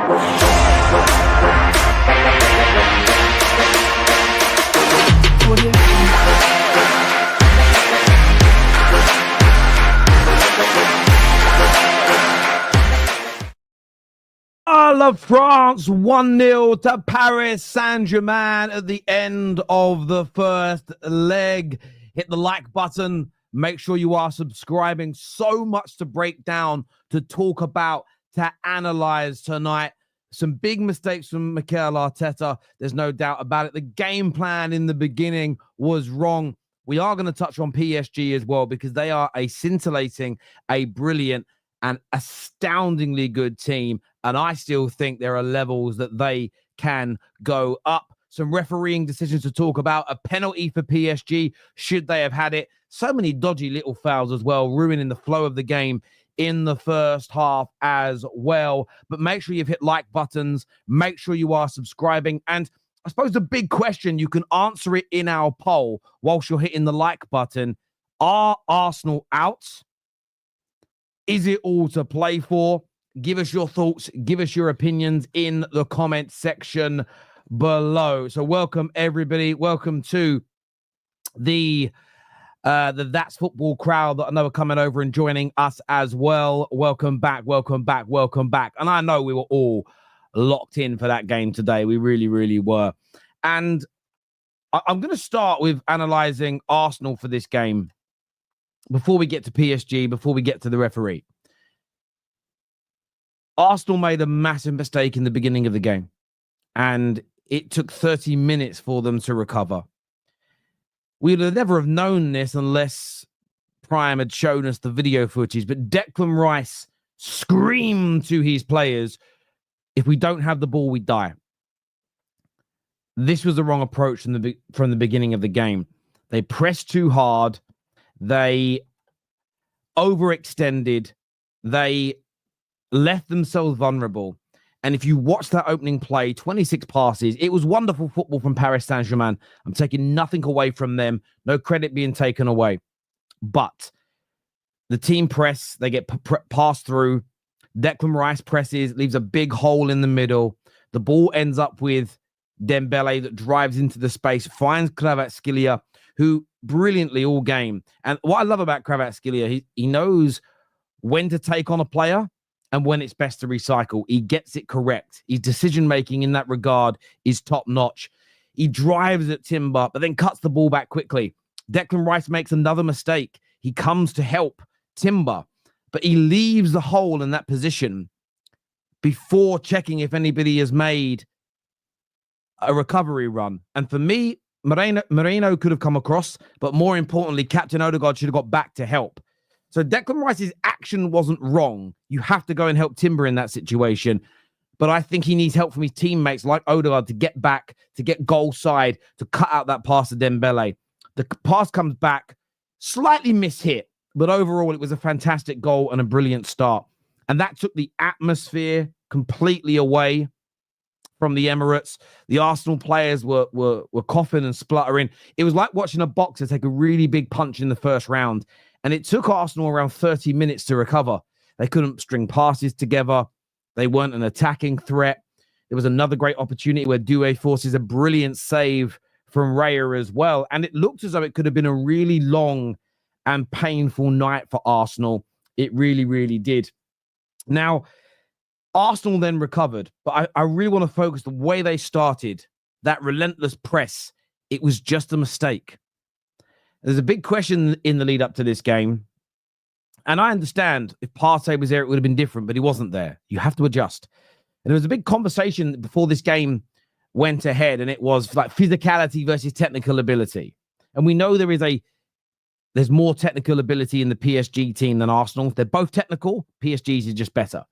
Of France 1-0 to Paris Saint-Germain at the end of the first leg. Hit the like button. Make sure you are subscribing. So much to break down, to talk about, to analyze tonight. Some big mistakes from Mikel Arteta. There's no doubt about it. The game plan in the beginning was wrong. We are going to touch on PSG as well because they are a scintillating, a brilliant, and astoundingly good team. And I still think there are levels that they can go up. Some refereeing decisions to talk about. A penalty for PSG, should they have had it. So many dodgy little fouls as well, ruining the flow of the game in the first half as well. But make sure you've hit like buttons. Make sure you are subscribing. And I suppose the big question, you can answer it in our poll whilst you're hitting the like button. Are Arsenal out? Is it all to play for? Give us your thoughts. Give us your opinions in the comment section below. So welcome, everybody. Welcome to the That's Football crowd that I know are coming over and joining us as well. Welcome back, welcome back, welcome back. And I know we were all locked in for that game today. We really, really were. And I'm going to start with analysing Arsenal for this game before we get to PSG, before we get to the referee. Arsenal made a massive mistake in the beginning of the game, and it took 30 minutes for them to recover. We would never have known this unless Prime had shown us the video footage, but Declan Rice screamed to his players, if we don't have the ball, we die. This was the wrong approach from the beginning of the game. They pressed too hard. They overextended. They left themselves vulnerable. And if you watch that opening play, 26 passes, it was wonderful football from Paris Saint-Germain. I'm taking nothing away from them. No credit being taken away. But the team press, they get passed through. Declan Rice presses, leaves a big hole in the middle. The ball ends up with Dembele that drives into the space, finds Kvaratskhelia, who brilliantly all game. And what I love about Kvaratskhelia, he knows when to take on a player and when it's best to recycle. He gets it correct. His decision-making in that regard is top-notch. He drives at Timber, but then cuts the ball back quickly. Declan Rice makes another mistake. He comes to help Timber, but he leaves the hole in that position before checking if anybody has made a recovery run. And for me, Moreno could have come across, but more importantly, Captain Odegaard should have got back to help. So Declan Rice's action wasn't wrong. You have to go and help Timber in that situation. But I think he needs help from his teammates like Odegaard to get back, to get goal side, to cut out that pass to Dembele. The pass comes back, slightly mishit, but overall it was a fantastic goal and a brilliant start. And that took the atmosphere completely away from the Emirates. The Arsenal players were coughing and spluttering. It was like watching a boxer take a really big punch in the first round. And it took Arsenal around 30 minutes to recover. They couldn't string passes together. They weren't an attacking threat. There was another great opportunity where Doué forces a brilliant save from Raya as well. And it looked as though it could have been a really long and painful night for Arsenal. It really, really did. Now, Arsenal then recovered, but I really want to focus the way they started, that relentless press. It was just a mistake. There's a big question in the lead up to this game. And I understand if Partey was there, it would have been different, but he wasn't there. You have to adjust. And there was a big conversation before this game went ahead, and it was like physicality versus technical ability. And we know there's more technical ability in the PSG team than Arsenal. They're both technical. PSG's is just better.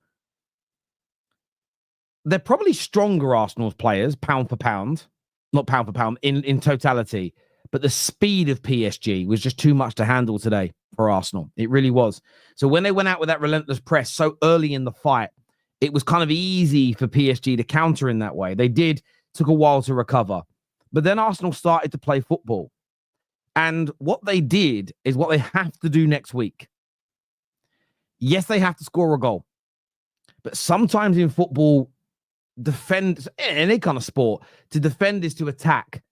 They're probably stronger, Arsenal's players, pound for pound. Not pound for pound, in totality. But the speed of PSG was just too much to handle today for Arsenal. It really was. So when they went out with that relentless press so early in the fight, it was kind of easy for PSG to counter in that way. They took a while to recover. But then Arsenal started to play football. And what they did is what they have to do next week. Yes, they have to score a goal. But sometimes in football, defend in any kind of sport. To defend is to attack.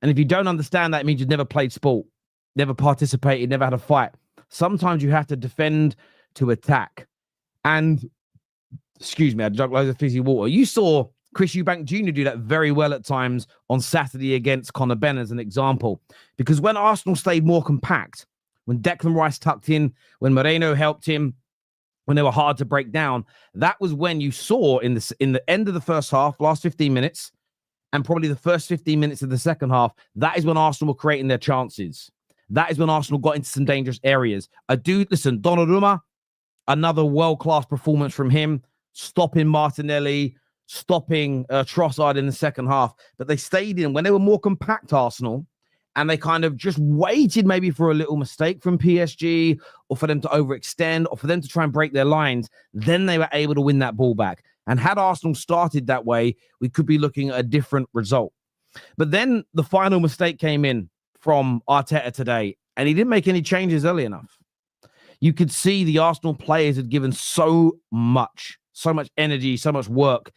And if you don't understand that, it means you've never played sport, never participated, never had a fight. Sometimes you have to defend to attack. And, excuse me, I drank loads of fizzy water. You saw Chris Eubank Jr. do that very well at times on Saturday against Conor Ben as an example. Because when Arsenal stayed more compact, when Declan Rice tucked in, when Moreno helped him, when they were hard to break down, that was when you saw in the end of the first half, last 15 minutes, and probably the first 15 minutes of the second half, that is when Arsenal were creating their chances. That is when Arsenal got into some dangerous areas. Listen, Donnarumma, another world-class performance from him, stopping Martinelli, stopping Trossard in the second half. But they stayed in when they were more compact, Arsenal, and they kind of just waited maybe for a little mistake from PSG or for them to overextend or for them to try and break their lines. Then they were able to win that ball back. And had Arsenal started that way, we could be looking at a different result. But then the final mistake came in from Arteta today, and he didn't make any changes early enough. You could see the Arsenal players had given so much energy, so much work.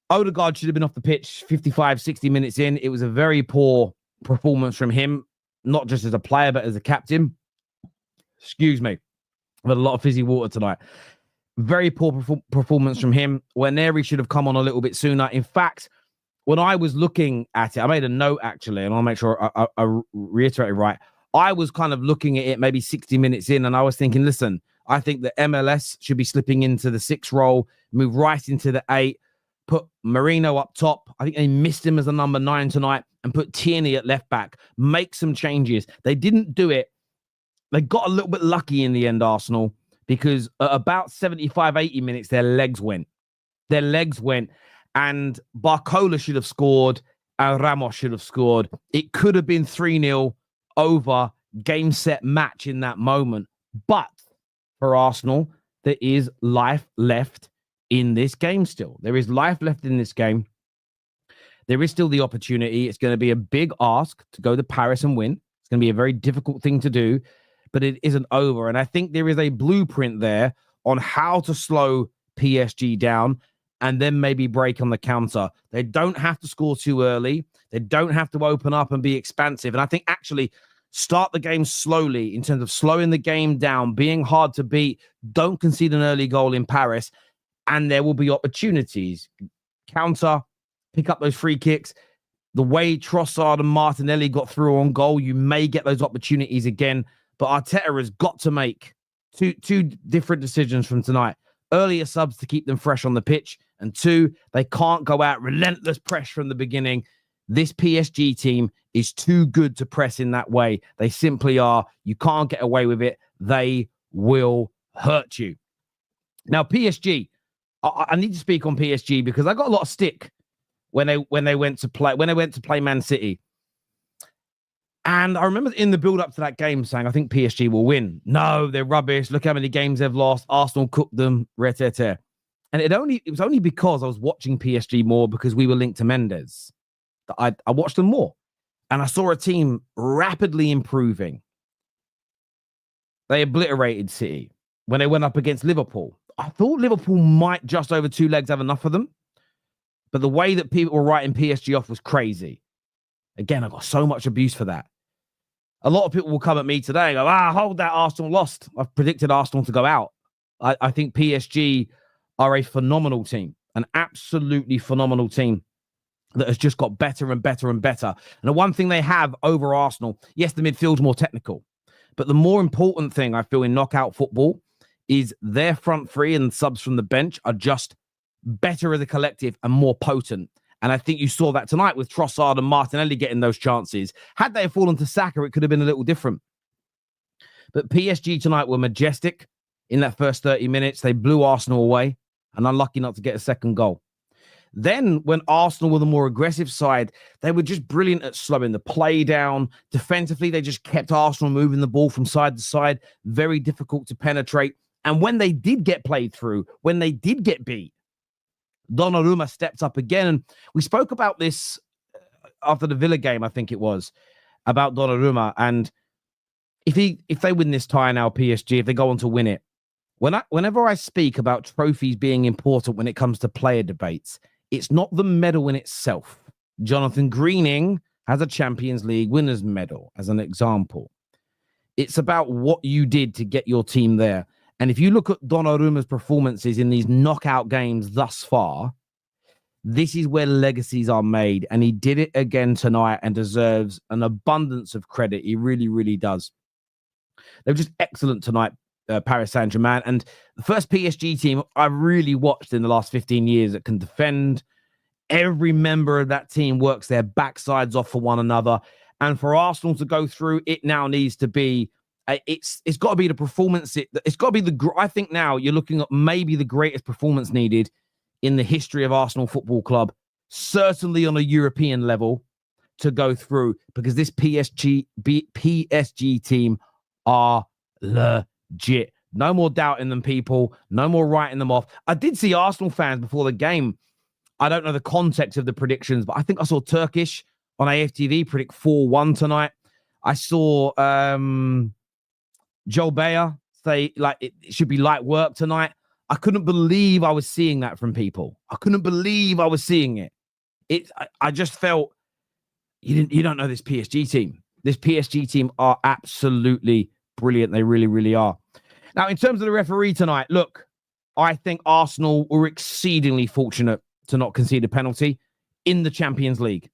Odegaard should have been off the pitch 55, 60 minutes in. It was a very poor performance from him, not just as a player, but as a captain. Excuse me. I've had a lot of fizzy water tonight. Very poor performance from him. Nwaneri should have come on a little bit sooner. In fact, when I was looking at it, I made a note actually, and I'll make sure I reiterate it right. I was kind of looking at it maybe 60 minutes in, and I was thinking, listen, I think the MLS should be slipping into the 6 role, move right into the 8, put Moreno up top. I think they missed him as a number 9 tonight, and put Tierney at left back. Make some changes. They didn't do it. They got a little bit lucky in the end, Arsenal, because at about 75, 80 minutes, their legs went. And Barcola should have scored, and Ramos should have scored. It could have been 3-0 over, game, set, match in that moment. But for Arsenal, there is life left in this game still. There is life left in this game. There is still the opportunity. It's going to be a big ask to go to Paris and win. It's going to be a very difficult thing to do, but it isn't over. And I think there is a blueprint there on how to slow PSG down and then maybe break on the counter. They don't have to score too early. They don't have to open up and be expansive. And I think actually start the game slowly in terms of slowing the game down, being hard to beat. Don't concede an early goal in Paris, and there will be opportunities. Counter, pick up those free kicks. The way Trossard and Martinelli got through on goal, you may get those opportunities again. But Arteta has got to make two different decisions from tonight. Earlier subs to keep them fresh on the pitch. And 2, they can't go out relentless press from the beginning. This PSG team is too good to press in that way. They simply are. You can't get away with it. They will hurt you. Now, PSG, I need to speak on PSG because I got a lot of stick when they went to play Man City. And I remember in the build-up to that game saying, I think PSG will win. No, they're rubbish. Look how many games they've lost. Arsenal cooked them. Retete. And it was only because I was watching PSG more because we were linked to Mendes. I watched them more. And I saw a team rapidly improving. They obliterated City when they went up against Liverpool. I thought Liverpool might just over 2 legs have enough of them. But the way that people were writing PSG off was crazy. Again, I got so much abuse for that. A lot of people will come at me today and go, hold that, Arsenal lost. I've predicted Arsenal to go out. I think PSG are a phenomenal team, an absolutely phenomenal team that has just got better and better and better. And the one thing they have over Arsenal, yes, the midfield's more technical, but the more important thing I feel in knockout football is their front three and subs from the bench are just better as a collective and more potent. And I think you saw that tonight with Trossard and Martinelli getting those chances. Had they fallen to Saka, it could have been a little different. But PSG tonight were majestic in that first 30 minutes. They blew Arsenal away and unlucky not to get a second goal. Then when Arsenal were the more aggressive side, they were just brilliant at slowing the play down. Defensively, they just kept Arsenal moving the ball from side to side. Very difficult to penetrate. And when they did get played through, when they did get beat, Donnarumma stepped up again. And we spoke about this after the Villa game, I think it was, about Donnarumma. And if they win this tie now, PSG, if they go on to win it, Whenever I speak about trophies being important when it comes to player debates, it's not the medal in itself. Jonathan Greening has a Champions League winners medal as an example. It's about what you did to get your team there. And if you look at Donnarumma's performances in these knockout games thus far, this is where legacies are made. And he did it again tonight and deserves an abundance of credit. He really, really does. They were just excellent tonight, Paris Saint-Germain. And the first PSG team I really watched in the last 15 years that can defend. Every member of that team works their backsides off for one another. And for Arsenal to go through, it now needs to be, it's got to be the performance. It's got to be I think now you're looking at maybe the greatest performance needed in the history of Arsenal Football Club, certainly on a European level, to go through, because this PSG team are legit. No more doubting them, people. No more writing them off. I did see Arsenal fans before the game. I don't know the context of the predictions, but I think I saw Turkish on AFTV predict 4-1 tonight. I saw Joel Bayer say like it should be light work tonight. I couldn't believe I was seeing that from people. I couldn't believe I was seeing it. I just felt you don't know this PSG team. This PSG team are absolutely brilliant. They really, really are. Now, in terms of the referee tonight, look, I think Arsenal were exceedingly fortunate to not concede a penalty in the Champions League.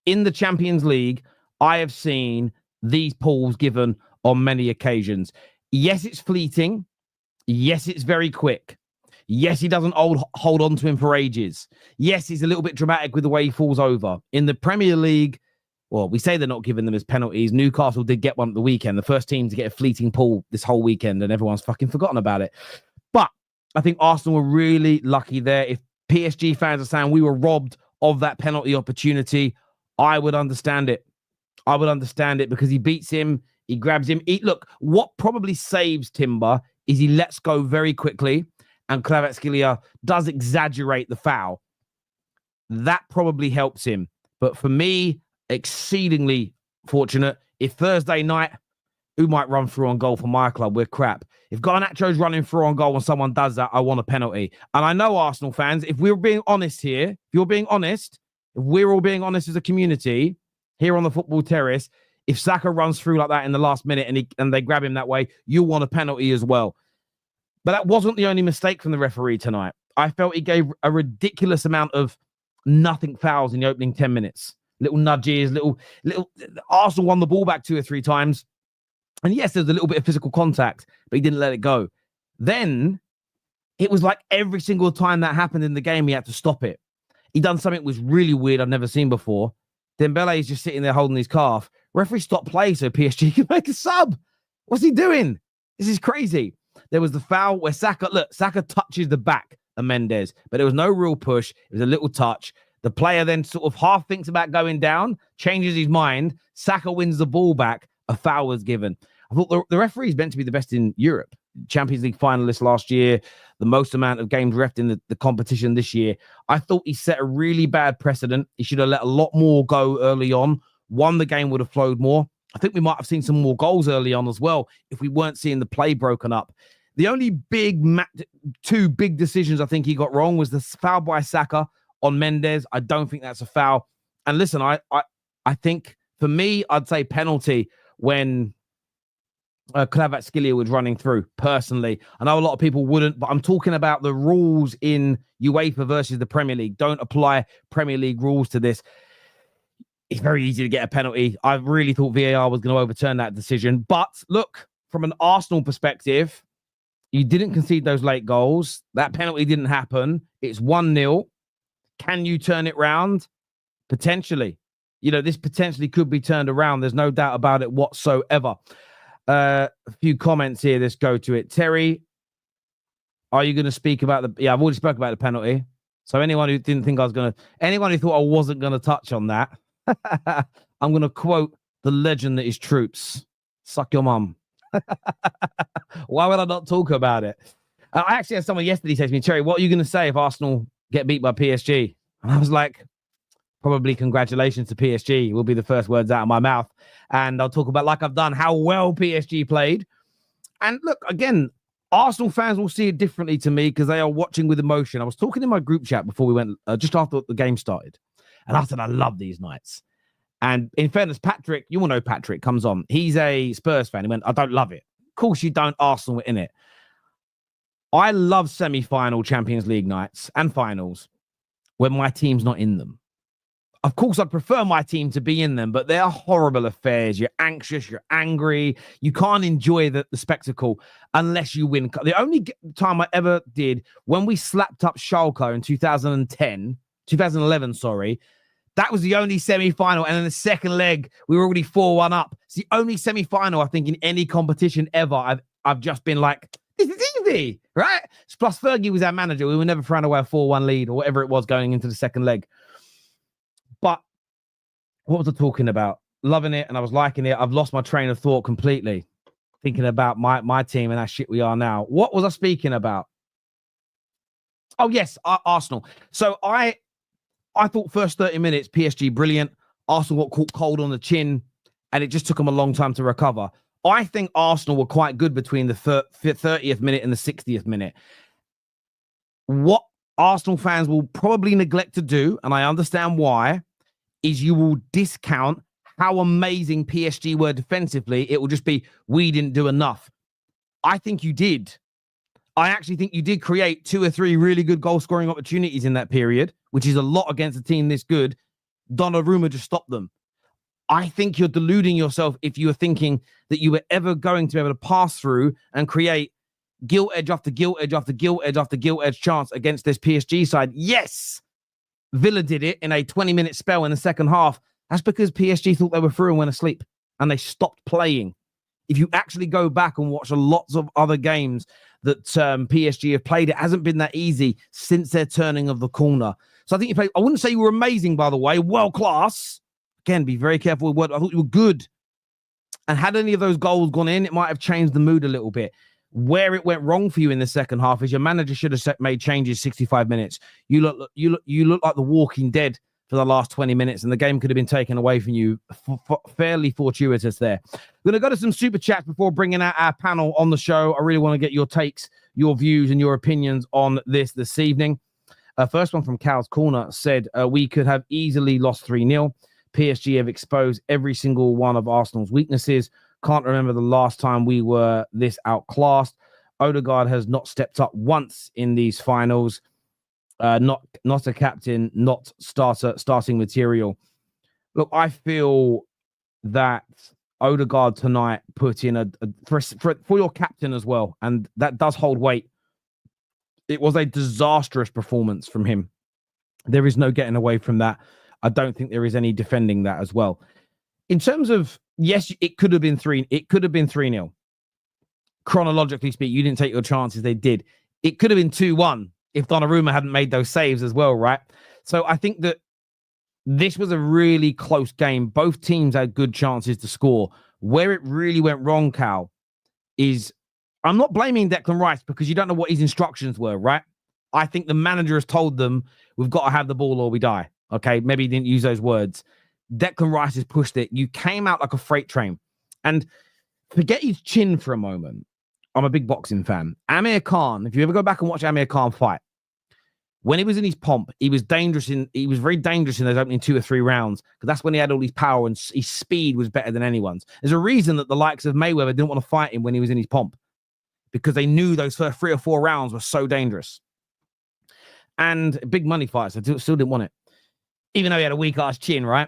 In the Champions League, I have seen these pulls given on many occasions. Yes, it's fleeting. Yes, it's very quick. Yes, he doesn't hold on to him for ages. Yes, he's a little bit dramatic with the way he falls over. In the Premier League, well, we say they're not giving them as penalties. Newcastle did get one at the weekend, the first team to get a fleeting pull this whole weekend, and everyone's fucking forgotten about it. But I think Arsenal were really lucky there. If PSG fans are saying we were robbed of that penalty opportunity, I would understand it. I would understand it because he beats him, he grabs him. Look, what probably saves Timber is he lets go very quickly, and Kvaratskhelia does exaggerate the foul. That probably helps him. But for me, exceedingly fortunate. If Thursday night, who might run through on goal for my club? We're crap. If Garnacho's running through on goal and someone does that, I want a penalty. And I know Arsenal fans, if we're being honest here, if you're being honest, if we're all being honest as a community here on the Football Terrace, if Saka runs through like that in the last minute and they grab him that way, you want a penalty as well. But that wasn't the only mistake from the referee tonight. I felt he gave a ridiculous amount of nothing fouls in the opening 10 minutes. Little nudges, little. Arsenal won the ball back 2 or 3 times. And yes, there's a little bit of physical contact, but he didn't let it go. Then it was like every single time that happened in the game, he had to stop it. He done something that was really weird I've never seen before. Dembele is just sitting there holding his calf. Referee stopped play so PSG can make a sub. What's he doing? This is crazy. There was the foul where Saka touches the back of Mendes, but there was no real push. It was a little touch. The player then sort of half thinks about going down, changes his mind. Saka wins the ball back. A foul was given. I thought the referee is meant to be the best in Europe. Champions League finalist last year, the most amount of games reffed in the competition this year. I thought he set a really bad precedent. He should have let a lot more go early on. One, the game would have flowed more. I think we might have seen some more goals early on as well if we weren't seeing the play broken up. The only two big decisions I think he got wrong was the foul by Saka on Mendes. I don't think that's a foul. And listen, I think for me, I'd say penalty when Kvaratskhelia was running through, personally. I know a lot of people wouldn't, but I'm talking about the rules in UEFA versus the Premier League. Don't apply Premier League rules to this. It's very easy to get a penalty. I really thought VAR was going to overturn that decision. But look, from an Arsenal perspective, you didn't concede those late goals. That penalty didn't happen. It's 1-0. Can you turn it round? Potentially. You know, this potentially could be turned around. There's no doubt about it whatsoever. A few comments here. Let's go to it. Terry, are you going to speak about the... Yeah, I've already spoken about the penalty. So anyone who didn't think I was going to... Anyone who thought I wasn't going to touch on that, I'm going to quote the legend that is Troops. Suck your mum. Why would I not talk about it? I actually had someone yesterday say to me, Terry, what are you going to say if Arsenal get beat by PSG? And I was like, probably congratulations to PSG will be the first words out of my mouth. And I'll talk about, like I've done, how well PSG played. And look, again, Arsenal fans will see it differently to me because they are watching with emotion. I was talking in my group chat before we went, just after the game started. And I said, I love these nights. And in fairness, Patrick, you all know Patrick comes on. He's a Spurs fan. He went, I don't love it. Of course you don't. Arsenal were in it. I love semi-final Champions League nights and finals when my team's not in them. Of course, I'd prefer my team to be in them, but they are horrible affairs. You're anxious, you're angry. You can't enjoy the spectacle unless you win. The only time I ever did, when we slapped up Schalke in 2011, that was the only semi-final. And in the second leg, we were already 4-1 up. It's the only semi-final, I think, in any competition ever. I've just been like, this is easy, right? Plus, Fergie was our manager. We were never throwing away a 4-1 lead or whatever it was going into the second leg. But what was I talking about? Loving it, and I was liking it. I've lost my train of thought completely, thinking about my team and how shit we are now. What was I speaking about? Oh, yes, Arsenal. So I thought first 30 minutes, PSG, brilliant. Arsenal got caught cold on the chin, and it just took them a long time to recover. I think Arsenal were quite good between the 30th minute and the 60th minute. What Arsenal fans will probably neglect to do, and I understand why, is you will discount how amazing PSG were defensively. It will just be, we didn't do enough. I think you did. I actually think you did create 2 or 3 really good goal-scoring opportunities in that period, which is a lot against a team this good. Donnarumma just stopped them. I think you're deluding yourself if you were thinking that you were ever going to be able to pass through and create gilt edge after gilt edge after gilt edge after gilt edge chance against this PSG side. Yes, Villa did it in a 20-minute spell in the second half. That's because PSG thought they were through and went asleep, and they stopped playing. If you actually go back and watch lots of other games that PSG have played, it hasn't been that easy since their turning of the corner. So I think you played. I wouldn't say you were amazing, by the way, world class. Again, be very careful with what I thought you were good. And had any of those goals gone in, it might have changed the mood a little bit. Where it went wrong for you in the second half is your manager should have made changes 65 minutes. You look like the Walking Dead for the last 20 minutes, and the game could have been taken away from you. Fairly fortuitous there. We're going to go to some super chats before bringing out our panel on the show. I really want to get your takes, your views, and your opinions on this evening. First one from Cal's Corner said, we could have easily lost 3-0. PSG have exposed every single one of Arsenal's weaknesses. Can't remember the last time we were this outclassed. Odegaard has not stepped up once in these finals. Not a captain, not starting material. Look, I feel that Odegaard tonight put in for your captain as well, and that does hold weight. It was a disastrous performance from him. There is no getting away from that. I don't think there is any defending that as well. In terms of, yes, it could have been 3-0. Chronologically speaking, you didn't take your chances. They did. It could have been 2-1 if Donnarumma hadn't made those saves as well, right? So I think that this was a really close game. Both teams had good chances to score. Where it really went wrong, Cal, is I'm not blaming Declan Rice because you don't know what his instructions were, right? I think the manager has told them, we've got to have the ball or we die. Okay, maybe he didn't use those words. Declan Rice has pushed it. You came out like a freight train. And forget his chin for a moment. I'm a big boxing fan. Amir Khan, if you ever go back and watch Amir Khan fight, when he was in his pomp, he was very dangerous in those opening 2 or 3 rounds because that's when he had all his power and his speed was better than anyone's. There's a reason that the likes of Mayweather didn't want to fight him when he was in his pomp because they knew those first 3 or 4 rounds were so dangerous. And big money fights, I still didn't want it. Even though he had a weak-ass chin, right?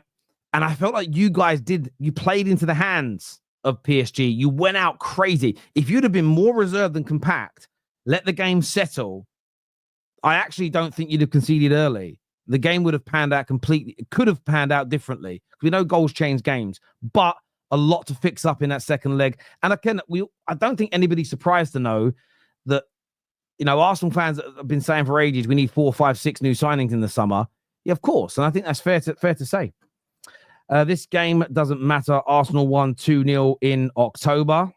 And I felt like you guys you played into the hands of PSG. You went out crazy. If you'd have been more reserved than compact, let the game settle, I actually don't think you'd have conceded early. The game would have panned out completely. It could have panned out differently. We know goals change games, but a lot to fix up in that second leg. And I don't think anybody's surprised to know that, Arsenal fans have been saying for ages, we need 4, 5, 6 new signings in the summer. Yeah, of course. And I think that's fair to say. This game doesn't matter. Arsenal won 2-0 in October.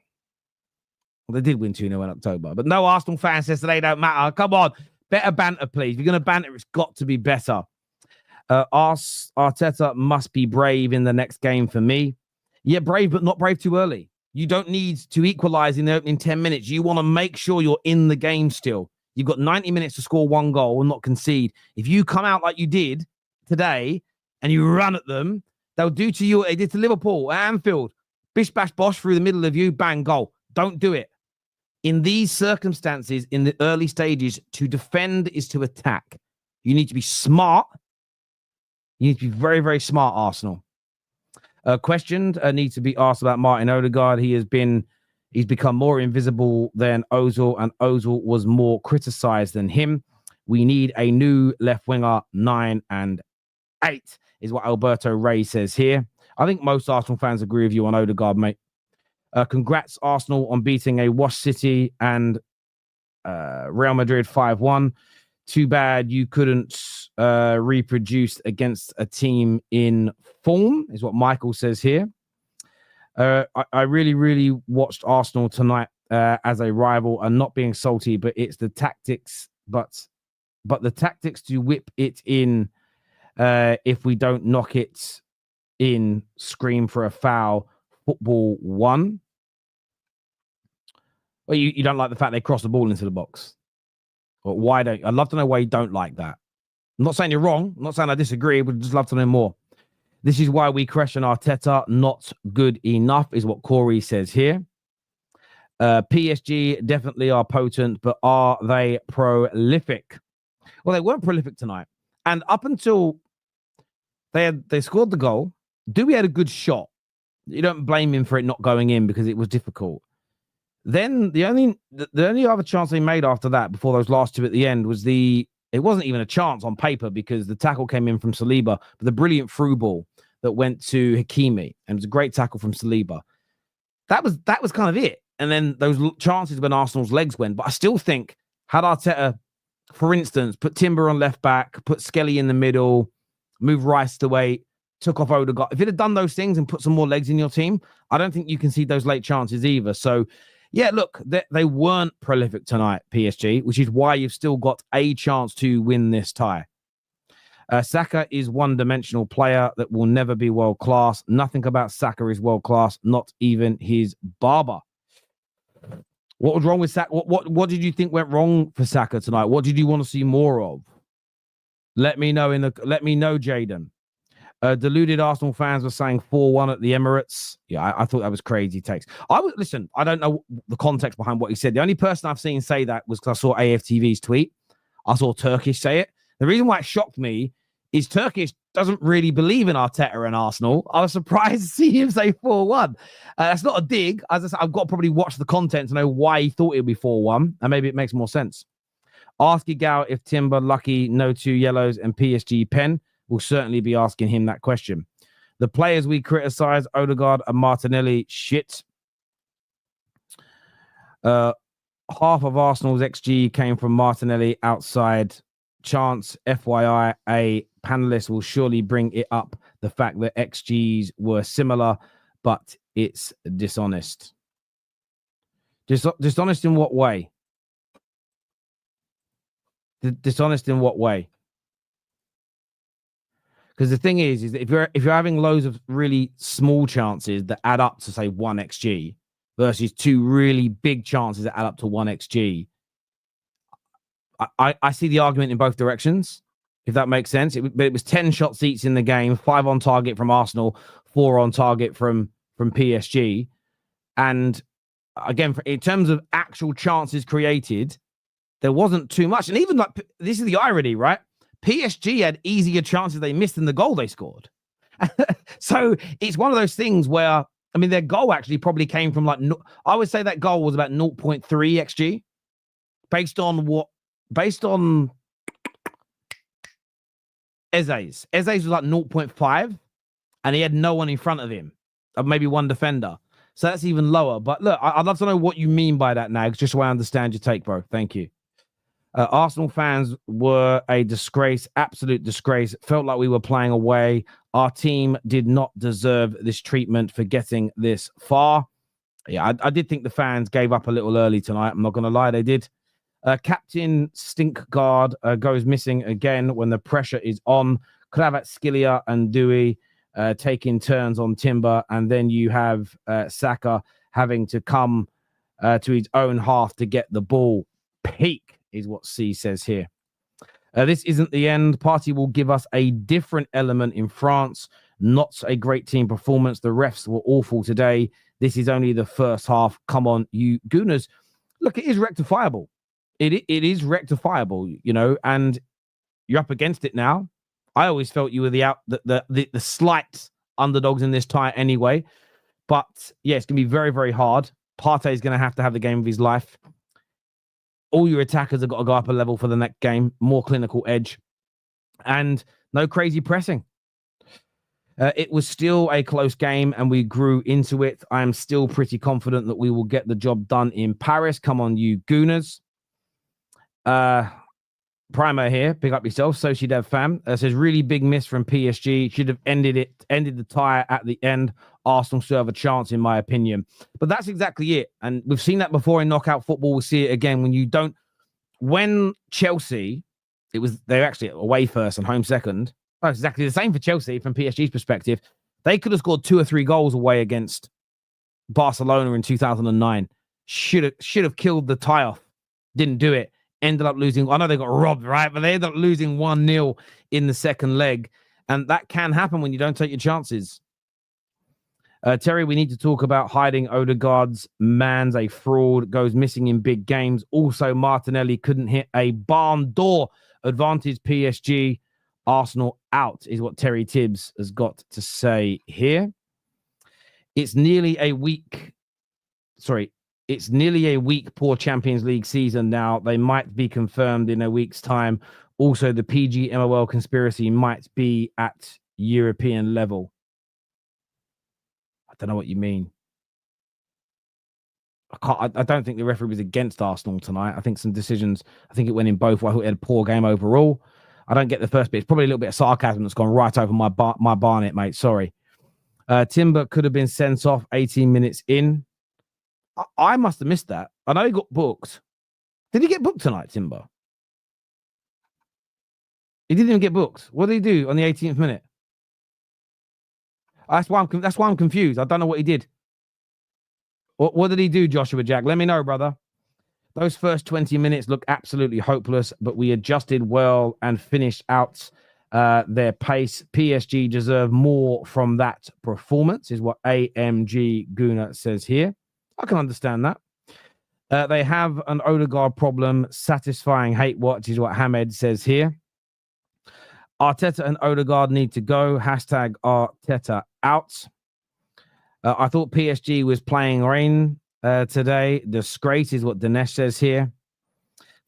Well, they did win 2-0 in October. But no Arsenal fan says they don't matter. Come on. Better banter, please. If you're going to banter, it's got to be better. Arteta must be brave in the next game for me. Yeah, brave, but not brave too early. You don't need to equalize in the opening 10 minutes. You want to make sure you're in the game still. You've got 90 minutes to score 1 goal and not concede. If you come out like you did today and you run at them, they'll do to you what they did to Liverpool at Anfield. Bish, bash, bosh through the middle of you, bang, goal. Don't do it. In these circumstances, in the early stages, to defend is to attack. You need to be smart. You need to be very, very smart, Arsenal. Questions need to be asked about Martin Odegaard. He's become more invisible than Ozil, and Ozil was more criticized than him. We need a new left winger, 9 and 8, is what Alberto Ray says here. I think most Arsenal fans agree with you on Odegaard, mate. Congrats, Arsenal, on beating a Wash City and Real Madrid 5-1. Too bad you couldn't reproduce against a team in form, is what Michael says here. I really, really watched Arsenal tonight as a rival, and not being salty, but it's the tactics, but the tactics to whip it in if we don't knock it in, scream for a foul, football 1. Well, you don't like the fact they cross the ball into the box. But why don't I'd love to know why you don't like that. I'm not saying you're wrong. I'm not saying I disagree, but I'd just love to know more. This is why we question Arteta. Not good enough is what Corey says here. PSG definitely are potent, but are they prolific? Well, they weren't prolific tonight. And up until they scored the goal, Dewey had a good shot. You don't blame him for it not going in because it was difficult. Then the only other chance they made after that, before those last 2 at the end, was it wasn't even a chance on paper because the tackle came in from Saliba, but the brilliant through ball that went to Hakimi, and it was a great tackle from Saliba. That was kind of it. And then those chances when Arsenal's legs went. But I still think, had Arteta, for instance, put Timber on left back, put Skelly in the middle, move Rice to 8, took off Odegaard. If it had done those things and put some more legs in your team, I don't think you can see those late chances either. So, yeah, look, they weren't prolific tonight, PSG, which is why you've still got a chance to win this tie. Saka is one-dimensional player that will never be world-class. Nothing about Saka is world-class, not even his barber. What was wrong with Saka? What did you think went wrong for Saka tonight? What did you want to see more of? Let me know, Jaden. Deluded Arsenal fans were saying 4-1 at the Emirates. Yeah, I thought that was crazy takes. Listen, I don't know the context behind what he said. The only person I've seen say that was because I saw AFTV's tweet. I saw Turkish say it. The reason why it shocked me is Turkish doesn't really believe in Arteta and Arsenal. I was surprised to see him say 4-1. That's not a dig. As I said, I've got to probably watch the content to know why he thought it would be 4-1, and maybe it makes more sense. Ask Egal if Timber, Lucky, no 2 yellows, and PSG pen. We'll certainly be asking him that question. The players we criticize, Odegaard and Martinelli, shit. Half of Arsenal's XG came from Martinelli outside chance. FYI, a panelist will surely bring it up, the fact that XGs were similar, but it's dishonest. Dishonest in what way? Dishonest in what way? Because the thing is that if you're having loads of really small chances that add up to, say, 1 XG versus 2 really big chances that add up to 1 XG, I see the argument in both directions, if that makes sense. But it was 10 shots each in the game, 5 on target from Arsenal, 4 on target from PSG. And again, in terms of actual chances created, there wasn't too much. And even like, this is the irony, right? PSG had easier chances they missed than the goal they scored. So it's one of those things where, I mean, their goal actually probably came from I would say that goal was about 0.3 XG based on Eze's. Eze's was like 0.5 and he had no one in front of him, maybe one defender. So that's even lower. But look, I'd love to know what you mean by that, Nags, just so I understand your take, bro. Thank you. Arsenal fans were a disgrace, absolute disgrace. Felt like we were playing away. Our team did not deserve this treatment for getting this far. Yeah, I did think the fans gave up a little early tonight. I'm not going to lie, they did. Captain Stinkguard goes missing again when the pressure is on. Kravat, Skillia, and Dewey taking turns on Timber. And then you have Saka having to come to his own half to get the ball. Peak is what C says here. This isn't the end. Partey will give us a different element in France. Not a great team performance. The refs were awful today. This is only the first half. Come on, you Gooners. Look, it is rectifiable. It is rectifiable, you know, and you're up against it now. I always felt you were the slight underdogs in this tie anyway. But yeah, it's going to be very, very hard. Partey is going to have the game of his life. All your attackers have got to go up a level for the next game. More clinical edge. And no crazy pressing. It was still a close game and we grew into it. I am still pretty confident that we will get the job done in Paris. Come on, you Gooners. Primo here, pick up yourself. Sociedad fam says really big miss from PSG. Should have ended the tie at the end. Arsenal still have a chance, in my opinion. But that's exactly it. And we've seen that before in knockout football. We'll see it again when Chelsea, they're actually away first and home second. Oh, it's exactly the same for Chelsea from PSG's perspective. They could have scored 2 or 3 goals away against Barcelona in 2009. Should have killed the tie off. Didn't do it. Ended up losing. I know they got robbed, right? But they ended up losing 1-0 in the second leg. And that can happen when you don't take your chances. Terry, we need to talk about hiding Odegaard's man's a fraud, goes missing in big games. Also, Martinelli couldn't hit a barn door. Advantage PSG. Arsenal out is what Terry Tibbs has got to say here. It's nearly a week poor Champions League season now. They might be confirmed in a week's time. Also, the PG MOL conspiracy might be at European level. I don't know what you mean. I don't think the referee was against Arsenal tonight. I think some decisions, I think it went in both. I thought he had a poor game overall. I don't get the first bit. It's probably a little bit of sarcasm that's gone right over my barnet, mate. Sorry. Timber could have been sent off 18 minutes in. I must have missed that. I know he got booked. Did he get booked tonight, Timber? He didn't even get booked. What did he do on the 18th minute? That's why I'm confused. I don't know what he did. What did he do, Joshua Jack? Let me know, brother. Those first 20 minutes look absolutely hopeless, but we adjusted well and finished out their pace. PSG deserve more from that performance, is what AMG Gooner says here. I can understand that. They have an Odegaard problem. Satisfying hate watch is what Hamed says here. Arteta and Odegaard need to go. Hashtag Arteta out. I thought PSG was playing rain today. Disgrace is what Dinesh says here.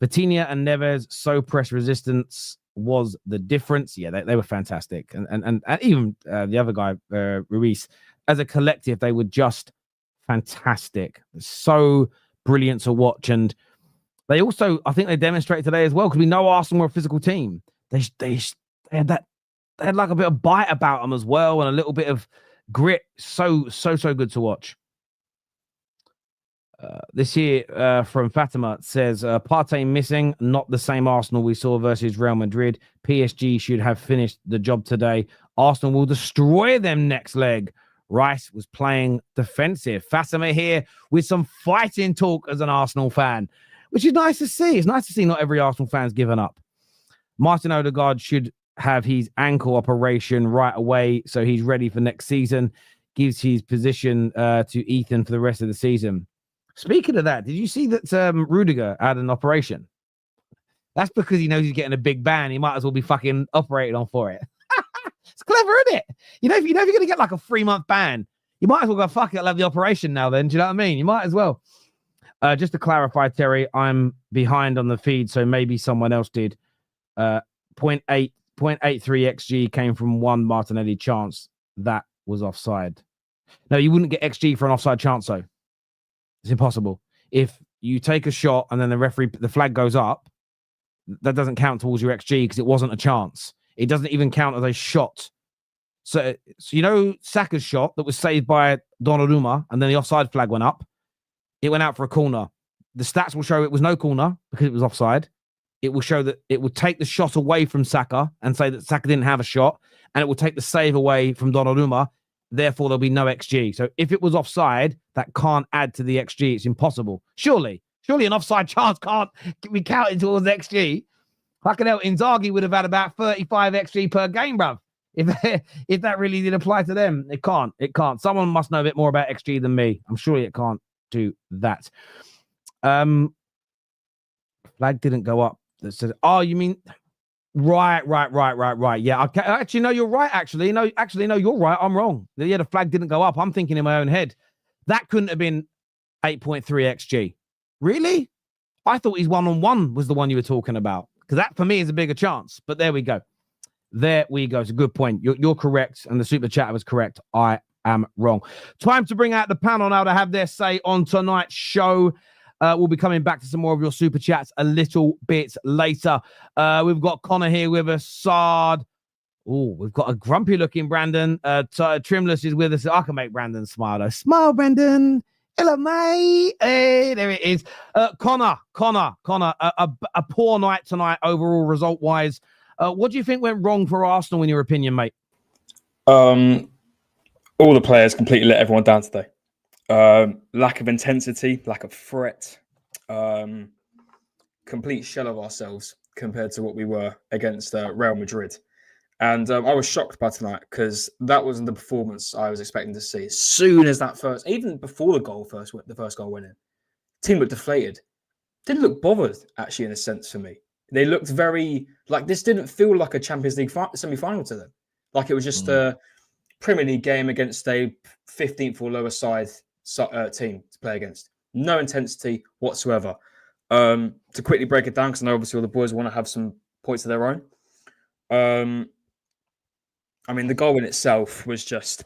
Vitinha and Neves, so press resistance was the difference. Yeah, they were fantastic. And even the other guy, Ruiz, as a collective, they were just fantastic. So brilliant to watch. And they also, I think they demonstrated today as well, because we know Arsenal were a physical team. They had like a bit of bite about them as well, and a little bit of grit. So good to watch. This here from Fatima says, Partey missing, not the same Arsenal we saw versus Real Madrid. PSG should have finished the job today. Arsenal will destroy them next leg. Rice was playing defensive. Fatima here with some fighting talk as an Arsenal fan, which is nice to see. It's nice to see not every Arsenal fan's given up. Martin Odegaard should have his ankle operation right away, so he's ready for next season. Gives his position to Ethan for the rest of the season. Speaking of that, did you see that Rudiger had an operation? That's because he knows he's getting a big ban. He might as well be fucking operated on for it. It's clever, isn't it? You know, if you're going to get like a 3-month ban, you might as well go, fuck it, I'll have the operation now then. Do you know what I mean? You might as well. Just to clarify, Terry, I'm behind on the feed, so maybe someone else did. 0.83 XG came from one Martinelli chance. That was offside. No, you wouldn't get XG for an offside chance, though. It's impossible. If you take a shot and then the flag goes up, that doesn't count towards your XG because it wasn't a chance. It doesn't even count as a shot. So you know Saka's shot that was saved by Donnarumma and then the offside flag went up. It went out for a corner. The stats will show it was no corner because it was offside. It will show that it will take the shot away from Saka and say that Saka didn't have a shot, and it will take the save away from Donnarumma therefore there'll be no XG. So if it was offside, that can't add to the XG. It's impossible. Surely an offside chance can't be counted towards XG. Fucking hell, Inzaghi would have had about 35 XG per game, bruv. If that really did apply to them, it can't. Someone must know a bit more about XG than me. I'm sure it can't do that. Flag didn't go up. That said, oh, you mean right. Yeah, actually, no, you're right. Actually, no, you're right. I'm wrong. Yeah, the flag didn't go up. I'm thinking in my own head. That couldn't have been 8.3 XG. Really? I thought his 1-on-1 was the one you were talking about, because that for me is a bigger chance. But there we go. It's a good point. You're correct, and the super chat was correct. I am wrong. Time to bring out the panel now to have their say on tonight's show. We'll be coming back to some more of your super chats a little bit later. We've got Conor here with us, Saad. Oh, we've got a grumpy looking Bradon. Trimless is with us. I can make Bradon smile though. Smile, Bradon. Hello, mate. Hey, there it is. Conor, a poor night tonight overall result-wise. What do you think went wrong for Arsenal in your opinion, mate? All the players completely let everyone down today. Lack of intensity, lack of threat, complete shell of ourselves compared to what we were against Real Madrid. And I was shocked by tonight because that wasn't the performance I was expecting to see. As soon as that even before the first goal went in, team looked deflated. Didn't look bothered, actually, in a sense for me. They looked very, like, this didn't feel like a Champions League semi-final to them. Like it was just a Premier League game against a 15th or lower side team to play against. No intensity whatsoever. To quickly break it down, because I know obviously all the boys want to have some points of their own. I mean, the goal in itself was just...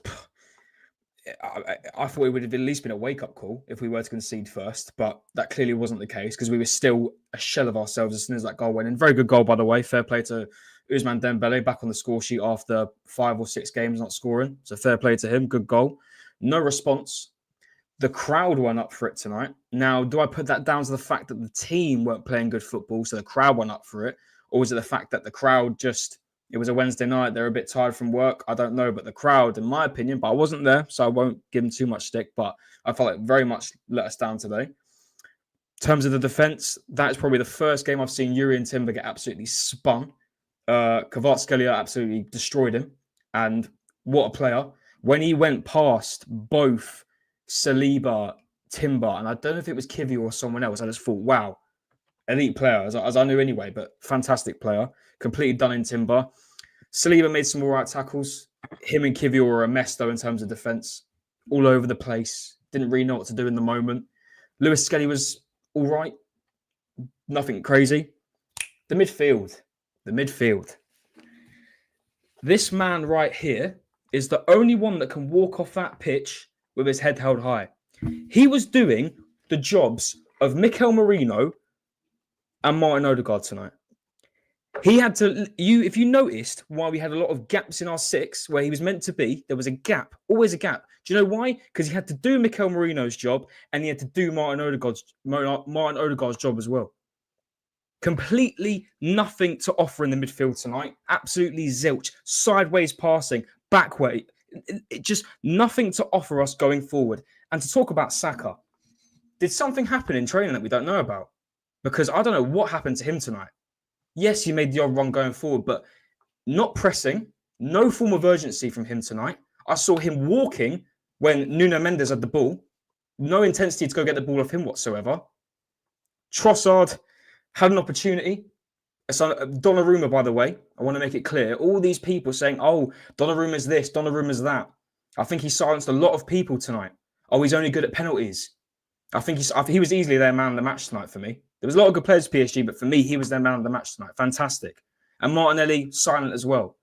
I thought it would have at least been a wake-up call if we were to concede first, but that clearly wasn't the case because we were still a shell of ourselves as soon as that goal went in. Very good goal, by the way. Fair play to Ousmane Dembele, back on the score sheet after 5 or 6 games not scoring. So fair play to him. Good goal. No response. The crowd went up for it tonight. Now, do I put that down to the fact that the team weren't playing good football, so the crowd went up for it? Or was it the fact that the crowd just... It was a Wednesday night. They're a bit tired from work. I don't know. But the crowd, in my opinion, but I wasn't there, so I won't give them too much stick. But I felt it very much let us down today. In terms of the defence, that is probably the first game I've seen Yuri and Timber get absolutely spun. Kvaratskhelia absolutely destroyed him. And what a player. When he went past both Saliba, Timber, and I don't know if it was Kivy or someone else, I just thought, wow, elite player, as I knew anyway, but fantastic player. Completely done in Timber. Saliba made some all right tackles. Him and Kivy were a mess, though, in terms of defence. All over the place. Didn't really know what to do in the moment. Lewis Skelly was all right. Nothing crazy. The midfield. This man right here is the only one that can walk off that pitch with his head held high. He was doing the jobs of Mikel Merino and Martin Odegaard tonight. He had to, if you noticed why we had a lot of gaps in our six where he was meant to be, there was a gap, always a gap. Do you know why? Because he had to do Mikel Merino's job and he had to do Martin Odegaard's job as well. Completely nothing to offer in the midfield tonight. Absolutely zilch. Sideways passing, backway. Just nothing to offer us going forward. And to talk about Saka, did something happen in training that we don't know about? Because I don't know what happened to him tonight. Yes, he made the odd run going forward, but not pressing, no form of urgency from him tonight. I saw him walking when Nuno Mendes had the ball. No intensity to go get the ball off him whatsoever. Trossard had an opportunity. Donnarumma, by the way, I want to make it clear. All these people saying, oh, Donnarumma's this, Donnarumma's that. I think he silenced a lot of people tonight. Oh, he's only good at penalties. I think he was easily their man of the match tonight for me. There was a lot of good players for PSG, but for me, he was their man of the match tonight. Fantastic. And Martinelli, silent as well.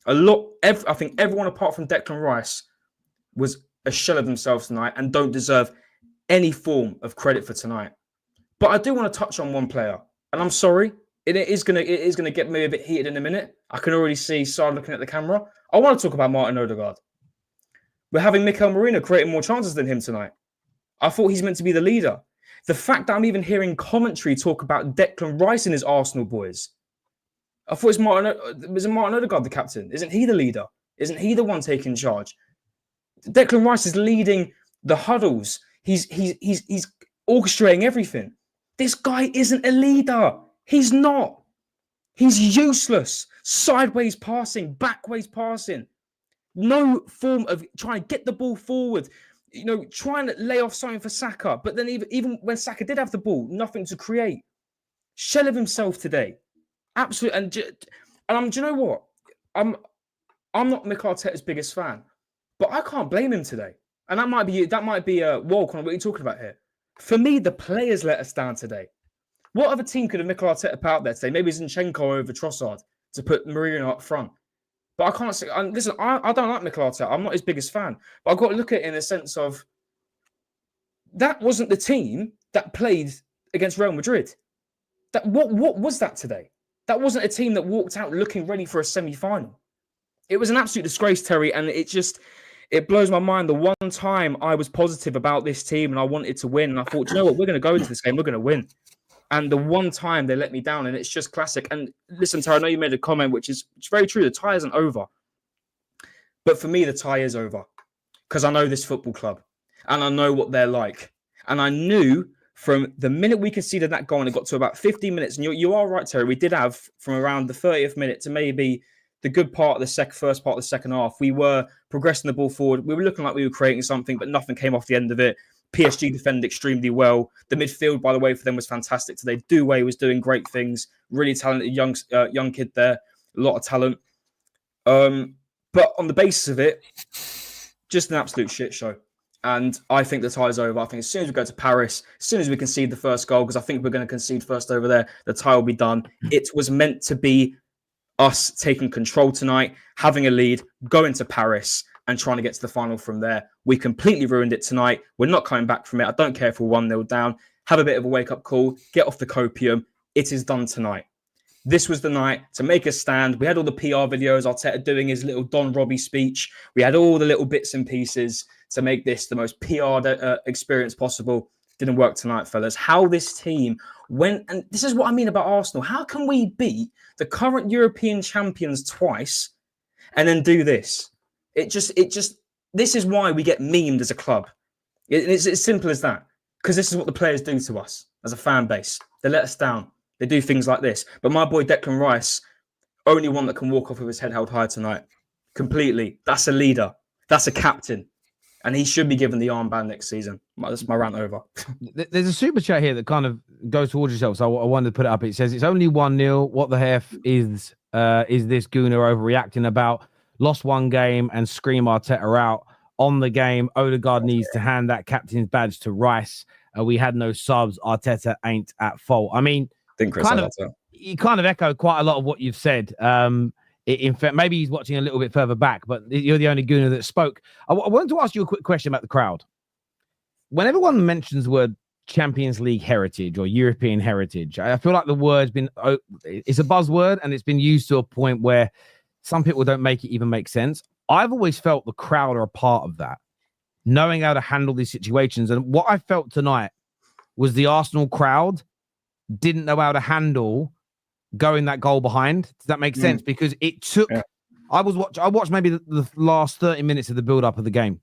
I think everyone apart from Declan Rice was a shell of themselves tonight and don't deserve any form of credit for tonight. But I do want to touch on one player. And I'm sorry, it is going to get me a bit heated in a minute. I can already see Saad looking at the camera. I want to talk about Martin Odegaard. We're having Mikel Merino creating more chances than him tonight. I thought he's meant to be the leader. The fact that I'm even hearing commentary talk about Declan Rice and his Arsenal boys. I thought it was Martin Odegaard the captain. Isn't he the leader? Isn't he the one taking charge? Declan Rice is leading the huddles. He's orchestrating everything. This guy isn't a leader. He's not. He's useless. Sideways passing, backways passing. No form of trying to get the ball forward. Trying to lay off something for Saka. But then even when Saka did have the ball, nothing to create. Shell of himself today. Absolutely. And do you know what? I'm not Mikel Arteta's biggest fan, but I can't blame him today. And that might be a walk on what you're talking about here. For me, the players let us down today. What other team could have Mikel Arteta put out there today? Maybe Zinchenko over Trossard to put Marino up front. But I can't say. Listen, I don't like Mikel Arteta. I'm not his biggest fan. But I've got to look at it in the sense of that wasn't the team that played against Real Madrid. What was that today? That wasn't a team that walked out looking ready for a semi-final. It was an absolute disgrace, Terry, and it blows my mind. The one time I was positive about this team and I wanted to win, and I thought, you know what, we're going to go into this game, we're going to win. And the one time they let me down, and it's just classic. And listen, Terry, I know you made a comment, which is very true. The tie isn't over. But for me, the tie is over because I know this football club and I know what they're like. And I knew from the minute we conceded that goal and it got to about 15 minutes, and you are right, Terry, we did have from around the 30th minute to maybe the good part of the first part of the second half, we were progressing the ball forward. We were looking like we were creating something, but nothing came off the end of it. PSG defended extremely well. The midfield, by the way, for them was fantastic today. Doué was doing great things. Really talented young kid there. A lot of talent. But on the basis of it, just an absolute shit show. And I think the tie's over. I think as soon as we go to Paris, as soon as we concede the first goal, because I think we're going to concede first over there, the tie will be done. It was meant to be us taking control tonight, having a lead, going to Paris and trying to get to the final from there. We completely ruined it tonight. We're not coming back from it. I don't care if we're 1-0 down. Have a bit of a wake-up call. Get off the copium. It is done tonight. This was the night to make a stand. We had all the PR videos, Arteta doing his little Don Robbie speech. We had all the little bits and pieces to make this the most PR experience possible. Didn't work tonight, fellas. How this team went, and this is what I mean about Arsenal. How can we beat the current European champions twice and then do this? This is why we get memed as a club. It's as simple as that. Because this is what the players do to us as a fan base. They let us down. They do things like this. But my boy Declan Rice, only one that can walk off with his head held high tonight. Completely. That's a leader. That's a captain. And he should be given the armband next season. That's my rant over. There's a super chat here that kind of goes towards yourself. So I wanted to put it up. It says, it's only 1-0. What the F is this Gooner overreacting about? Lost one game and scream Arteta out. On the game, Odegaard needs to hand that captain's badge to Rice. We had no subs. Arteta ain't at fault. I mean, you kind of echo quite a lot of what you've said. In fact, maybe he's watching a little bit further back, but you're the only Gooner that spoke. I wanted to ask you a quick question about the crowd. When everyone mentions the word Champions League heritage or European heritage, I feel like the word's been, it's a buzzword and it's been used to a point where some people don't make it even make sense. I've always felt the crowd are a part of that, knowing how to handle these situations. And what I felt tonight was the Arsenal crowd didn't know how to handle going that goal behind. Does that make sense? Because it took, I watched maybe the last 30 minutes of the build-up of the game.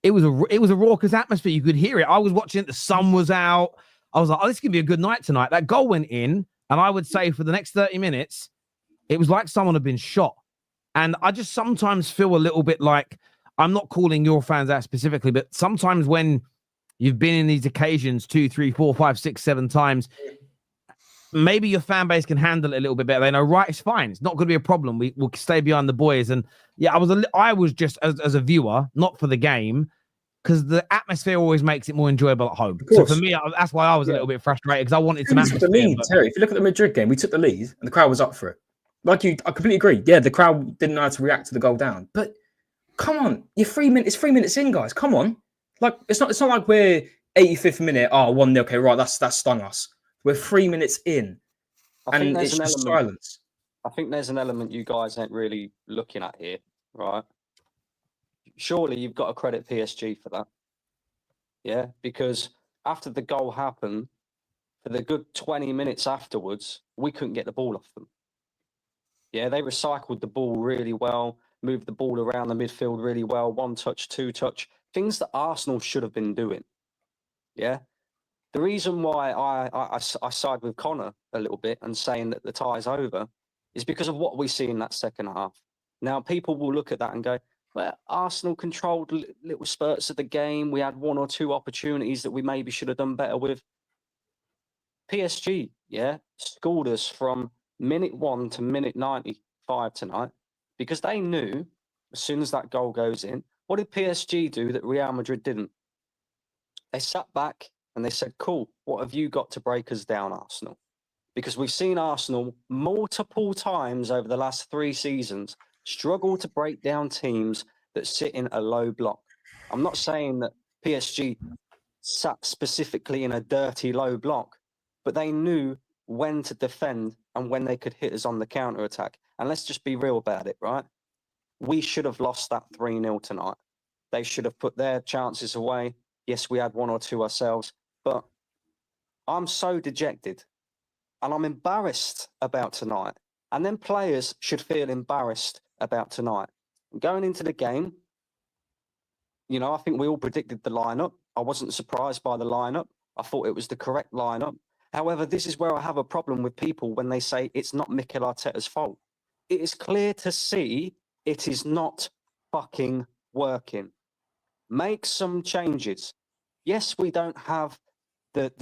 It was a raucous atmosphere. You could hear it. I was watching it. The sun was out. I was like, oh, this could be a good night tonight. That goal went in. And I would say for the next 30 minutes, it was like someone had been shot. And I just sometimes feel a little bit like, I'm not calling your fans out specifically, but sometimes when you've been in these occasions 2, 3, 4, 5, 6, 7 times, maybe your fan base can handle it a little bit better. They know, right, it's fine. It's not going to be a problem. We'll stay behind the boys. And yeah, I was just as a viewer, not for the game, because the atmosphere always makes it more enjoyable at home. So for me, that's why I was a little bit frustrated, because I wanted some atmosphere. Terry, if you look at the Madrid game, we took the lead and the crowd was up for it. I completely agree. Yeah, the crowd didn't know how to react to the goal down. But come on, it's 3 minutes in, guys. Come on. Like, it's not like we're 85th minute. Oh, 1-0. Okay, right. That's stung us. We're 3 minutes in. And it's just silence. I think there's an element you guys ain't really looking at here, right? Surely you've got to credit PSG for that. Yeah, because after the goal happened, for the good 20 minutes afterwards, we couldn't get the ball off them. Yeah, they recycled the ball really well. moved the ball around the midfield really well, 1 touch, 2 touch, things that Arsenal should have been doing. Yeah. The reason why I side with Conor a little bit and saying that the tie is over is because of what we see in that second half. Now, people will look at that and go, well, Arsenal controlled little spurts of the game. We had 1 or 2 opportunities that we maybe should have done better with. PSG, yeah, scored us from minute 1 to minute 95 tonight because they knew as soon as that goal goes in, what did PSG do that Real Madrid didn't? They sat back and they said, cool, what have you got to break us down, Arsenal? Because we've seen Arsenal multiple times over the last 3 seasons struggle to break down teams that sit in a low block. I'm not saying that PSG sat specifically in a dirty low block, but they knew when to defend and when they could hit us on the counter-attack. And let's just be real about it, right? We should have lost that 3-0 tonight. They should have put their chances away. Yes, we had 1 or 2 ourselves, but I'm so dejected and I'm embarrassed about tonight. And then players should feel embarrassed about tonight. Going into the game, you know, I think we all predicted the lineup. I wasn't surprised by the lineup. I thought it was the correct lineup. However, this is where I have a problem with people when they say it's not Mikel Arteta's fault. It is clear to see it is not fucking working. Make some changes. Yes, we don't have the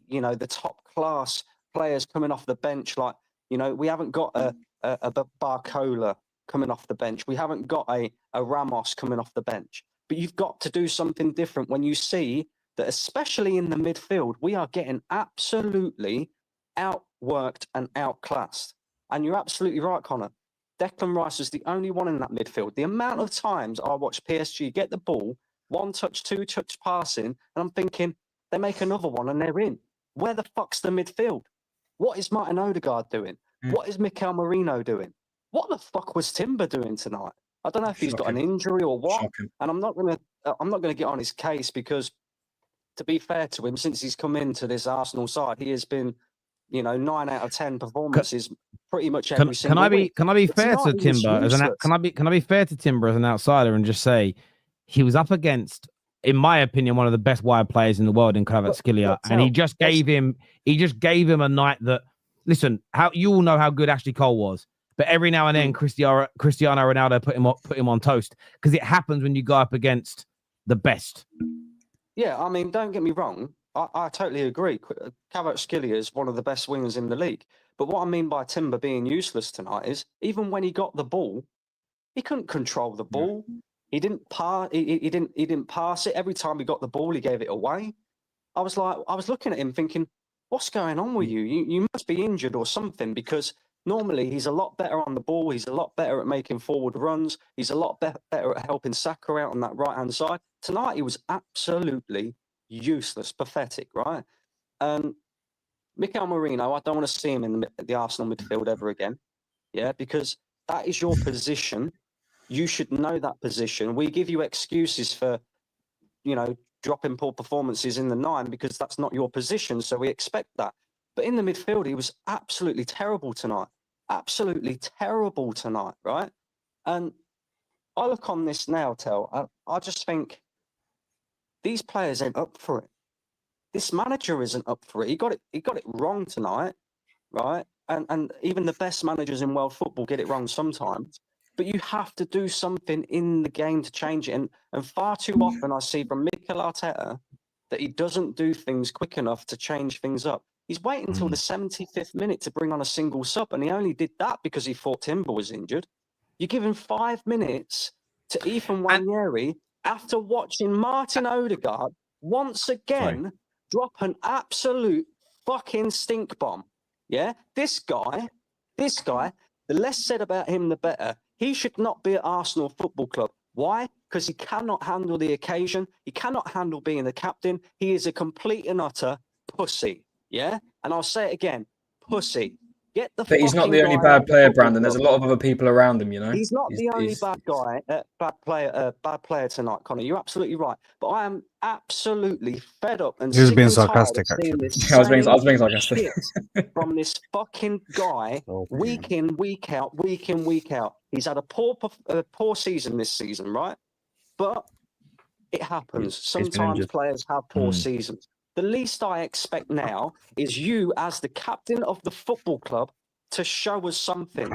you know, the top class players coming off the bench. Like, you know, we haven't got a Barcola coming off the bench. We haven't got a Ramos coming off the bench. But you've got to do something different when you see that, especially in the midfield, we are getting absolutely outworked and outclassed. And you're absolutely right, Conor. Declan Rice is the only one in that midfield. The amount of times I watch PSG get the ball, 1 touch, 2 touch passing, and I'm thinking, they make another one and they're in. Where the fuck's the midfield? What is Martin Odegaard doing? What is Mikel Merino doing? What the fuck was Timber doing tonight? I don't know if he's got an injury or what. Shocking. And I'm not gonna get on his case because, to be fair to him, since he's come into this Arsenal side, he has been, you know, 9 out of 10 performances pretty much every single week. Can I be But fair tonight to he was Timber useless. can I be fair to Timber as an outsider and just say he was up against, in my opinion, one of the best wide players in the world in Kvaratskhelia, and he just gave him a night that, listen, how you all know how good Ashley Cole was, but every now and then Cristiano Ronaldo put him on toast, because it happens when you go up against the best. Yeah, I mean, don't get me wrong. I totally agree. Kvaratskhelia is one of the best wingers in the league. But what I mean by Timber being useless tonight is, even when he got the ball, he couldn't control the ball. He didn't pass. He didn't pass it. Every time he got the ball, he gave it away. I was looking at him thinking, what's going on with you? You must be injured or something, because normally he's a lot better on the ball. He's a lot better at making forward runs. He's a lot better at helping Saka out on that right-hand side. Tonight, he was absolutely useless, pathetic, right? Mikel Merino, I don't want to see him in the Arsenal midfield ever again. Yeah, because that is your position. You should know that position. We give you excuses for, you know, dropping poor performances in the 9 because that's not your position, so we expect that. But in the midfield, he was absolutely terrible tonight. Absolutely terrible tonight, right? And I look on this now, I just think these players ain't up for it. This manager isn't up for it. He got it wrong tonight, right? And even the best managers in world football get it wrong sometimes. But you have to do something in the game to change it. And far too often I see from Mikel Arteta that he doesn't do things quick enough to change things up. He's waiting until the 75th minute to bring on a single sub, and he only did that because he thought Timber was injured. You give him 5 minutes to Ethan Nwaneri after watching Martin Odegaard once again drop an absolute fucking stink bomb. Yeah? This guy, the less said about him, the better. He should not be at Arsenal Football Club. Why? Because he cannot handle the occasion. He cannot handle being the captain. He is a complete and utter pussy. Yeah? And I'll say it again, pussy. Get the. But he's not fucking the only guy out bad of the player, football Brandon. There's a club. lot of other people around him, you know. He's not the only bad player tonight, Conor. You're absolutely right. But I am absolutely fed up and He was sick being and tired of sarcastic, seeing actually. this I was being same sarcastic. shit from this fucking guy week in, week out, week in, week out. He's had a poor season this season, right? But it happens. He's been Sometimes injured. players have poor seasons. The least I expect now is you, as the captain of the football club, to show us something.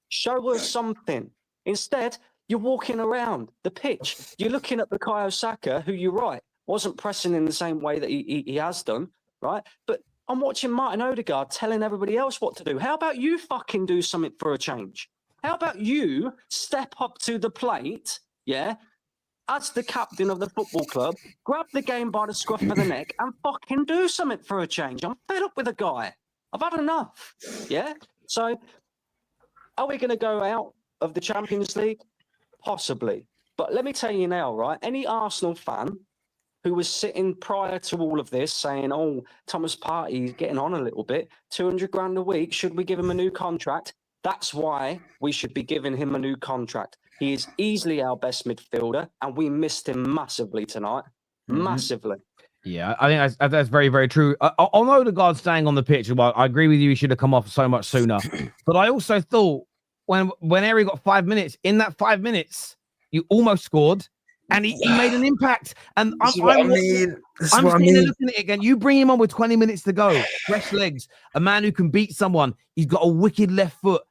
Show us something. Instead, you're walking around the pitch. You're looking at Bukayo Saka, who you're right, wasn't pressing in the same way that he has done, right? But I'm watching Martin Odegaard telling everybody else what to do. How about you fucking do something for a change? How about you step up to the plate, yeah, as the captain of the football club, grab the game by the scruff of the neck and fucking do something for a change? I'm fed up with the guy. I've had enough, yeah? So are we going to go out of the Champions League? Possibly. But let me tell you now, right? Any Arsenal fan who was sitting prior to all of this saying, oh, Thomas Partey is getting on a little bit, 200 grand a week, should we give him a new contract? That's why we should be giving him a new contract. He is easily our best midfielder, and we missed him massively tonight. Massively. Yeah, I think that's very, very true. On Odegaard staying on the pitch, well, I agree with you. He should have come off so much sooner. But I also thought when Eri got 5 minutes, in that 5 minutes, you almost scored, and he made an impact. And I'm sitting there looking at it again. You bring him on with 20 minutes to go, fresh legs, a man who can beat someone. He's got a wicked left foot.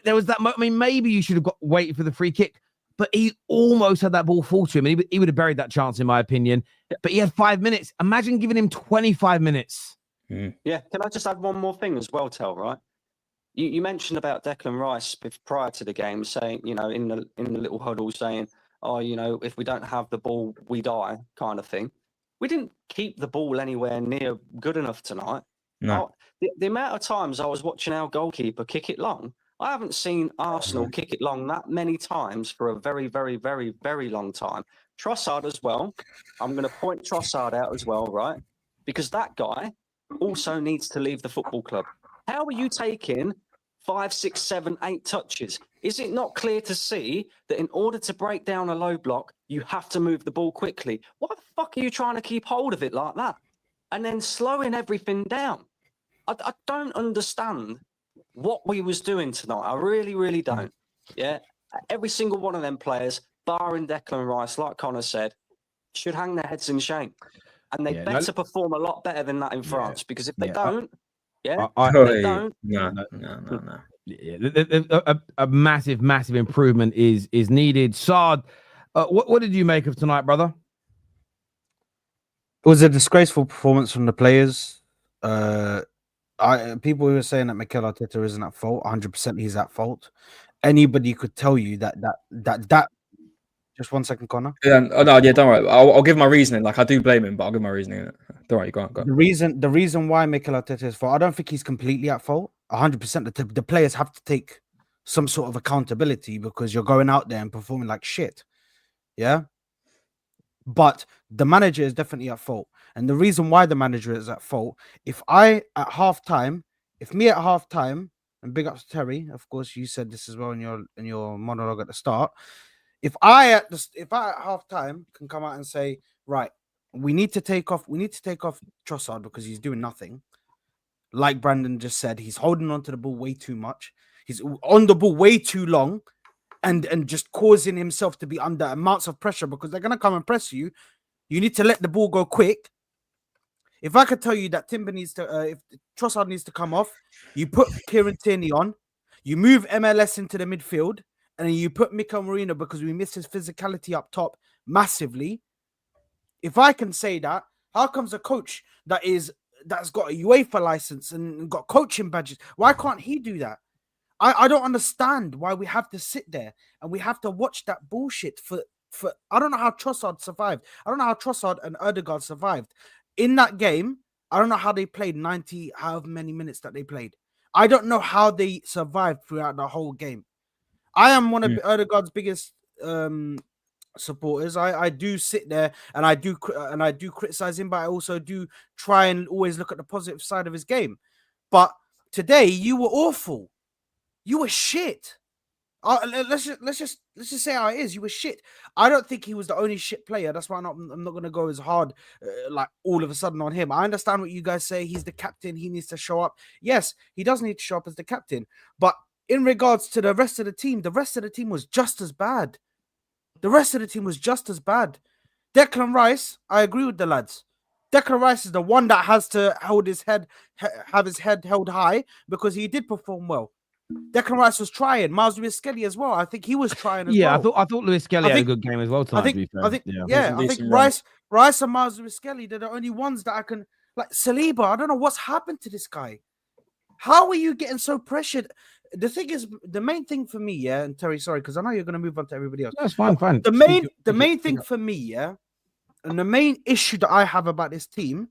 There was that moment. I mean, maybe you should have waited for the free kick, but he almost had that ball fall to him, and he would have buried that chance, in my opinion. But he had 5 minutes. Imagine giving him 25 minutes. Yeah. Can I just add one more thing as well, Tel, right? You mentioned about Declan Rice prior to the game, saying, you know, in the little huddle, saying, oh, you know, if we don't have the ball, we die, kind of thing. We didn't keep the ball anywhere near good enough tonight. No. The amount of times I was watching our goalkeeper kick it long, I haven't seen Arsenal kick it long that many times for a very, very, very, very long time. Trossard as well. I'm going to point Trossard out as well, right? Because that guy also needs to leave the football club. How are you taking 5, 6, 7, 8 touches? Is it not clear to see that in order to break down a low block, you have to move the ball quickly? Why the fuck are you trying to keep hold of it like that? And then slowing everything down. I don't understand what we was doing tonight. I really, really don't. Yeah. Every single one of them players, barring Declan Rice, like Conor said, should hang their heads in shame. And they better perform a lot better than that in France. Because if they don't, they don't. No. Yeah, a massive, massive improvement is needed. Saad, what did you make of tonight, brother? It was a disgraceful performance from the players. People who were saying that Mikel Arteta isn't at fault, 100% he's at fault. Anybody could tell you that. Just 1 second, Conor. Yeah, don't worry. I'll give my reasoning. Like, I do blame him, but I'll give my reasoning. Don't worry, go on. The reason why Mikel Arteta is fault, I don't think he's completely at fault. 100%. The players have to take some sort of accountability because you're going out there and performing like shit. Yeah. But the manager is definitely at fault. And the reason why the manager is at fault, if me at halftime, and big ups to Terry, of course, you said this as well in your monologue at the start. If I at halftime can come out and say, right, we need to take off Trossard because he's doing nothing. Like Brandon just said, he's holding on to the ball way too much. He's on the ball way too long. And just causing himself to be under amounts of pressure because they're going to come and press you. You need to let the ball go quick. If I could tell you that Timber needs to, if Trossard needs to come off, you put Kieran Tierney on, you move MLS into the midfield, and then you put Mikel Merino because we missed his physicality up top massively. If I can say that, how comes a coach that's got a UEFA license and got coaching badges, why can't he do that? I don't understand why we have to sit there and we have to watch that bullshit for I don't know how Trossard survived. I don't know how Trossard and Odegaard survived. In that game, I don't know how they played 90, however many minutes that they played. I don't know how they survived throughout the whole game. I am one of Odegaard's biggest supporters. I do sit there and I do criticize him, but I also do try and always look at the positive side of his game. But today you were awful. You were shit. Let's just say how it is. You were shit. I don't think he was the only shit player. That's why I'm not going to go as hard, like all of a sudden on him. I understand what you guys say. He's the captain. He needs to show up. Yes, he does need to show up as the captain. But in regards to the rest of the team was just as bad. The rest of the team was just as bad. Declan Rice, I agree with the lads. Declan Rice is the one that has to have his head held high because he did perform well. Declan Rice was trying. Miles Lewis-Skelly as well. I think he was trying as well. I thought Lewis-Skelly had a good game as well tonight. I think Rice and Miles Lewis-Skelly, they're the only ones that I can like. Saliba, I don't know what's happened to this guy. How are you getting so pressured? The thing is, the main thing for me, yeah, and Terry, sorry, because I know you're going to move on to everybody else. That's fine. The main thing for me, yeah, and the main issue that I have about this team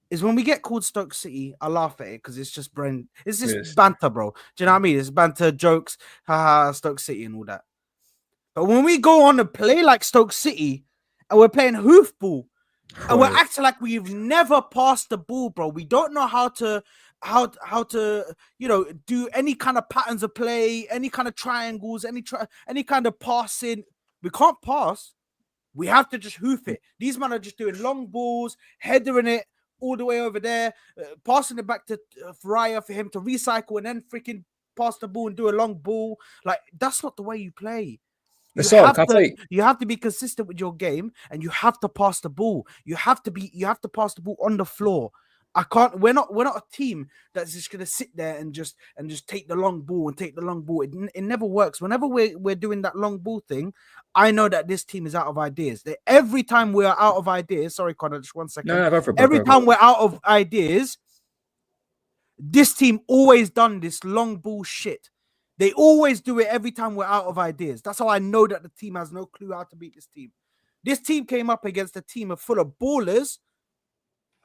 is when we get called Stoke City, I laugh at it because it's just banter, bro. Do you know what I mean? It's banter, jokes, haha, Stoke City and all that. But when we go on to play like Stoke City and we're playing hoofball and we're acting like we've never passed the ball, bro. We don't know how to do any kind of patterns of play, any kind of triangles, any kind of passing. We can't pass. We have to just hoof it. These men are just doing long balls, headering it all the way over there, passing it back to Raya for him to recycle and then freaking pass the ball and do a long ball. Like, that's not the way you play. You have to be consistent with your game and you have to pass the ball. You have to pass the ball on the floor. We're not a team that's just gonna sit there and just take the long ball. It never works. Whenever we're doing that long ball thing, I know that this team is out of ideas. Every time we're out of ideas, sorry, Conor, just 1 second. No, go for it, every time we're out of ideas, this team always done this long ball shit. They always do it every time we're out of ideas. That's how I know that the team has no clue how to beat this team. This team came up against a team full of ballers,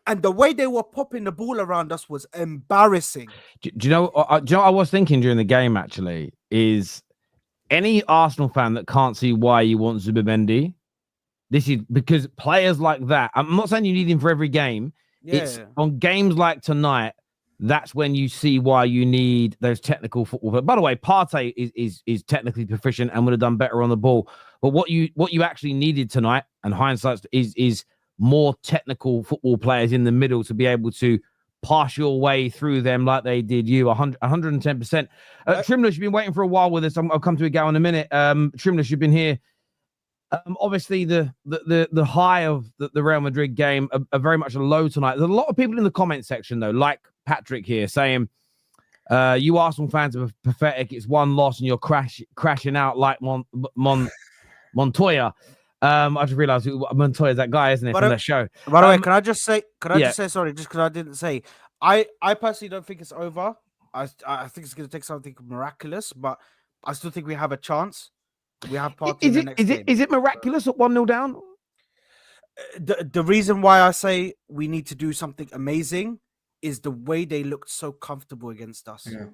and the way they were popping the ball around us was embarrassing. Do you know what I was thinking during the game, actually, is any Arsenal fan that can't see why you want Zubimendi, this is because players like that, I'm not saying you need him for every game. Yeah. It's on games like tonight, that's when you see why you need those technical football. But by the way, Partey is technically proficient and would have done better on the ball. But what you actually needed tonight, and hindsight is more technical football players in the middle to be able to pass your way through them like they did you. 110%. Trimless, you've been waiting for a while with us. I'll come to Egal in a minute. Trimless, you've been here. Obviously, the high of the Real Madrid game are very much a low tonight. There's a lot of people in the comment section, though, like Patrick here, saying, you Arsenal fans are pathetic. It's one loss and you're crashing out like Montoya. I just realized Montoya's that guy, isn't it, from that show? By the way, can I just say, sorry, just because I didn't say, I personally don't think it's over. I think it's going to take something miraculous, but I still think we have a chance. We have Partey in the next game. Is it miraculous at 1-0 down? The reason why I say we need to do something amazing is the way they looked so comfortable against us. Yeah.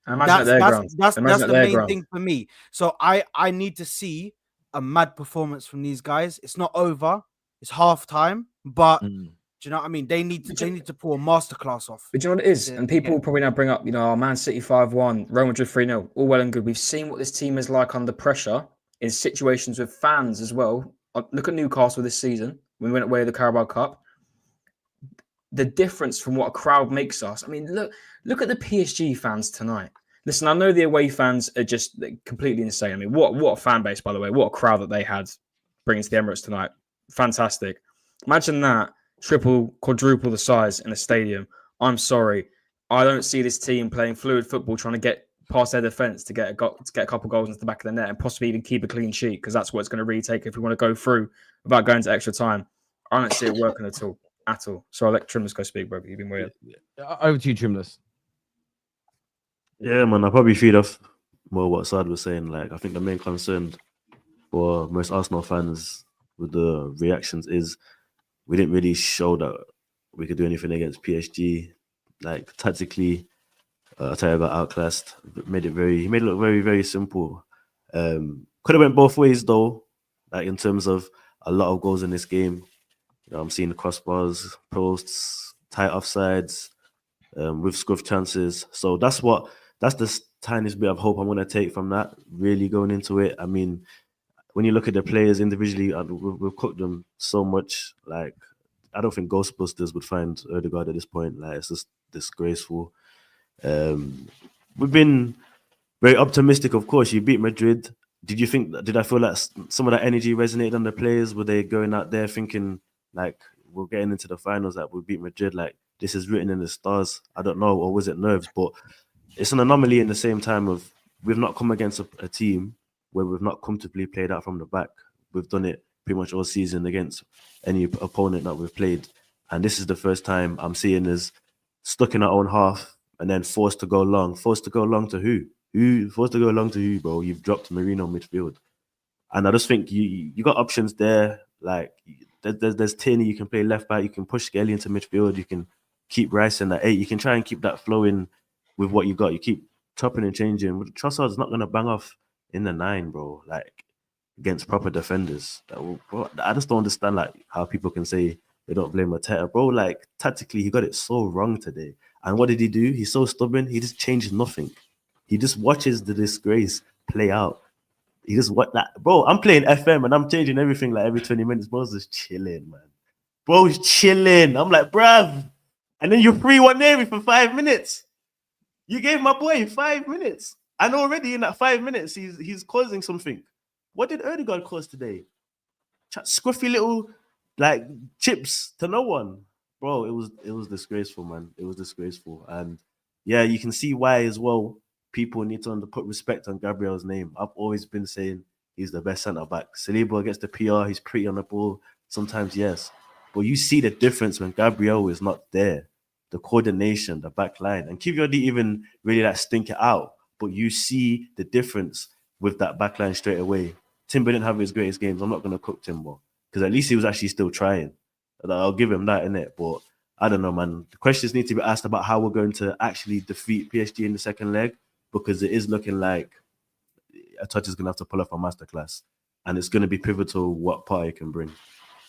That's the main thing for me. So I need to see a mad performance from these guys. It's not over. It's half time, but do you know what I mean? They need to pull a masterclass off. But do you know what it is? And people will probably now bring up, Man City 5-1, Real Madrid 3-0, all well and good. We've seen what this team is like under pressure in situations with fans as well. Look at Newcastle this season when we went away with the Carabao Cup. The difference from what a crowd makes us. I mean, look at the PSG fans tonight. Listen, I know the away fans are just completely insane. I mean, what a fan base, by the way. What a crowd that they had bringing to the Emirates tonight. Fantastic. Imagine that, triple, quadruple the size in a stadium. I'm sorry. I don't see this team playing fluid football, trying to get past their defence to get a couple goals into the back of the net and possibly even keep a clean sheet, because that's what it's going to really take if we want to go through without going to extra time. I don't see it working at all. So I'll let Trimless go speak, bro. You've been weird. Over to you, Trimless. Yeah, man, I'll probably feed off more what Saad was saying. Like, I think the main concern for most Arsenal fans with the reactions is we didn't really show that we could do anything against PSG. Like, tactically, Arteta got outclassed. He made it look very, very simple. Could have went both ways, though, like in terms of a lot of goals in this game. I'm seeing crossbars, posts, tight offsides. with scuff chances. So that's the tiniest bit of hope I'm going to take from that, really going into it. I mean, when you look at the players individually, we've cooked them so much. Like, I don't think Ghostbusters would find Odegaard at this point. Like, it's just disgraceful. We've been very optimistic, of course. You beat Madrid. Did I feel like some of that energy resonated on the players? Were they going out there thinking, like, we're getting into the finals, like, we beat Madrid, like, this is written in the stars? I don't know. Or was it nerves? But it's an anomaly in the same time of we've not come against a team where we've not comfortably played out from the back. We've done it pretty much all season against any opponent that we've played. And this is the first time I'm seeing us stuck in our own half and then forced to go long. Forced to go long to who? Forced to go long to who, bro? You've dropped Marino midfield. And I just think you got options there. Like, there's Tierney, you can play left back, you can push Skelly into midfield, you can keep Rice in that 8. You can try and keep that flowing with what you got. You keep chopping and changing. Trossard's not going to bang off in the 9, bro, like, against proper defenders. Bro, I just don't understand, like, how people can say they don't blame Arteta, bro. Like, tactically, he got it so wrong today. And what did he do? He's so stubborn. He just changed nothing. He just watches the disgrace play out. He just what that, bro. I'm playing FM and I'm changing everything like every 20 minutes. Bro's just chilling, man. Bro's chilling. I'm like, bruv. And then you're 3-1 Nwaneri for 5 minutes. You gave my boy 5 minutes. And already in that 5 minutes, he's causing something. What did Odegaard cause today? Scruffy little, like, chips to no one. Bro, it was disgraceful, man. It was disgraceful. And yeah, you can see why as well people need to put respect on Gabriel's name. I've always been saying he's the best centre-back. Saliba gets the PR. He's pretty on the ball. Sometimes, yes. But you see the difference when Gabriel is not there. The coordination, the back line. And Kiwior didn't even really like stink it out. But you see the difference with that back line straight away. Timber didn't have his greatest games. I'm not going to cook Timber. Because at least he was actually still trying. I'll give him that, innit? But I don't know, man. The questions need to be asked about how we're going to actually defeat PSG in the second leg. Because it is looking like Arteta's going to have to pull off a masterclass. And it's going to be pivotal what Partey can bring.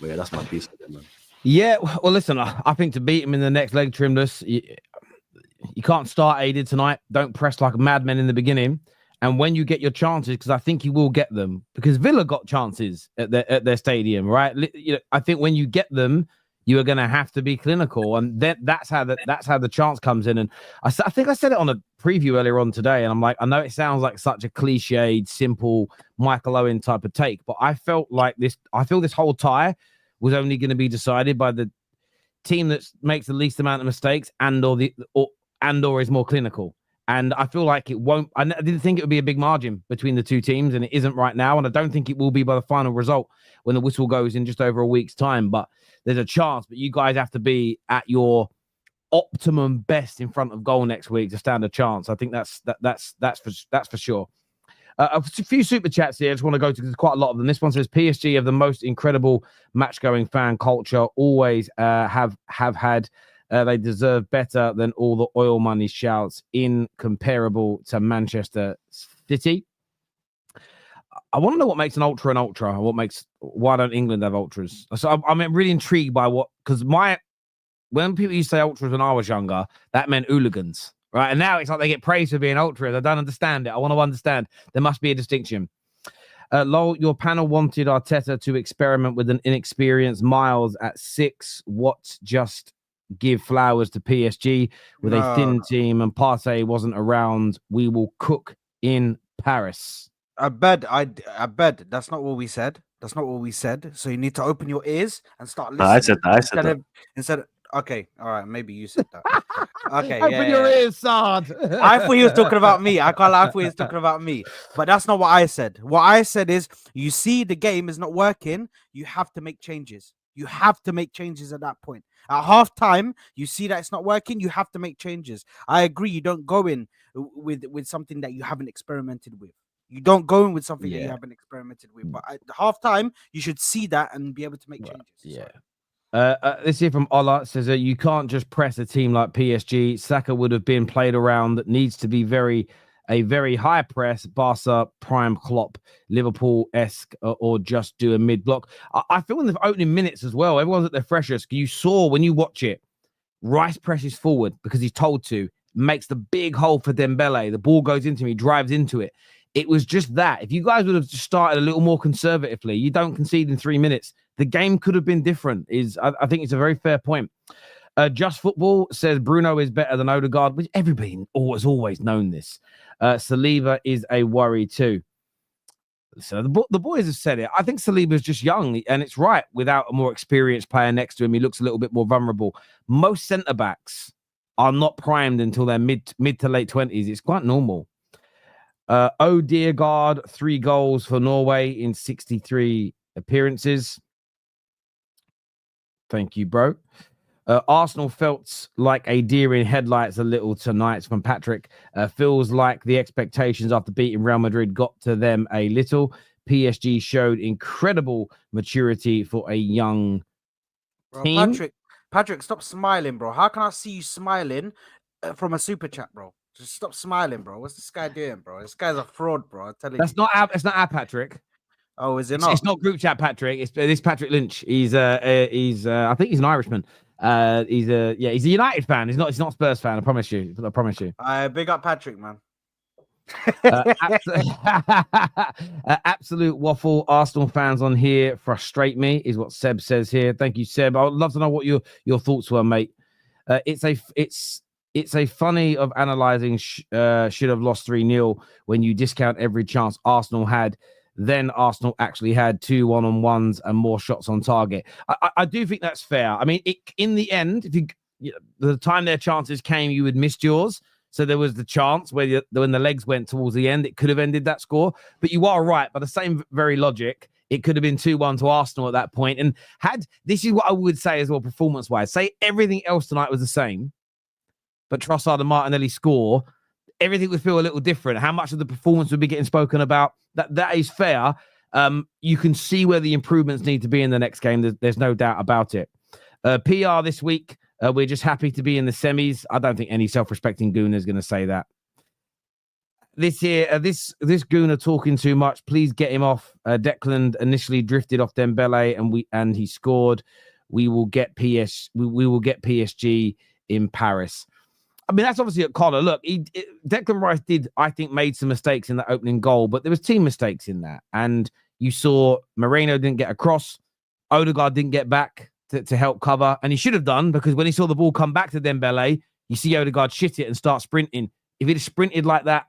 But yeah, that's my piece of it, man. Yeah, well, listen, I think to beat him in the next leg, Trimless, you can't start aided tonight. Don't press like madmen in the beginning. And when you get your chances, because I think you will get them, because Villa got chances at their stadium, right? I think when you get them, you are going to have to be clinical, and that's how the chance comes in. And I think I said it on a preview earlier on today, and I'm like, I know it sounds like such a cliched, simple Michael Owen type of take, but I feel this whole tie was only going to be decided by the team that makes the least amount of mistakes or is more clinical. And I feel like it won't. I didn't think it would be a big margin between the two teams, and it isn't right now. And I don't think it will be by the final result when the whistle goes in just over a week's time. But there's a chance. But you guys have to be at your optimum best in front of goal next week to stand a chance. I think that's for sure. A few super chats here. I just want to go to, there's quite a lot of them. This one says PSG have the most incredible match-going fan culture. Always have had. They deserve better than all the oil money shouts. Incomparable to Manchester City. I want to know what makes an ultra an ultra. Why don't England have ultras? So I'm really intrigued by because when people used to say ultras when I was younger, that meant hooligans, right? And now it's like they get praised for being ultras. I don't understand it. I want to understand. There must be a distinction. Lol, your panel wanted Arteta to experiment with an inexperienced Miles at 6. What just give flowers to PSG with a thin team and Partey wasn't around? We will cook in Paris. I bet that's not what we said. That's not what we said. So you need to open your ears and start listening. I said that. Instead of okay, all right, maybe you said that. Okay, open your ears, Saad. I thought he was talking about me. I can't lie, I thought he was talking about me. But that's not what I said. What I said is, you see the game is not working, you have to make changes. You have to make changes at that point. At halftime, you see that it's not working, you have to make changes. I agree, you don't go in with something that you haven't experimented with. You don't go in with something that you haven't experimented with. But at halftime, you should see that and be able to make changes. Yeah. This here from Ola says that you can't just press a team like PSG. Saka would have been played around. That needs to be a very high press, Barca, prime Klopp, Liverpool-esque, or just do a mid-block. I feel in the opening minutes as well, everyone's at their freshest. You saw when you watch it, Rice presses forward because he's told to, makes the big hole for Dembele. The ball goes into him, he drives into it. It was just that. If you guys would have just started a little more conservatively, you don't concede in 3 minutes, the game could have been different. I think it's a very fair point. Just Football says Bruno is better than Odegaard, which everybody has always known this. Saliba is a worry too. So the boys have said it. I think Saliba is just young, and it's right. Without a more experienced player next to him, he looks a little bit more vulnerable. Most centre backs are not primed until they're mid to late 20s. It's quite normal. Odegaard, 3 goals for Norway in 63 appearances. Thank you, bro. Arsenal felt like a deer in headlights a little tonight from Patrick. Feels like the expectations after beating Real Madrid got to them a little. PSG showed incredible maturity for a young team. Patrick, stop smiling, bro. How can I see you smiling from a super chat, bro? Just stop smiling, bro. What's this guy doing, bro? This guy's a fraud, bro. I'm telling you. It's not our Patrick. Oh, is it not? It's not group chat Patrick. It's this Patrick Lynch. He's I think he's an Irishman. He's a United fan. He's not a Spurs fan. I promise you. Big up Patrick, man. Absolute waffle. Arsenal fans on here frustrate me, is what Seb says here. Thank you, Seb. I would love to know what your thoughts were, mate. It's a funny of analysing should have lost 3-0 when you discount every chance Arsenal had. Then Arsenal actually had 2 1-on-1s and more shots on target. I do think that's fair. I mean, in the end, the time their chances came, you had missed yours. So there was the chance when the legs went towards the end, it could have ended that score. But you are right. By the same very logic, it could have been 2-1 to Arsenal at that point. And this is what I would say as well, performance-wise. Say everything else tonight was the same, but Trossard and Martinelli score, everything would feel a little different. How much of the performance would be getting spoken about? That is fair. You can see where the improvements need to be in the next game. There's no doubt about it. PR this week, we're just happy to be in the semis. I don't think any self-respecting Gooner is going to say that. This Gooner talking too much. Please get him off. Declan initially drifted off Dembele, and he scored. We will get PSG in Paris. I mean, that's obviously at Conor. Look, Declan Rice made some mistakes in that opening goal, but there was team mistakes in that. And you saw Moreno didn't get across. Odegaard didn't get back to help cover. And he should have done, because when he saw the ball come back to Dembele, you see Odegaard shit it and start sprinting. If he'd have sprinted like that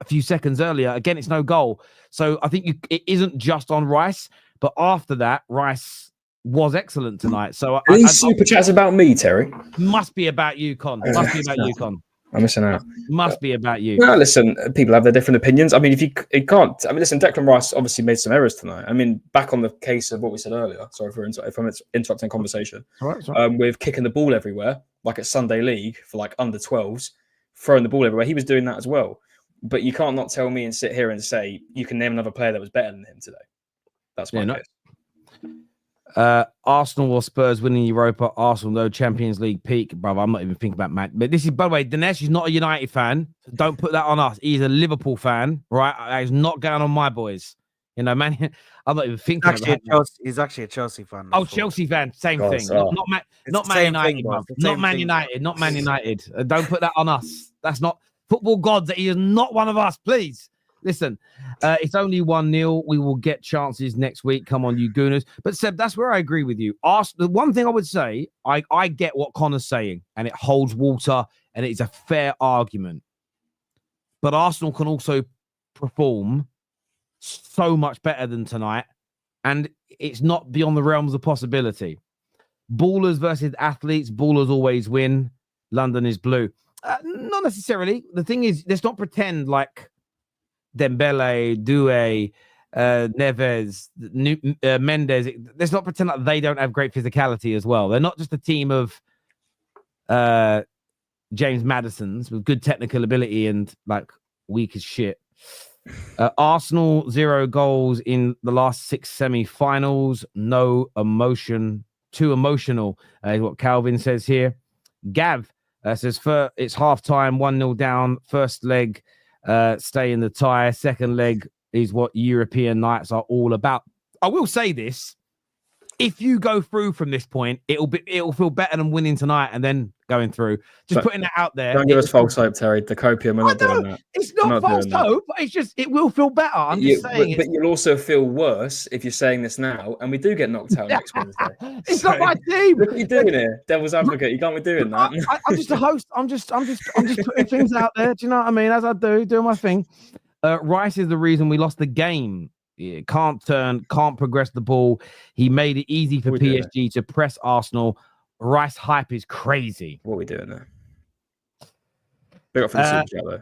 a few seconds earlier, again, it's no goal. So I think it isn't just on Rice, but after that, Rice was excellent tonight. So these super chats about me, Terry. Must be about you, Con. Must be about you, Con. I'm missing out. Must be about you. Well, listen, people have their different opinions. I mean, if you can't, I mean, listen, Declan Rice obviously made some errors tonight. I mean, back on the case of what we said earlier. Sorry if I'm interrupting conversation. All right. With kicking the ball everywhere, like at Sunday League for like under 12s, throwing the ball everywhere. He was doing that as well. But you can't not tell me and sit here and say you can name another player that was better than him today. That's my case. Arsenal or Spurs winning Europa. Arsenal, though, Champions League peak. Brother, I'm not even thinking about Man. But this is, by the way, Dinesh is not a United fan. So don't put that on us. He's a Liverpool fan, right? That is not going on my boys. You know, man, I'm not even thinking about that. He's actually a Chelsea fan. Oh, Chelsea fan. Same thing. Not Man United. Not Man United. Not Man United. Don't put that on us. That's not football gods. He is not one of us, please. Listen, it's only 1-0. We will get chances next week. Come on, you Gooners. But Seb, that's where I agree with you. The one thing I would say, I get what Conor's saying, and it holds water, and it is a fair argument. But Arsenal can also perform so much better than tonight, and it's not beyond the realms of possibility. Ballers versus athletes. Ballers always win. London is blue. Not necessarily. The thing is, let's not pretend like Dembele, Doué, Neves, Mendes. Let's not pretend like they don't have great physicality as well. They're not just a team of James Maddisons with good technical ability and like weak as shit. Arsenal 0 goals in the last 6 semi-finals. No emotion. Too emotional is what Calvin says here. Gav says it's half-time, 1-0 down. First leg, stay in the tie. Second leg is what European nights are all about. I will say this. if you go through from this point, it'll feel better than winning tonight and then going through. Just putting that out there. Don't give us false hope, Terry. The copium, we're not doing that. It's not false hope. It's just it will feel better. I'm just saying. But you'll also feel worse if you're saying this now, and we do get knocked out next Wednesday. It's not my team. Look what you're doing here, devil's advocate. You can't be doing that. I'm just a host. I'm just putting things out there. Do you know what I mean? As I do my thing. Rice is the reason we lost the game. Yeah, can't progress the ball. He made it easy for PSG to press Arsenal. Rice hype is crazy. What are we doing there? Big up for the super chat though.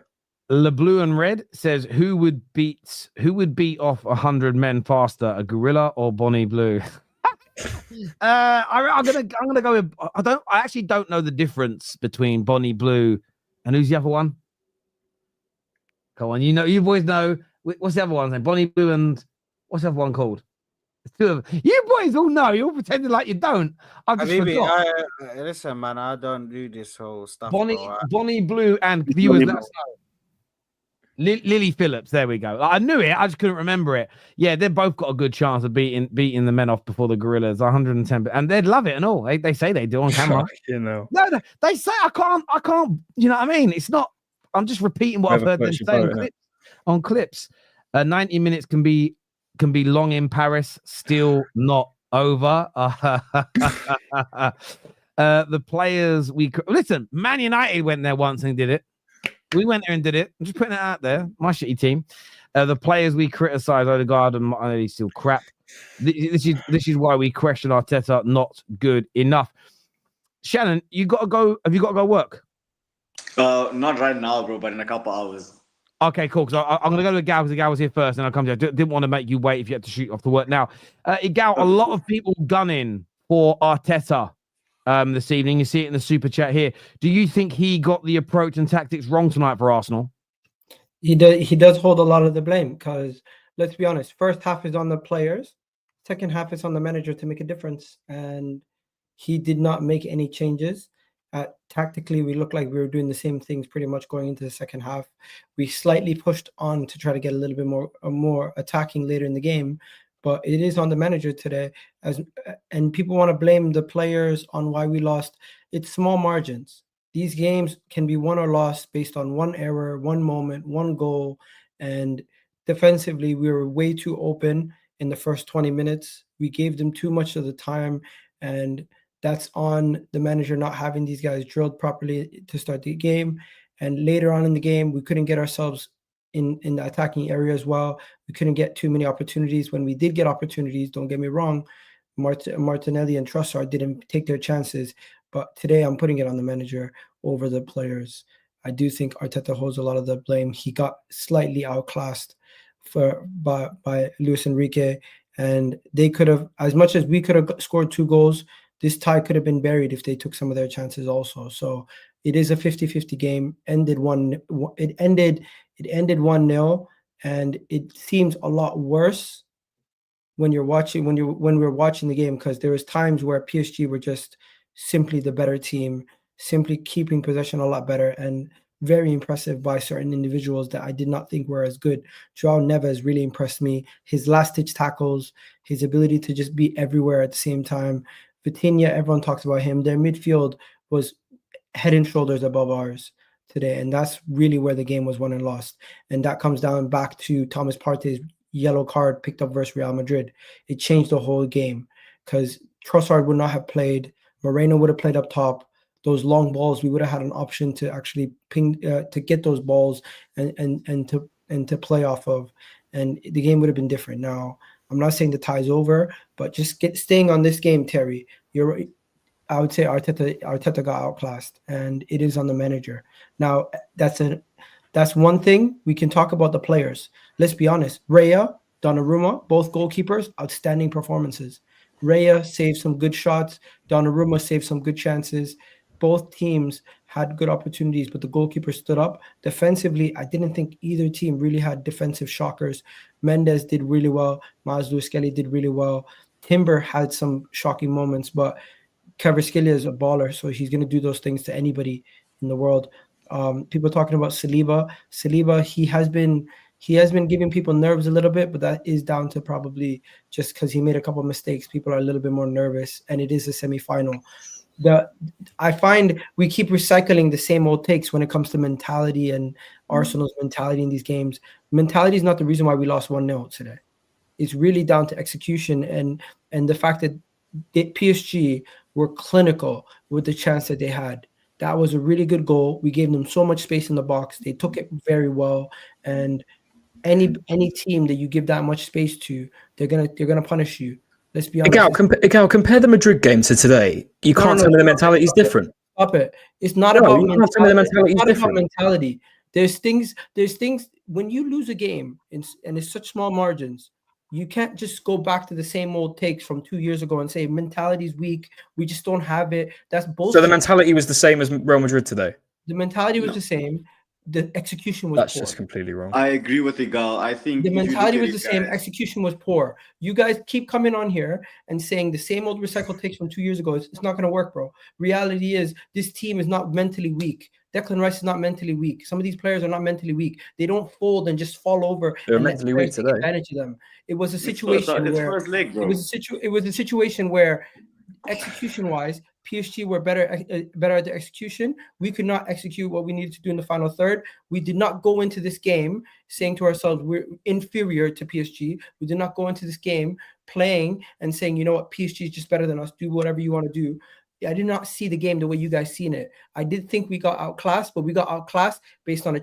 Le Blue and Red says, who would beat off 100 men faster, a gorilla or Bonnie Blue? I'm gonna go with I actually don't know the difference between Bonnie Blue and who's the other one? Come on, you boys know. What's the other one's name? Bonnie Blue and what's the other one called? Two of them. You boys all know. You're all pretending like you don't. I just forgot. Listen, man, I don't do this whole stuff. Bonnie Blue and viewers. Lily Phillips. There we go. I knew it. I just couldn't remember it. Yeah, they've both got a good chance of beating the men off before the Gorillas. 110, and they'd love it and all. They say they do on camera. No, they say I can't. You know what I mean? It's not. I'm just repeating what I've heard them say on clips. 90 minutes can be long in Paris, still not over. The players listen, Man United went there once and did it. We went there and did it. I'm just putting it out there. My shitty team. The players we criticize, Odegaard and Nwaneri, still crap. This is why we question Arteta. Not good enough. Shannon, you got to go. Have you got to go work? Not right now, bro, but in a couple hours. Okay, cool. Because I'm going to go to Egal because Egal was here first, and I'll come to you. Didn't want to make you wait if you had to shoot off to work. Now, Egal, a lot of people gunning for Arteta this evening. You see it in the super chat here. Do you think he got the approach and tactics wrong tonight for Arsenal? He does hold a lot of the blame because, let's be honest, first half is on the players. Second half is on the manager to make a difference. And he did not make any changes. Tactically, we looked like we were doing the same things pretty much going into the second half. We slightly pushed on to try to get a little bit more attacking later in the game, but it is on the manager today. And people want to blame the players on why we lost. It's small margins. These games can be won or lost based on one error, one moment, one goal. And defensively, we were way too open in the first 20 minutes. We gave them too much of the time, and that's on the manager not having these guys drilled properly to start the game. And later on in the game, we couldn't get ourselves in the attacking area as well. We couldn't get too many opportunities. When we did get opportunities, don't get me wrong, Martinelli and Trossard didn't take their chances. But today I'm putting it on the manager over the players. I do think Arteta holds a lot of the blame. He got slightly outclassed by Luis Enrique. And they could have, as much as we could have scored 2 goals, this tie could have been buried if they took some of their chances also. So it is a 50-50 game. It ended 1-0, and it seems a lot worse when we're watching the game, because there was times where PSG were just simply the better team, simply keeping possession a lot better, and very impressive by certain individuals that I did not think were as good. João Neves really impressed me. His last-ditch tackles, his ability to just be everywhere at the same time. Vitinha, everyone talks about him. Their midfield was head and shoulders above ours today, and that's really where the game was won and lost. And that comes down back to Thomas Partey's yellow card picked up versus Real Madrid. It changed the whole game because Trossard would not have played. Moreno would have played up top. Those long balls, we would have had an option to actually ping to get those balls and to play off of, and the game would have been different. Now, I'm not saying the tie's over, but just staying on this game, Terry. I would say Arteta got outclassed, and it is on the manager. Now, that's one thing. We can talk about the players. Let's be honest. Raya, Donnarumma, both goalkeepers, outstanding performances. Raya saved some good shots. Donnarumma saved some good chances. Both teams had good opportunities, but the goalkeeper stood up. Defensively, I didn't think either team really had defensive shockers. Mendes did really well. Mazlou did really well. Timber had some shocking moments, but Kvaratskhelia is a baller, so he's going to do those things to anybody in the world. People talking about Saliba. Saliba, he has been He has been giving people nerves a little bit, but that is down to probably just because he made a couple of mistakes. People are a little bit more nervous, and it is a semi-final. I find we keep recycling the same old takes when it comes to mentality and Arsenal's mentality in these games. Mentality is not the reason why we lost 1-0 today. It's really down to execution and the fact that PSG were clinical with the chance that they had. That was a really good goal. We gave them so much space in the box. They took it very well. And any team that you give that much space to, they're gonna punish you. Let's be honest. Egal, compare the Madrid game to today. You can't tell me the mentality is different. Stop it. It's not about mentality. Mentality. There's things when you lose a game and it's such small margins, you can't just go back to the same old takes from 2 years ago and say mentality's weak. We just don't have it. That's bullshit. So the mentality was the same as Real Madrid today? The mentality was the same. The execution was poor. That's just completely wrong. I agree with Egal. I think the mentality was the same. Execution was poor. You guys keep coming on here and saying the same old recycled takes from 2 years ago. It's not going to work, bro. Reality is this team is not mentally weak. Declan Rice is not mentally weak. Some of these players are not mentally weak. They don't fold and just fall over. They're mentally weak today. Advantage of them. It was a situation where it was a situation where execution-wise, PSG were better at the execution. We could not execute what we needed to do in the final third. We did not go into this game saying to ourselves we're inferior to PSG. We did not go into this game playing and saying, you know what, PSG is just better than us. Do whatever you want to do. I did not see the game the way you guys seen it. I did think we got outclassed, but we got outclassed based on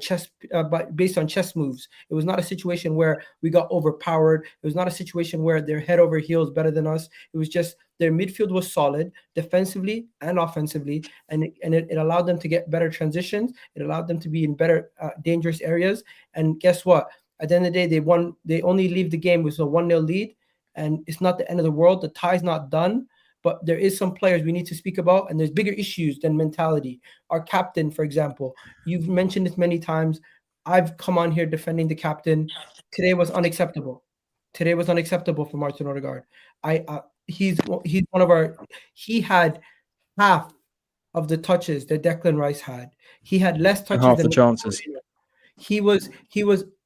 based on chess moves. It was not a situation where we got overpowered. It was not a situation where they're head over heels better than us. It was just their midfield was solid defensively and offensively, and it allowed them to get better transitions. It allowed them to be in better dangerous areas. And guess what? At the end of the day, they won. They only leave the game with a 1-0 lead, and it's not the end of the world. The tie's not done. But there is some players we need to speak about, and there's bigger issues than mentality. Our captain, for example, you've mentioned it many times. I've come on here defending the captain. Today was unacceptable. Today was unacceptable for Martin Odegaard. He's one of our. He had half of the touches that Declan Rice had. He had less touches half than the chances. He was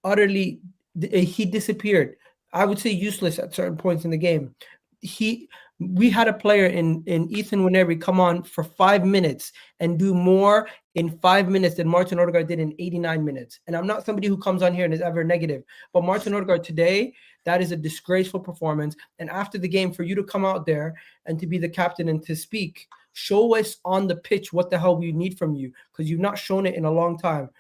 utterly. He disappeared. I would say useless at certain points in the game. We had a player in Ethan Nwaneri come on for 5 minutes and do more in 5 minutes than Martin Odegaard did in 89 minutes. And I'm not somebody who comes on here and is ever negative, but Martin Odegaard today, that is a disgraceful performance. And after the game, for you to come out there and to be the captain and to speak, show us on the pitch what the hell we need from you, because you've not shown it in a long time.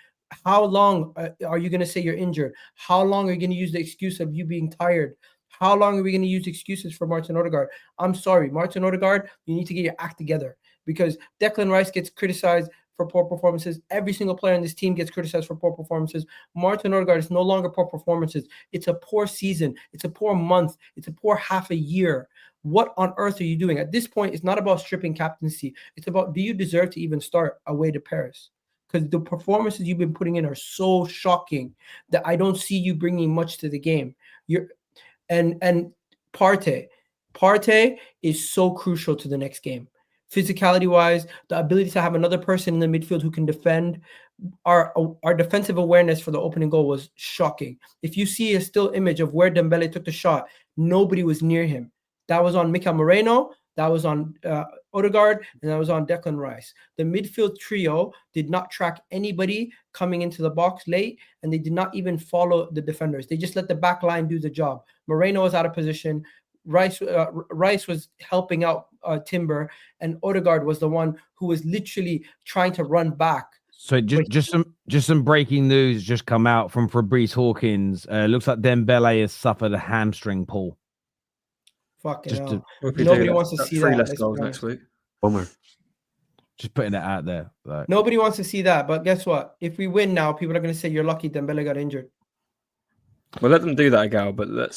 How long are you going to say you're injured? How long are you going to use the excuse of you being tired? How long are we going to use excuses for Martin Odegaard? I'm sorry, Martin Odegaard, you need to get your act together, because Declan Rice gets criticized for poor performances. Every single player in this team gets criticized for poor performances. Martin Odegaard is no longer poor performances. It's a poor season. It's a poor month. It's a poor half a year. What on earth are you doing? At this point, it's not about stripping captaincy. It's about, do you deserve to even start away to Paris? Because the performances you've been putting in are so shocking that I don't see you bringing much to the game. And Partey is so crucial to the next game. Physicality-wise, the ability to have another person in the midfield who can defend. Our defensive awareness for the opening goal was shocking. If you see a still image of where Dembele took the shot, nobody was near him. That was on Mikel Moreno, that was on Odegaard, and that was on Declan Rice. The midfield trio did not track anybody coming into the box late, and they did not even follow the defenders. They just let the back line do the job. Moreno was out of position. Rice was helping out Timber, and Odegaard was the one who was literally trying to run back. So just some breaking news just come out from Fabrice Hawkins. Looks like Dembele has suffered a hamstring pull. Fucking hell. Nobody wants to see that. Less goals next week. Bummer. Just putting it out there. Like. Nobody wants to see that. But guess what? If we win now, people are going to say you're lucky Dembele got injured. Well, let them do that, Egal, but don't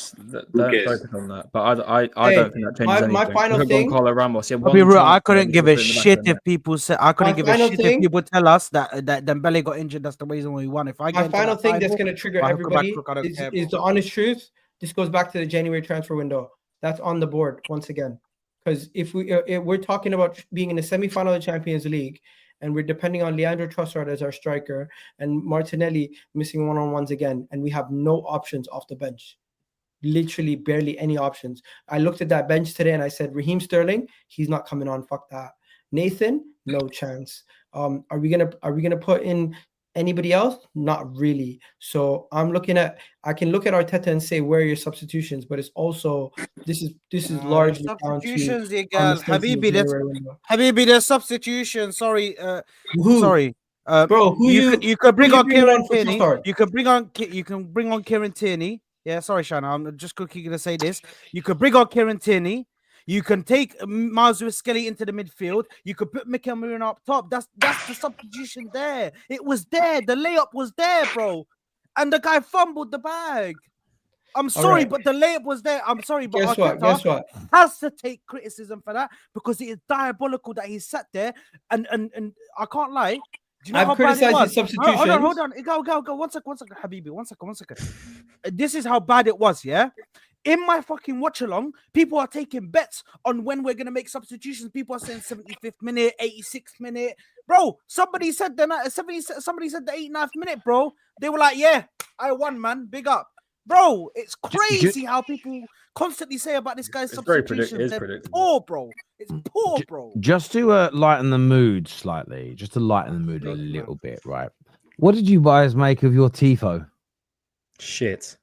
focus on that. But I don't think that changes anything. My final thing. Ramos, I'll be real. I couldn't give a shit if people said. I couldn't give a shit if people tell us that Dembele got injured. That's the reason why we won. If I get my final thing that's going to trigger everybody is the honest truth. This goes back to the January transfer window. That's on the board once again, because if we're talking about being in the semifinal of the Champions League, and we're depending on Leandro Trossard as our striker and Martinelli missing one-on-ones again, and we have no options off the bench. Literally barely any options. I looked at that bench today and I said, Raheem Sterling, he's not coming on. Fuck that. Nathan, no chance. Are we gonna put in anybody else? Not really. So I can look at Arteta and say, where are your substitutions? But it's also this is largely substitutions. down to Habibi, there's substitutions. Sorry, who? sorry. Bro, you could bring on Kieran Tierney. Trossard? You could bring on Kieran Tierney. Yeah, sorry, Shannon. I'm just quickly gonna say this. You could bring on Kieran Tierney. You can take Miles Skelly into the midfield. You could put Mikel Merino up top. That's the substitution there. It was there. The layup was there, bro. And the guy fumbled the bag. I'm sorry, but the layup was there. I'm sorry, but Guess what? has to take criticism for that because it is diabolical that he sat there and I can't lie. Do you know I've criticized his substitutions. Hold on. Go. One second, Habibi. One second. This is how bad it was, yeah? In my fucking watch along, people are taking bets on when we're gonna make substitutions. People are saying 75th minute, 86th minute. Bro, somebody said the 89th minute, bro. They were like, yeah, I won, man. Big up. Bro, it's crazy how people constantly say about this guy's substitutions. They're poor, bro. It's poor, bro. Just to lighten the mood slightly, just to lighten the mood a little bit, right? What did you guys make of your tifo? Shit.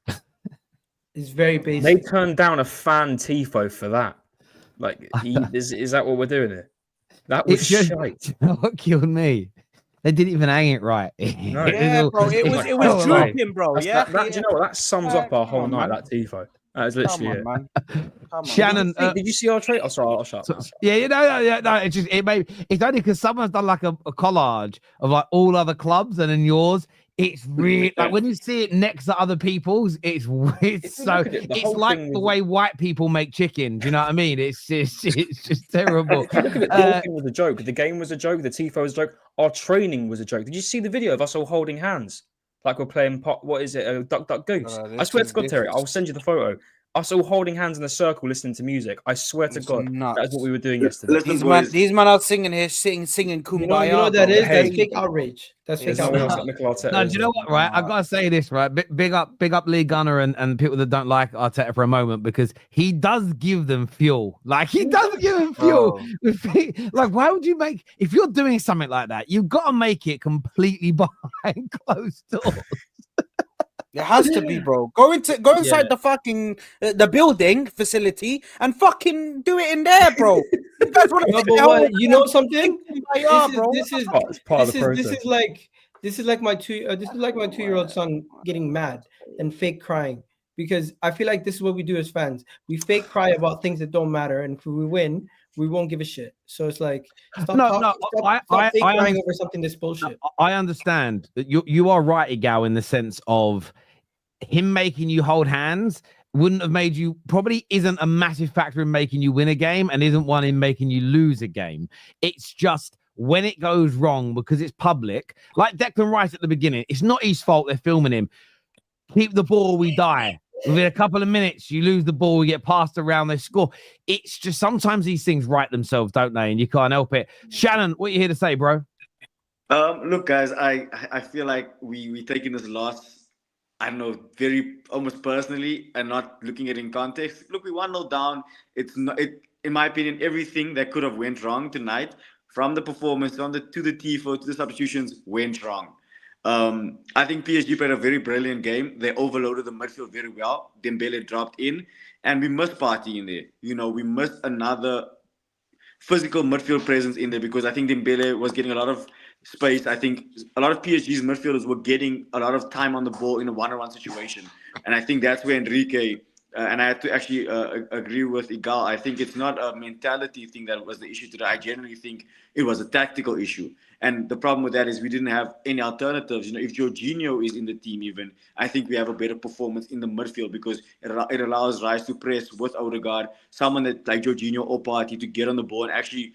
It's very basic. They turned down a fan tifo for that. Like, is that what we're doing here? That was shite. What killed me? They didn't even hang it right. No. Yeah, bro. It was drooping, bro. Do you know what? That sums up our whole night. That tifo. That is literally it. Man. Shannon, did you see our trade? Oh, sorry, I'll shut up. Yeah, no. It's only because someone's done like a collage of like all other clubs, and then yours. It's really like when you see it next to other people's, it's like the way white people make chicken. Do you know what I mean? It's just terrible. If you look at it, the whole thing was a joke. The game was a joke. The tifo was a joke. Our training was a joke. Did you see the video of us all holding hands like we're playing what is it? Duck Duck Goose. I swear to God, Terry, I'll send you the photo. Us all holding hands in a circle, listening to music. I swear to God, that's what we were doing yesterday. These men are singing here, singing Kumbaya. You know what that is? That's fake outrage. That's fake outrage. No, do you know what? Right, I gotta say this. Right, big up Lee Gunner and people that don't like Arteta for a moment because he does give them fuel. Like he does give them fuel. Like, why would you make if you're doing something like that? You've got to make it completely behind closed doors. It has to be, bro. Go inside the fucking the building facility and fucking do it in there, bro. You know something? This is part of the process. This is like my 2-year-old son getting mad and fake crying because I feel like this is what we do as fans. We fake cry about things that don't matter, and if we win, we won't give a shit. So it's like stop fake crying over something that's bullshit. I understand that you are right, Egal, in the sense of him making you hold hands wouldn't have made you probably isn't a massive factor in making you win a game and isn't one in making you lose a game. It's just when it goes wrong because it's public, like Declan Rice at the beginning, it's not his fault they're filming him. Keep the ball, we die. Within a couple of minutes, you lose the ball, we get passed around, they score. It's just sometimes these things right themselves, don't they? And you can't help it. Shannon, what are you here to say, bro? Look, guys, I feel like we taking this loss, I don't know, very almost personally and not looking at it in context. Look, we 1-0 down. In my opinion, everything that could have went wrong tonight, from the performance, to the tifo, to the substitutions, went wrong. I think PSG played a very brilliant game. They overloaded the midfield very well. Dembele dropped in, and we missed Partey in there. You know, we missed another physical midfield presence in there because I think Dembele was getting a lot of space. I think a lot of PSG's midfielders were getting a lot of time on the ball in a one-on-one situation, and I think that's where Enrique and I have to actually agree with Egal. I think it's not a mentality thing that was the issue today. I generally think it was a tactical issue. And the problem with that is we didn't have any alternatives. You know, if Jorginho is in the team even, I think we have a better performance in the midfield because it allows Rice to press with Odegaard, someone that like Jorginho or Partey to get on the ball and actually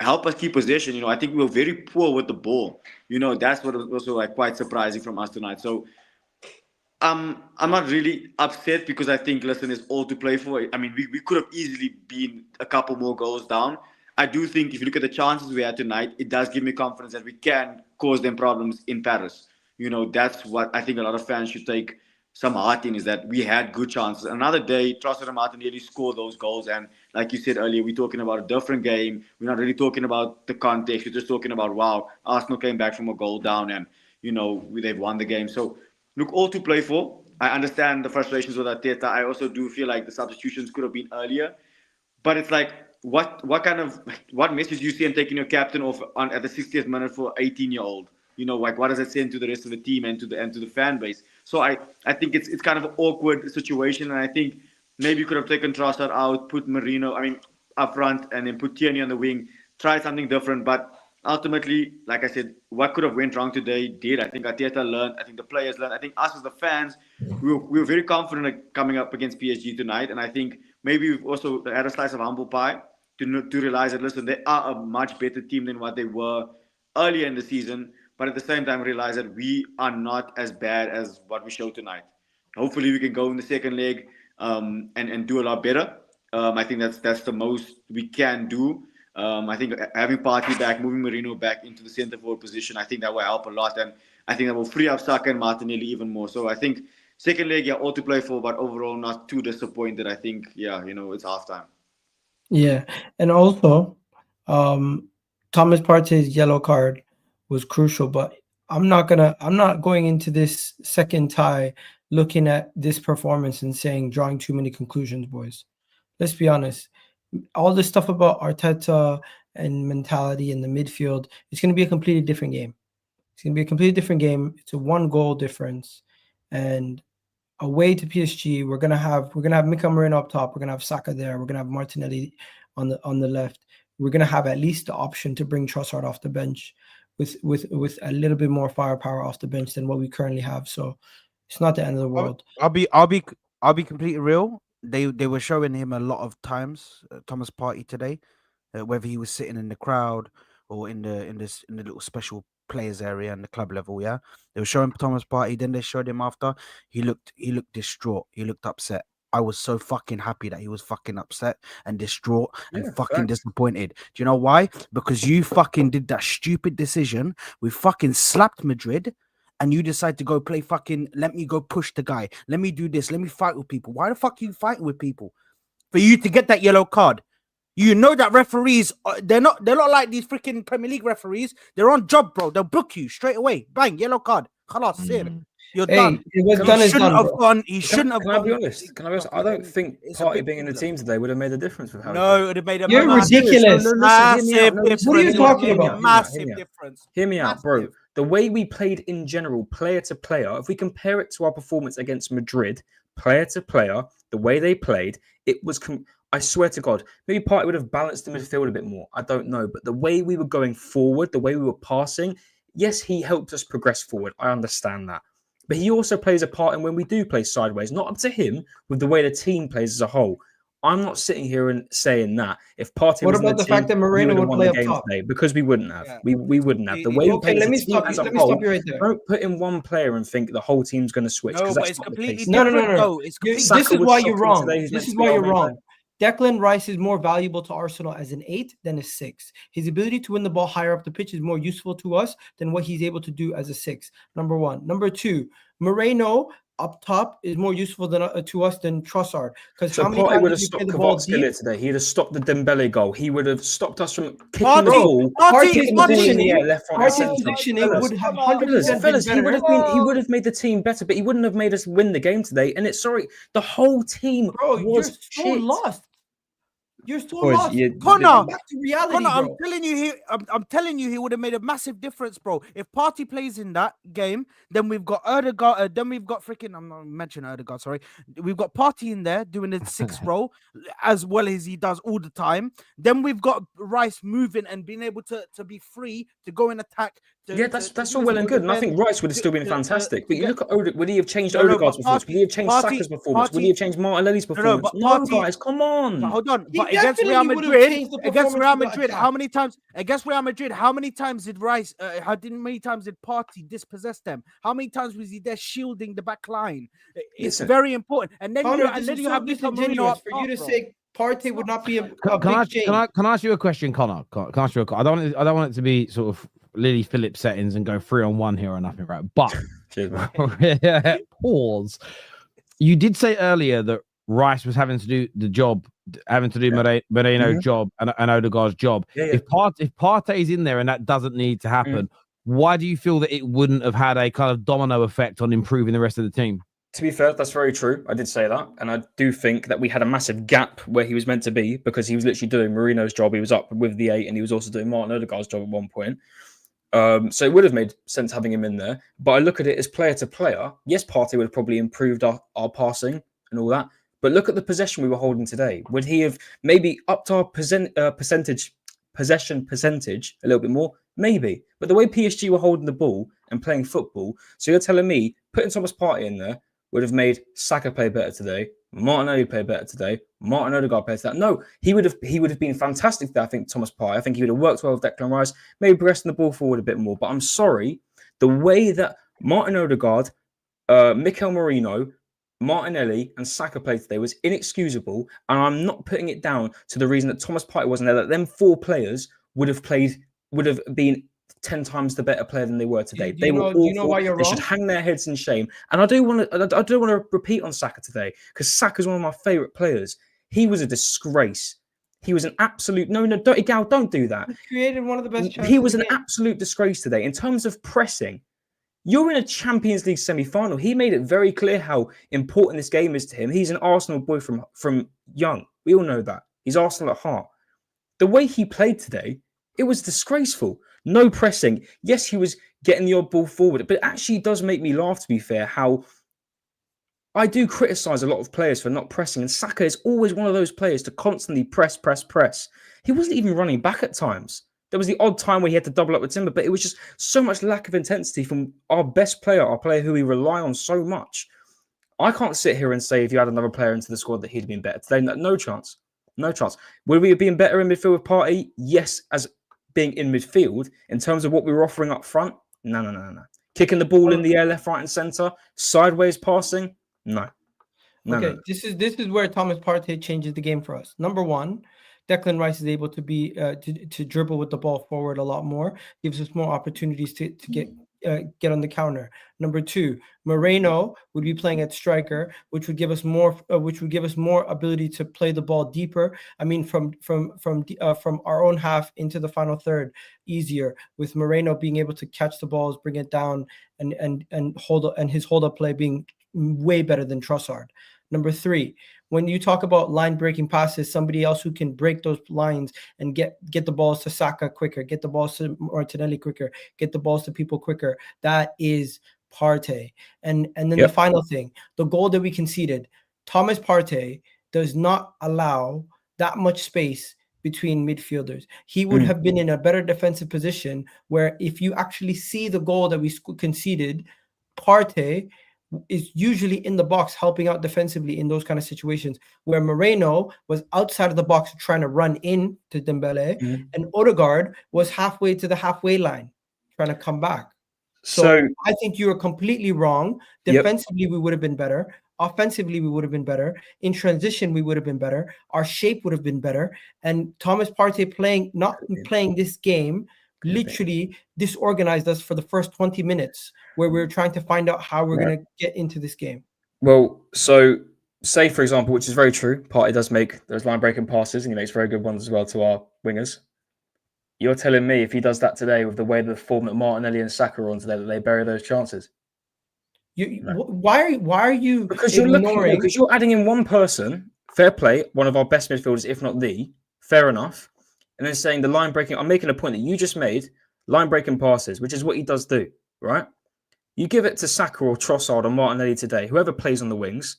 help us keep possession. You know, I think we were very poor with the ball. You know, that's what was also like quite surprising from us tonight. So I'm not really upset because I think, listen, it's all to play for. I mean, we could have easily been a couple more goals down. I do think if you look at the chances we had tonight, it does give me confidence that we can cause them problems in Paris. That's what I think a lot of fans should take some heart in, is that we had good chances. Another day, Trossard and Martinelli scored those goals. And like you said earlier, we're talking about a different game. We're not really talking about the context. We're just talking about, wow, Arsenal came back from a goal down and, they've won the game. So, look, all to play for. I understand the frustrations with Arteta. I also do feel like the substitutions could have been earlier. But it's like, what message do you see in taking your captain off at the 60th minute for 18-year-old? What does it send to the rest of the team and to the fan base? So I think it's kind of an awkward situation, and I think maybe you could have taken Trossard out, put Marino, up front, and then put Tierney on the wing, try something different. But ultimately, like I said, what could have went wrong today did. I think Arteta learned. I think the players learned. I think us as the fans, we were very confident coming up against PSG tonight, and I think maybe we've also had a slice of humble pie to realize that, listen, they are a much better team than what they were earlier in the season. But at the same time, realize that we are not as bad as what we showed tonight. Hopefully, we can go in the second leg and do a lot better. I think that's the most we can do. I think having Partey back, moving Marino back into the centre forward position, I think that will help a lot. And I think that will free up Saka and Martinelli even more. So I think second leg, all to play for, but overall not too disappointed. I think, it's halftime. Yeah. And also, Thomas Partey's yellow card was crucial, but I'm not going into this second tie looking at this performance and drawing too many conclusions, boys. Let's be honest. All this stuff about Arteta and mentality in the midfield, it's going to be a completely different game. It's going to be a completely different game. It's a 1-goal difference, and away to PSG, we're gonna have Mikel Merino up top. We're gonna have Saka there. We're gonna have Martinelli on the left. We're gonna have at least the option to bring Trossard off the bench with a little bit more firepower off the bench than what we currently have. So it's not the end of the world. I'll be completely real. They were showing him a lot of times, Thomas Partey today, whether he was sitting in the crowd or in the little special players area and the club level. Yeah, they were showing Thomas Partey. Then they showed him after. He looked distraught. He looked upset. I was so fucking happy that he was fucking upset and distraught and fucking disappointed. Do you know why? Because you fucking did that stupid decision. We fucking slapped Madrid and you decide to go play fucking, let me go push the guy. Let me do this. Let me fight with people. Why the fuck are you fighting with people? For you to get that yellow card. You know that referees, they're not like these freaking Premier League referees. They're on job, bro. They'll book you straight away. Bang, yellow card. Khalas, You're done. He shouldn't have gone. He shouldn't have gone. Can I be honest? I don't think Partey being in the team today would have made a difference with how. No, it would have made a You're ridiculous. Massive difference. What are you talking about? Massive difference. Hear me out, bro. The way we played in general, player to player, if we compare it to our performance against Madrid, player to player, the way they played, it was. I swear to God, maybe Partey would have balanced the midfield a bit more. I don't know. But the way we were going forward, the way we were passing, yes, he helped us progress forward. I understand that. But he also plays a part in when we do play sideways, not up to him with the way the team plays as a whole. I'm not sitting here and saying that if Partey was about in the team, fact that Moreno would won play the up game top? today, because we wouldn't have. Yeah. We wouldn't have. The way we play let me as a team stop as you. a Let me whole, stop you right there. don't put in one player and think the whole team's going to switch. No, That's but it's not the completely case. No. different. No, it's This completely is why you're shocking wrong. today. He's This meant is to why be you're our main wrong. Declan Rice is more valuable to Arsenal as an 8 than a 6. His ability to win the ball higher up the pitch is more useful to us than what he's able to do as a 6. Number one. Number two, Moreno up top is more useful to us than Trossard. Because So how many Partey times would have did we play stopped the ball Kvaratskhelia deep? today. He'd have stopped the Dembele goal. He would have stopped us from kicking Partey- the ball. Partey's Kicking the ball in the positioning- air, left, right, and Partey's centre. positioning Fellas, would have come on, 100% fellas, been he better. would have made the team better, but he wouldn't have made us win the game today. And the whole team Bro, you're was so shit. lost. You're so Boys, lost. Connor, Back to reality, Conor, bro. I'm telling you, he would have made a massive difference, bro. If Partey plays in that game, then we've got Odegaard. Then we've got I'm not mentioning Odegaard. Sorry, we've got Partey in there doing the 6th role as well as he does all the time. Then we've got Rice moving and being able to be free to go and attack. That's all well and good. And I think Rice would have still been fantastic. But you look at Odegaard, would he have changed Odegaard's performance? Would he have changed Saka's performance? Would he have changed Martinelli's performance? but No, Partey- guys, come on. But hold on. He But against definitely Real would have Madrid, changed the against Real performance of the Madrid, attack. how many times? Against Real Madrid, how many times did Rice? Many times did Partey dispossess them? How many times was he there shielding the back line? It's Listen, very important. And then Conor, you this is have so Mikel Marino disingenuous up for top, you to bro. say Partey would not be a Can big I, change. can I ask you a question, Connor? Can I ask you I don't want it to be sort of Lily Phillips settings and go 3-on-1 here or nothing, right? But Cheers, man. pause. You did say earlier that Rice was having to do the job, having to do Moreno's job and Odegaard's job. Yeah, If Partey's in there and that doesn't need to happen, why do you feel that it wouldn't have had a kind of domino effect on improving the rest of the team? To be fair, that's very true. I did say that. And I do think that we had a massive gap where he was meant to be because he was literally doing Moreno's job. He was up with the 8 and he was also doing Martin Odegaard's job at one point. So it would have made sense having him in there. But I look at it as player to player. Yes, Partey would have probably improved our passing and all that. But look at the possession we were holding today. Would he have maybe upped our possession percentage a little bit more? Maybe. But the way PSG were holding the ball and playing football, so you're telling me putting Thomas Partey in there would have made Saka play better today, Martinelli play better today, Martin Odegaard play better. No, he would have been fantastic there, I think, Thomas Partey. I think he would have worked well with Declan Rice, maybe progressing the ball forward a bit more. But I'm sorry, the way that Martin Odegaard, Mikel Merino, Martinelli and Saka played today was inexcusable, and I'm not putting it down to the reason that Thomas Partey wasn't there. That them 4 players would have been 10 times the better player than they were today. They were awful. Do you know why you're they wrong? should hang their heads in shame. And I do want to repeat on Saka today because Saka's one of my favourite players. He was a disgrace. He was an absolute Egal, don't do that. He created one of the best chances. He was an absolute disgrace today in terms of pressing. You're in a Champions League semi-final. He made it very clear how important this game is to him. He's an Arsenal boy from young. We all know that. He's Arsenal at heart. The way he played today, it was disgraceful. No pressing. Yes, he was getting the odd ball forward, but it actually does make me laugh, to be fair, how I do criticise a lot of players for not pressing, and Saka is always one of those players to constantly press. He wasn't even running back at times. There was the odd time where he had to double up with Timber, but it was just so much lack of intensity from our best player, our player who we rely on so much. I can't sit here and say if you had another player into the squad that he'd have been better today. No chance. No chance. Would we have been better in midfield with Partey? Yes, as being in midfield. In terms of what we were offering up front? No. Kicking the ball in the air, left, right, and centre, sideways passing? No. Okay, this is where Thomas Partey changes the game for us. Number one, Declan Rice is able to be to dribble with the ball forward a lot more, gives us more opportunities to get on the counter. Number two, Moreno would be playing at striker, which would give us more ability to play the ball deeper. I mean, from our own half into the final third, easier with Moreno being able to catch the balls, bring it down, and his hold up play being way better than Trossard. Number three, when you talk about line breaking passes, somebody else who can break those lines and get the balls to Saka quicker, get the balls to Martinelli quicker, get the balls to people quicker, that is Partey. And then the final thing, the goal that we conceded, Thomas Partey does not allow that much space between midfielders. He would have been in a better defensive position where if you actually see the goal that we conceded, Partey is usually in the box helping out defensively in those kind of situations where Moreno was outside of the box trying to run in to Dembele and Odegaard was halfway to the halfway line trying to come back. So I think you are completely wrong. Defensively, we would have been better. Offensively, we would have been better. In transition, we would have been better. Our shape would have been better. And Thomas Partey not playing this game literally disorganized us for the first 20 minutes where we were trying to find out how we're going to get into this game. Well, so say, for example, which is very true, Partey does make those line-breaking passes and he makes very good ones as well to our wingers. You're telling me if he does that today with the way the form that Martinelli and Saka are on today, that they bury those chances? Why are you because you're adding in one person, fair play, one of our best midfielders, if not the, fair enough, and then saying the line breaking. I'm making a point that you just made, line breaking passes, which is what he does do, right? You give it to Saka or Trossard or Martinelli today, whoever plays on the wings.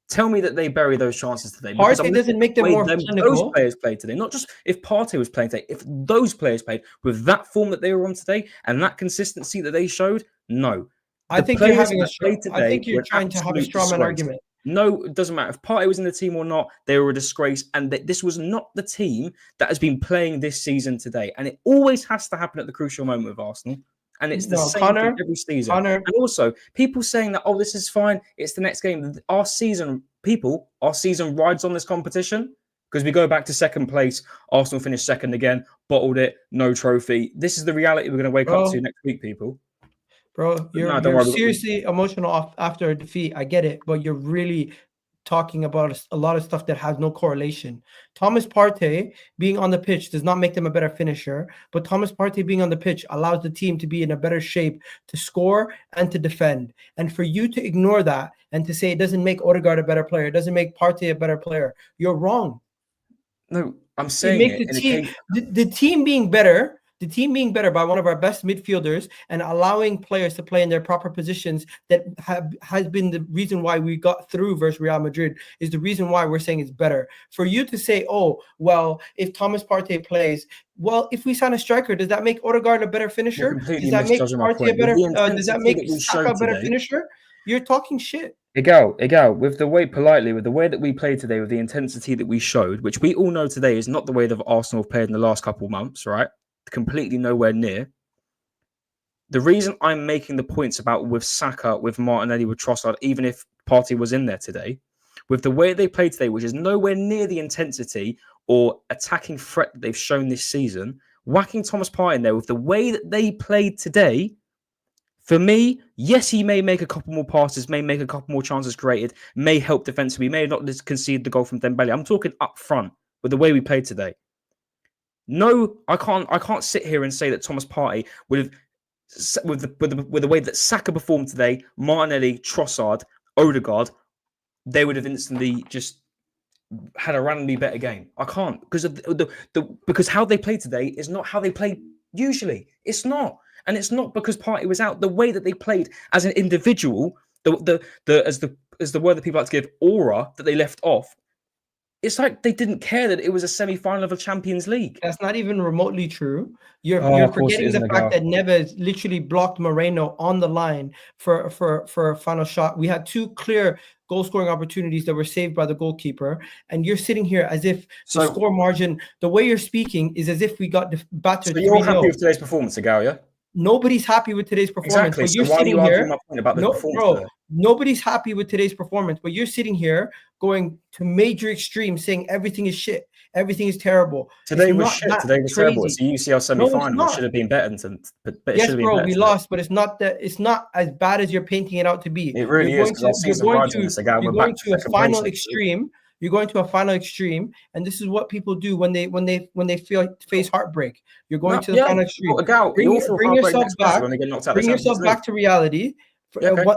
Tell me that they bury those chances today. Partey doesn't make them more clinical. Those players played today, not just if Partey was playing today. If those players played with that form that they were on today and that consistency that they showed, no. I think you're having I think you're trying to have a strawman argument. No, it doesn't matter if Partey was in the team or not. They were a disgrace, and this was not the team that has been playing this season today. And it always has to happen at the crucial moment with Arsenal. And it's the same thing every season. And also, people saying that, oh, this is fine. It's the next game. Our season rides on this competition. Because we go back to second place, Arsenal finished second again, bottled it, no trophy. This is the reality we're going to wake up to next week, people. Bro, No, don't you're worry. seriously emotional after a defeat. I get it, but you're really talking about a lot of stuff that has no correlation. Thomas Partey being on the pitch does not make them a better finisher, but Thomas Partey being on the pitch allows the team to be in a better shape to score and to defend. And for you to ignore that and to say it doesn't make Odegaard a better player, it doesn't make Partey a better player, you're wrong. No, I'm saying It makes the team being better. The team being better by one of our best midfielders and allowing players to play in their proper positions that has been the reason why we got through versus Real Madrid, is the reason why we're saying it's better. For you to say, oh, well, if Thomas Partey plays, well, if we sign a striker, does that make Odegaard a better finisher? Does that make Partey a better? Does that make Saka a better finisher? You're talking shit. Egal, with the way that we played today, with the intensity that we showed, which we all know today is not the way that Arsenal have played in the last couple of months, right? Completely nowhere near. The reason I'm making the points about with Saka, with Martinelli, with Trossard, even if Partey was in there today, with the way they played today, which is nowhere near the intensity or attacking threat that they've shown this season, whacking Thomas Partey in there with the way that they played today, for me, yes, he may make a couple more passes, may make a couple more chances created, may help defensively, may not just concede the goal from Dembele. I'm talking up front with the way we played today. No, I can't sit here and say that Thomas Partey would have, with the way that Saka performed today, Martinelli, Trossard, Odegaard, they would have instantly just had a randomly better game. I can't, because of because how they played today is not how they play usually. It's not, and it's not because Partey was out. The way that they played as an individual, as the word that people like to give, aura that they left off. It's like they didn't care that it was a semi-final of a Champions League. That's not even remotely true. You're forgetting the fact that Neves literally blocked Moreno on the line for a final shot. We had two clear goal-scoring opportunities that were saved by the goalkeeper, and you're sitting here as if the score margin, the way you're speaking, is as if we got battered. So you're happy with today's performance, Egal, yeah? Nobody's happy with today's performance. Exactly. But you're so why sitting are you here. arguing my point about the performance? Bro, nobody's happy with today's performance. But you're sitting here going to major extremes, saying everything is shit, everything is terrible. Today was shit. Today was terrible. It's a UCL semi-final. It should have been better but yes, bro, we lost, but it's not that. It's not as bad as you're painting it out to be. It really is. You're going to a final extreme. You're going to a final extreme, and this is what people do when they face heartbreak. You're going to the final extreme. Bring yourself back. Bring yourself back to reality.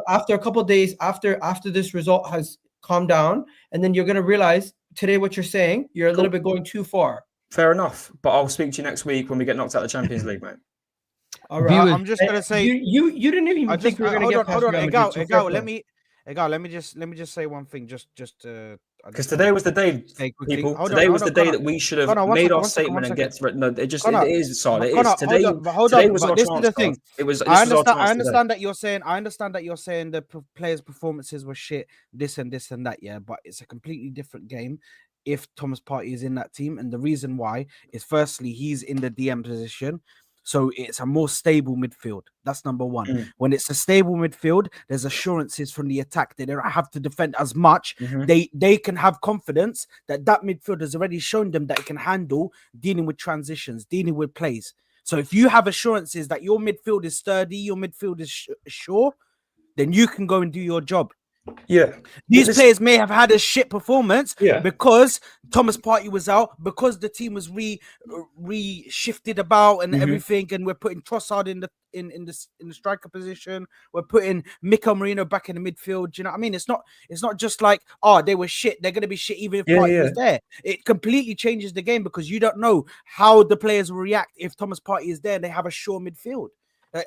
After a couple of days, after this result has calmed down, and then you're going to realize today what you're saying. You're a little bit going too far. Fair enough, but I'll speak to you next week when we get knocked out of the Champions League, mate. All right. I'm just gonna say you didn't even think we were gonna get past Egal, let me just say one thing. Because today was the day, people. Today was the day that we should have made our statement and get. No, it is, Saad. It is today. Today was our chance. This is the thing. It was. I understand that you're saying. The players' performances were shit. This and that. Yeah, but it's a completely different game if Thomas Partey is in that team, and the reason why is firstly he's in the DM position. So it's a more stable midfield. That's number one. When it's a stable midfield, there's assurances from the attack. They don't have to defend as much. They can have confidence that midfield has already shown them that it can handle dealing with transitions, dealing with plays. So if you have assurances that your midfield is sturdy, your midfield is sure, then you can go and do your job. Yeah, these players may have had a shit performance because Thomas Partey was out, because the team was re-shifted about and everything, and we're putting Trossard in the striker position. We're putting Mikel Merino back in the midfield. Do you know what I mean? It's not just like they were shit. They're gonna be shit even if Partey was there. It completely changes the game because you don't know how the players will react if Thomas Partey is there and they have a sure midfield.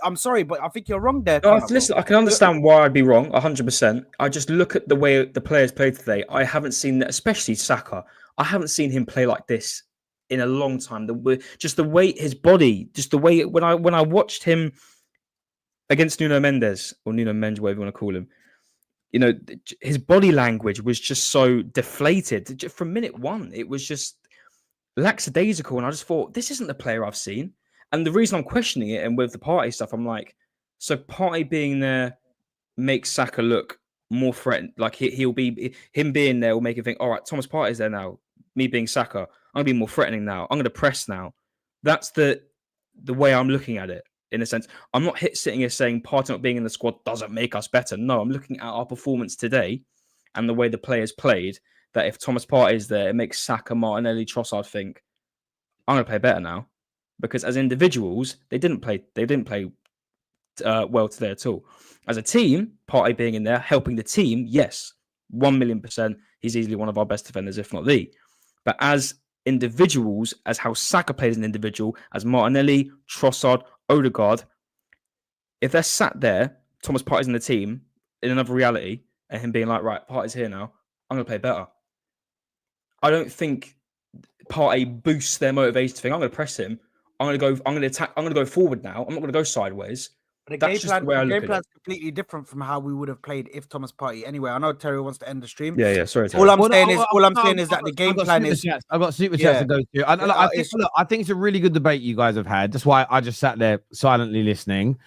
I'm sorry, but I think you're wrong there. Listen, I can understand why I'd be wrong, 100%. I just look at the way the players played today. I haven't seen that, especially Saka. I haven't seen him play like this in a long time. Just the way his body, just the way when I watched him against Nuno Mendes, whatever you want to call him, you know, his body language was just so deflated. From minute one, it was just lackadaisical, and I just thought, this isn't the player I've seen. And the reason I'm questioning it, and with the Partey stuff, I'm like, so Partey being there makes Saka look more threatened. Like him being there will make him think, all right, Thomas Partey's there now. me being Saka. I'm going to be more threatening now. I'm going to press now. That's the way I'm looking at it, in a sense. I'm not sitting here saying Partey not being in the squad doesn't make us better. No, I'm looking at our performance today and the way the players played, that if Thomas Partey is there, it makes Saka, Martinelli, Trossard think, I'm going to play better now. Because as individuals, they didn't play well today at all. As a team, Partey being in there, helping the team, yes, 1,000,000%, he's easily one of our best defenders, if not the. But as individuals, as how Saka played as an individual, as Martinelli, Trossard, Odegaard, if they're sat there, Thomas Partey's in the team, in another reality, and him being like, right, Partey's here now, I'm going to play better. I don't think Partey boosts their motivation to think, I'm going to press him, I'm going to attack, I'm going to go forward now, I'm not going to go sideways. The That's game just plan, the way I the look game at plan's it. completely different from how we would have played if Thomas Partey. Anyway, I know Terry wants to end the stream. Yeah, sorry, Terry. All I'm Well, no, saying is, I've that got- the game I've got plan super is. chats. I've got super chats Yeah. to go through. I think it's a really good debate you guys have had. That's why I just sat there silently listening.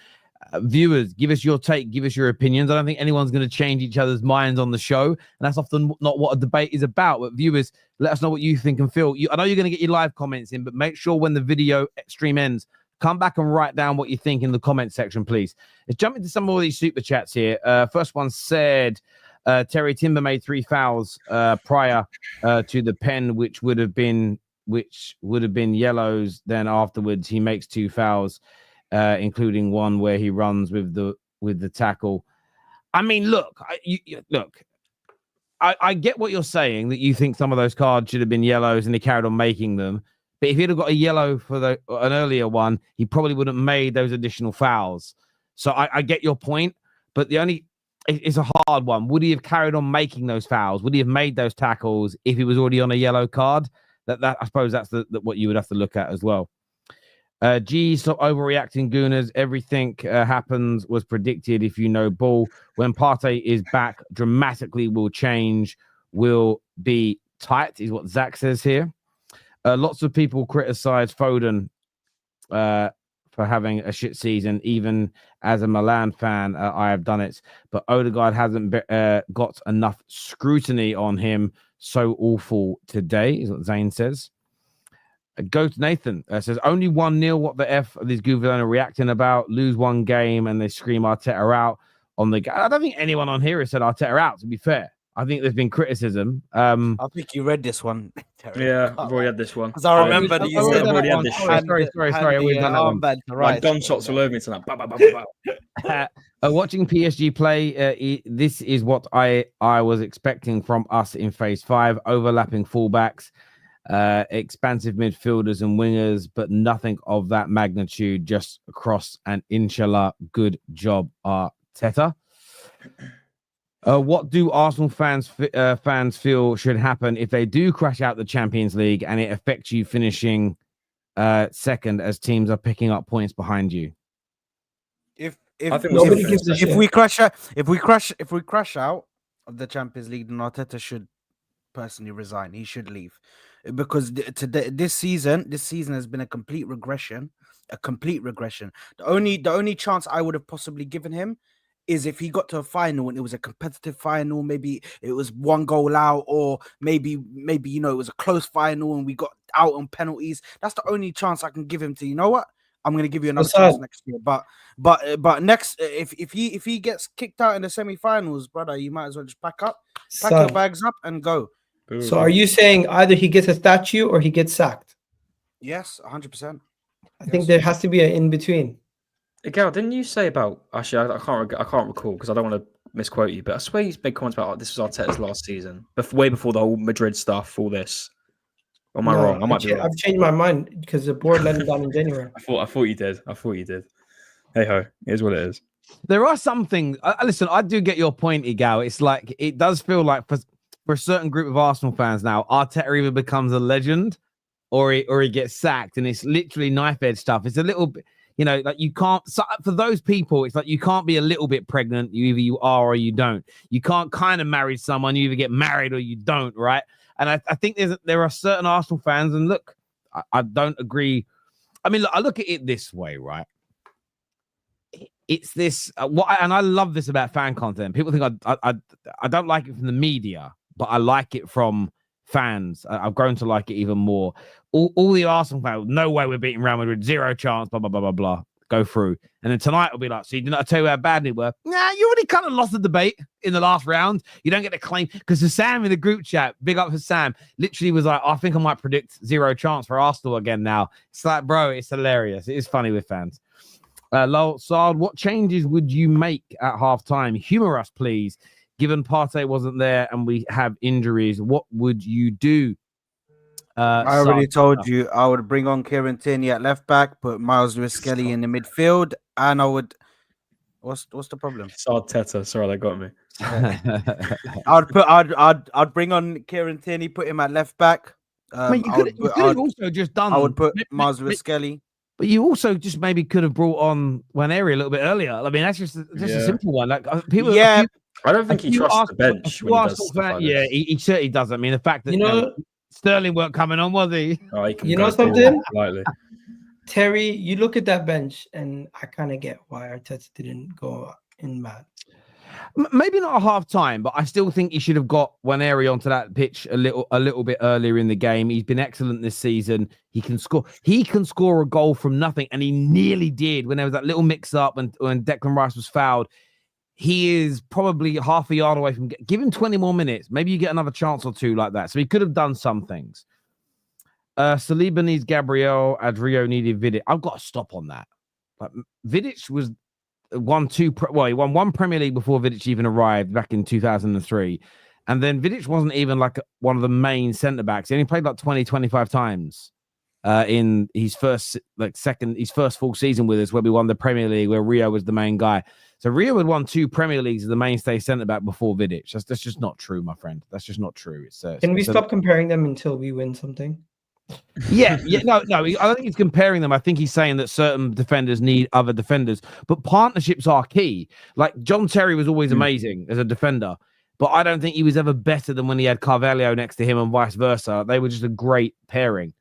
Viewers, give us your take, give us your opinions. I don't think anyone's going to change each other's minds on the show, and that's often not what a debate is about. But viewers, let us know what you think and feel. I know you're going to get your live comments in, but make sure when the video stream ends, come back and write down what you think in the comment section, please. Let's jump into some of these super chats here. First one said, Terry Timber made 3 fouls prior to the pen, which would have been yellows. Then afterwards, he makes 2 fouls, including one where he runs with the tackle. I mean, look, I get what you're saying, that you think some of those cards should have been yellows and he carried on making them. But if he'd have got a yellow for an earlier one, he probably wouldn't have made those additional fouls. So I get your point, but it's a hard one. Would he have carried on making those fouls? Would he have made those tackles if he was already on a yellow card? That I suppose that's what you would have to look at as well. Stop overreacting, Gooners. Everything happens was predicted. If you know ball, when Partey is back, dramatically will change. Will be tight, is what Zach says here. Lots of people criticize Foden for having a shit season. Even as a Milan fan, I have done it. But Odegaard hasn't got enough scrutiny on him. So awful today, is what Zane says. Go to Nathan. Says, only 1-0. What the F are these goofers are reacting about? Lose one game and they scream Arteta out on the game. I don't think anyone on here has said Arteta out, to be fair. I think there's been criticism. I think you read this one, Terry. Yeah, I've already had this one. Because I remember that you I've said already had this shit. Sorry. We've done that one. My gunshots all over me tonight. Bah, bah, bah, bah, bah. Watching PSG play, this is what I was expecting from us in phase 5. Overlapping fullbacks, expansive midfielders and wingers, but nothing of that magnitude, just across, and inshallah, good job, Arteta. What do Arsenal fans feel should happen if they do crash out the Champions League and it affects you finishing second, as teams are picking up points behind you? If Nobody gives a shit. we crash out of the Champions League, then Arteta should personally resign. He should leave, because this season has been a complete regression. The only chance I would have possibly given him is if he got to a final and it was a competitive final, maybe it was 1 goal out, or maybe it was a close final and we got out on penalties. That's the only chance I can give him to, you know what? I'm going to give you another chance next year. But next, if he gets kicked out in the semi-finals, brother, you might as well just pack your bags up and go. So are you saying either he gets a statue or he gets sacked? Yes, 100%. I think there has to be an in-between. Egal, didn't you say about, actually, I can't recall because I don't want to misquote you, but I swear you made comments about this was Arteta's last season, way before the whole Madrid stuff, all this. Or am I wrong? I might be wrong. I've changed my mind because the board let him down in January. I thought you did. Hey ho, it is what it is. There are some things. Listen, I do get your point, Egal. It's like, it does feel like for a certain group of Arsenal fans now, Arteta either becomes a legend or he gets sacked, and it's literally knife edge stuff. It's a little bit, like you can't. So for those people, it's like you can't be a little bit pregnant. Either you are or you don't. You can't kind of marry someone. You either get married or you don't, right? And I think there are certain Arsenal fans, and look, I don't agree. I mean, look, I look at it this way, right? It's this and I love this about fan content. People think I don't like it from the media, but I like it from fans. I've grown to like it even more. All the Arsenal fans, no way we're beating Real Madrid, zero chance, blah, blah, blah, blah, blah. Go through. And then tonight will be like, so you did not tell you how bad we were. Nah, you already kind of lost the debate in the last round. You don't get to claim, because Sam in the group chat, big up for Sam, literally was like, I think I might predict zero chance for Arsenal again now. It's like, bro, it's hilarious. It is funny with fans. Saad, what changes would you make at halftime? Humor us, please. Given Partey wasn't there and we have injuries, what would you do? I already told you I would bring on Kieran Tierney at left back, put Miles Lewis-Skelly in the midfield, and I would. What's the problem? It's Arteta. Sorry, they got me. I'd bring on Kieran Tierney, put him at left back. You could have also just done. I would put Miles Lewis-Skelly. But you also just maybe could have brought on Nwaneri a little bit earlier. I mean, that's just a simple one. Like people, I don't think he trusts the bench. When he does stuff like this. He certainly doesn't. I mean, the fact that Sterling weren't coming on, was he? Oh, you know something? Terry, you look at that bench, and I kind of get why Arteta didn't go in mad. Maybe not a half time, but I still think he should have got Nwaneri onto that pitch a little bit earlier in the game. He's been excellent this season. He can score. He can score a goal from nothing, and he nearly did when there was that little mix-up when Declan Rice was fouled. He is probably half a yard away from give him 20 more minutes. Maybe you get another chance or two like that. So he could have done some things. Saliba needs Gabriel. Adrio needed Vidic. I've got to stop on that. Like, Vidic was he won one Premier League before Vidic even arrived back in 2003. And then Vidic wasn't even like one of the main centre-backs. He only played like 20, 25 times in his first full season with us, where we won the Premier League, where Rio was the main guy. So Rio had won 2 Premier Leagues as the mainstay centre-back before Vidic. That's just not true, my friend. That's just not true. Can we stop comparing them until we win something? No, I don't think he's comparing them. I think he's saying that certain defenders need other defenders, but partnerships are key. Like John Terry was always amazing as a defender, but I don't think he was ever better than when he had Carvalho next to him and vice versa. They were just a great pairing.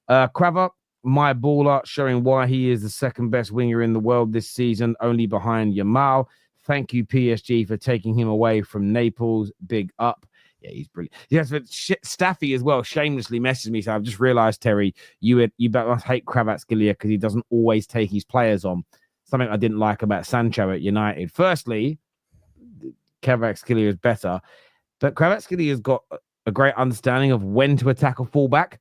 Craver, my baller, showing why he is the second best winger in the world this season, only behind Yamal. Thank you, PSG, for taking him away from Naples. Big up. Yeah, he's brilliant. Yes, but Staffy as well shamelessly messaged me. So I've just realized, Terry, you must hate Kvaratskhelia because he doesn't always take his players on. Something I didn't like about Sancho at United. Firstly, Kvaratskhelia is better, but Kvaratskhelia has got a great understanding of when to attack a fullback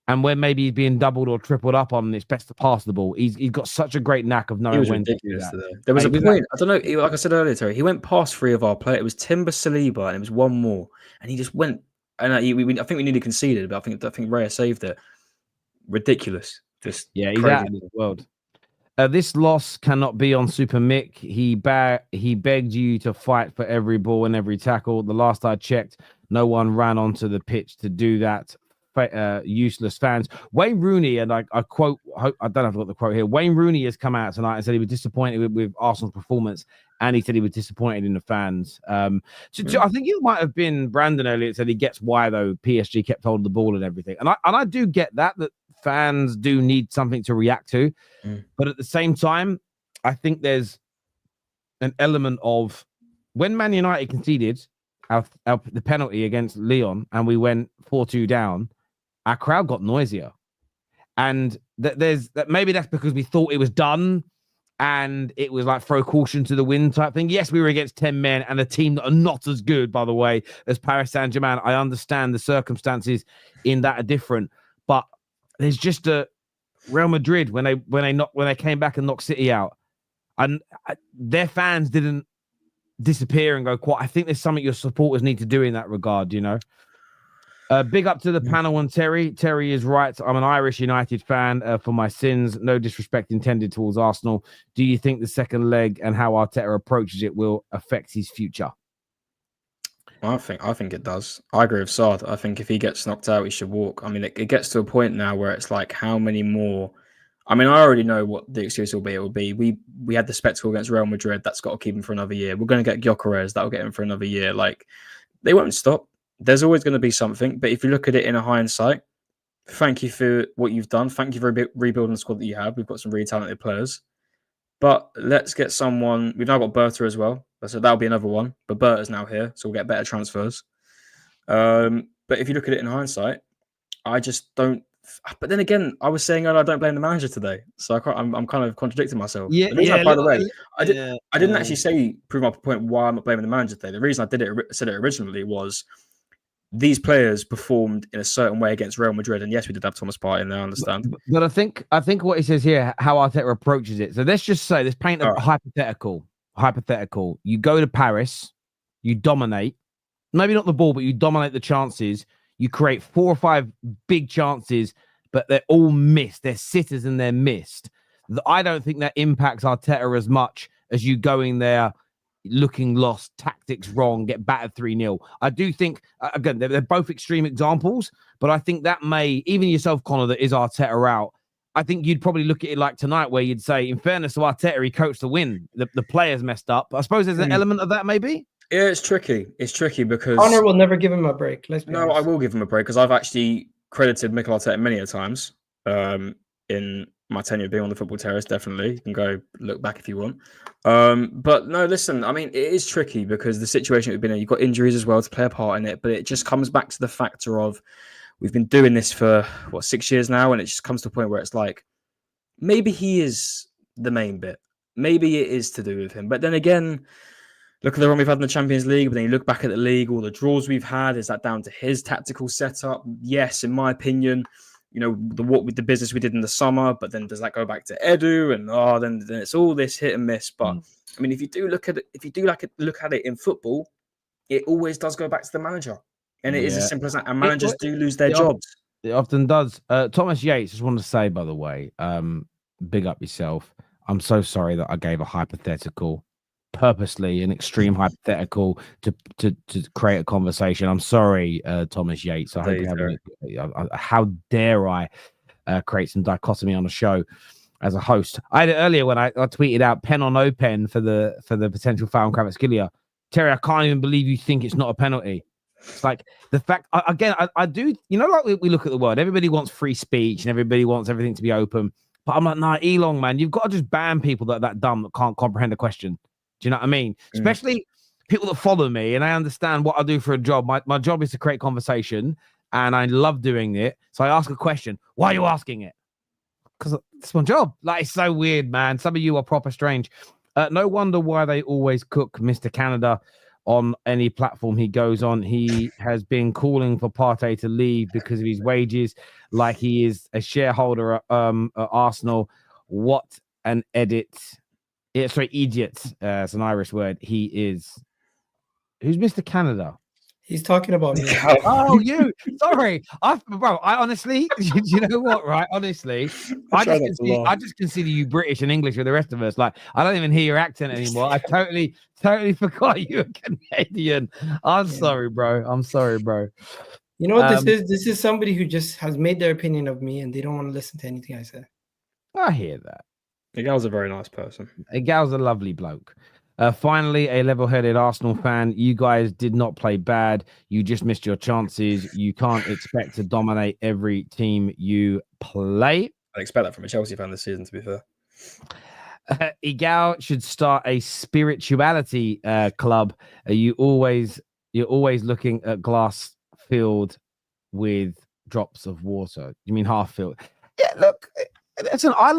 and when maybe he's being doubled or tripled up on. It's best to pass the ball. He's got such a great knack of knowing when to do that. Today. There was a point. I don't know. Like I said earlier, Terry, he went past 3 of our players. It was Timber, Saliba, and it was one more, and he just went. And I think we nearly conceded, but I think Raya saved it. Ridiculous. He's out of the world. This loss cannot be on Super Mick. He begged you to fight for every ball and every tackle. The last I checked, no one ran onto the pitch to do that. Useless fans. Wayne Rooney, and I quote, I don't know if I've got the quote here. Wayne Rooney has come out tonight and said he was disappointed with Arsenal's performance, and he said he was disappointed in the fans. I think it might have been Brandon earlier that said he gets why though PSG kept holding the ball and everything, and I do get that fans do need something to react to, but at the same time, I think there's an element of when Man United conceded the penalty against Lyon and we went 4-2 down. Our crowd got noisier, and maybe that's because we thought it was done, and it was like throw caution to the wind type thing. Yes, we were against 10 men and a team that are not as good, by the way, as Paris Saint-Germain. I understand the circumstances in that are different, but there's just a Real Madrid when they came back and knocked City out, and their fans didn't disappear and go quiet. I think there's something your supporters need to do in that regard, you know. Big up to the panel and Terry. Terry is right. I'm an Irish United fan for my sins. No disrespect intended towards Arsenal. Do you think the second leg and how Arteta approaches it will affect his future? I think it does. I agree with Saad. I think if he gets knocked out, he should walk. I mean, it gets to a point now where it's like, how many more? I mean, I already know what the excuse will be. It will be we had the spectacle against Real Madrid. That's got to keep him for another year. We're going to get Gyökeres. That'll get him for another year. Like, they won't stop. There's always going to be something. But if you look at it in a hindsight, thank you for what you've done. Thank you for rebuilding the squad that you have. We've got some really talented players. But let's get someone. We've now got Berta as well. So that'll be another one. But Berta's now here, so we'll get better transfers. But if you look at it in hindsight, I just don't. But then again, I was saying I don't blame the manager today, so I'm kind of contradicting myself. Yeah, The reason yeah. by the way, I didn't yeah. actually say prove my point why I'm not blaming the manager today. The reason I said it originally was these players performed in a certain way against Real Madrid, and yes, we did have Thomas Partey in there. I understand, But I think what he says here, how Arteta approaches it. So let's just say, let's paint a hypothetical. Hypothetical. You go to Paris, you dominate. Maybe not the ball, but you dominate the chances. You create 4 or 5 big chances, but they're all missed. They're sitters and they're missed. I don't think that impacts Arteta as much as you going there looking lost, tactics wrong, get battered 3-0. I do think, again, they're both extreme examples, but I think that may, even yourself, Conor, that is Arteta out, I think you'd probably look at it like tonight where you'd say, in fairness to Arteta, he coached the win. The players messed up. But I suppose there's an element of that maybe? Yeah, it's tricky. It's tricky because Conor will never give him a break. Let's be honest. I will give him a break because I've actually credited Mikel Arteta many a times in my tenure being on the Football Terrace. Definitely, you can go look back if you want. But no, listen. I mean, it is tricky because the situation we've been in. You've got injuries as well to play a part in it, but it just comes back to the factor of we've been doing this for 6 years now, and it just comes to a point where it's like maybe he is the main bit. Maybe it is to do with him, but then again. Look at the run we've had in the Champions League, but then you look back at the league, all the draws we've had. Is that down to his tactical setup? Yes, in my opinion. You know, what with the business we did in the summer, but then does that go back to Edu? And then it's all this hit and miss. But I mean, if you do look at it in football, it always does go back to the manager, and it is as simple as that. And managers do lose their jobs. It often does. Thomas Yates, just wanted to say, by the way, big up yourself. I'm so sorry that I gave a hypothetical. Purposely an extreme hypothetical to create a conversation. I'm sorry, Thomas Yates. I hope you have how dare I create some dichotomy on the show as a host. I had it earlier when I tweeted out pen or no pen for the potential foul on Kvaratskhelia. Terry, I can't even believe you think it's not a penalty. It's like the fact I do, you know, like we look at the world, everybody wants free speech and everybody wants everything to be open. But I'm like, nah, Elon, man, you've got to just ban people that are that dumb that can't comprehend a question. Do you know what I mean? Especially people that follow me and I understand what I do for a job. My job is to create conversation and I love doing it. So I ask a question. Why are you asking it? Because it's my job. Like, it's so weird, man. Some of you are proper strange. No wonder why they always cook Mr. Canada on any platform he goes on. He has been calling for Partey to leave because of his wages, like he is a shareholder at Arsenal. What an edit. Yeah, sorry, idiot. It's an Irish word. He is. Who's Mr. Canada? He's talking about me. Oh, you. Sorry. I honestly, you know what, right? Honestly, I just consider you British and English with the rest of us. Like, I don't even hear your accent anymore. I totally forgot you were Canadian. I'm sorry, bro. You know what this is somebody who just has made their opinion of me and they don't want to listen to anything I say. I hear that. Egal's a very nice person. Egal's a lovely bloke. Finally, a level-headed Arsenal fan. You guys did not play bad. You just missed your chances. You can't expect to dominate every team you play. I expect that from a Chelsea fan this season, to be fair. Egal should start a spirituality club. You're always looking at glass filled with drops of water. You mean half filled? Yeah, look. Listen, I'm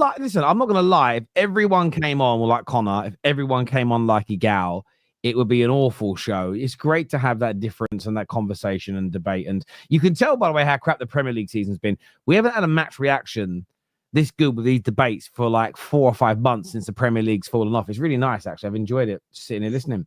not gonna lie. If everyone came on like Conor, if everyone came on like Egal, it would be an awful show. It's great to have that difference and that conversation and debate. And you can tell, by the way, how crap the Premier League season's been. We haven't had a match reaction this good with these debates for like 4 or 5 months since the Premier League's fallen off. It's really nice, actually. I've enjoyed it, sitting here listening.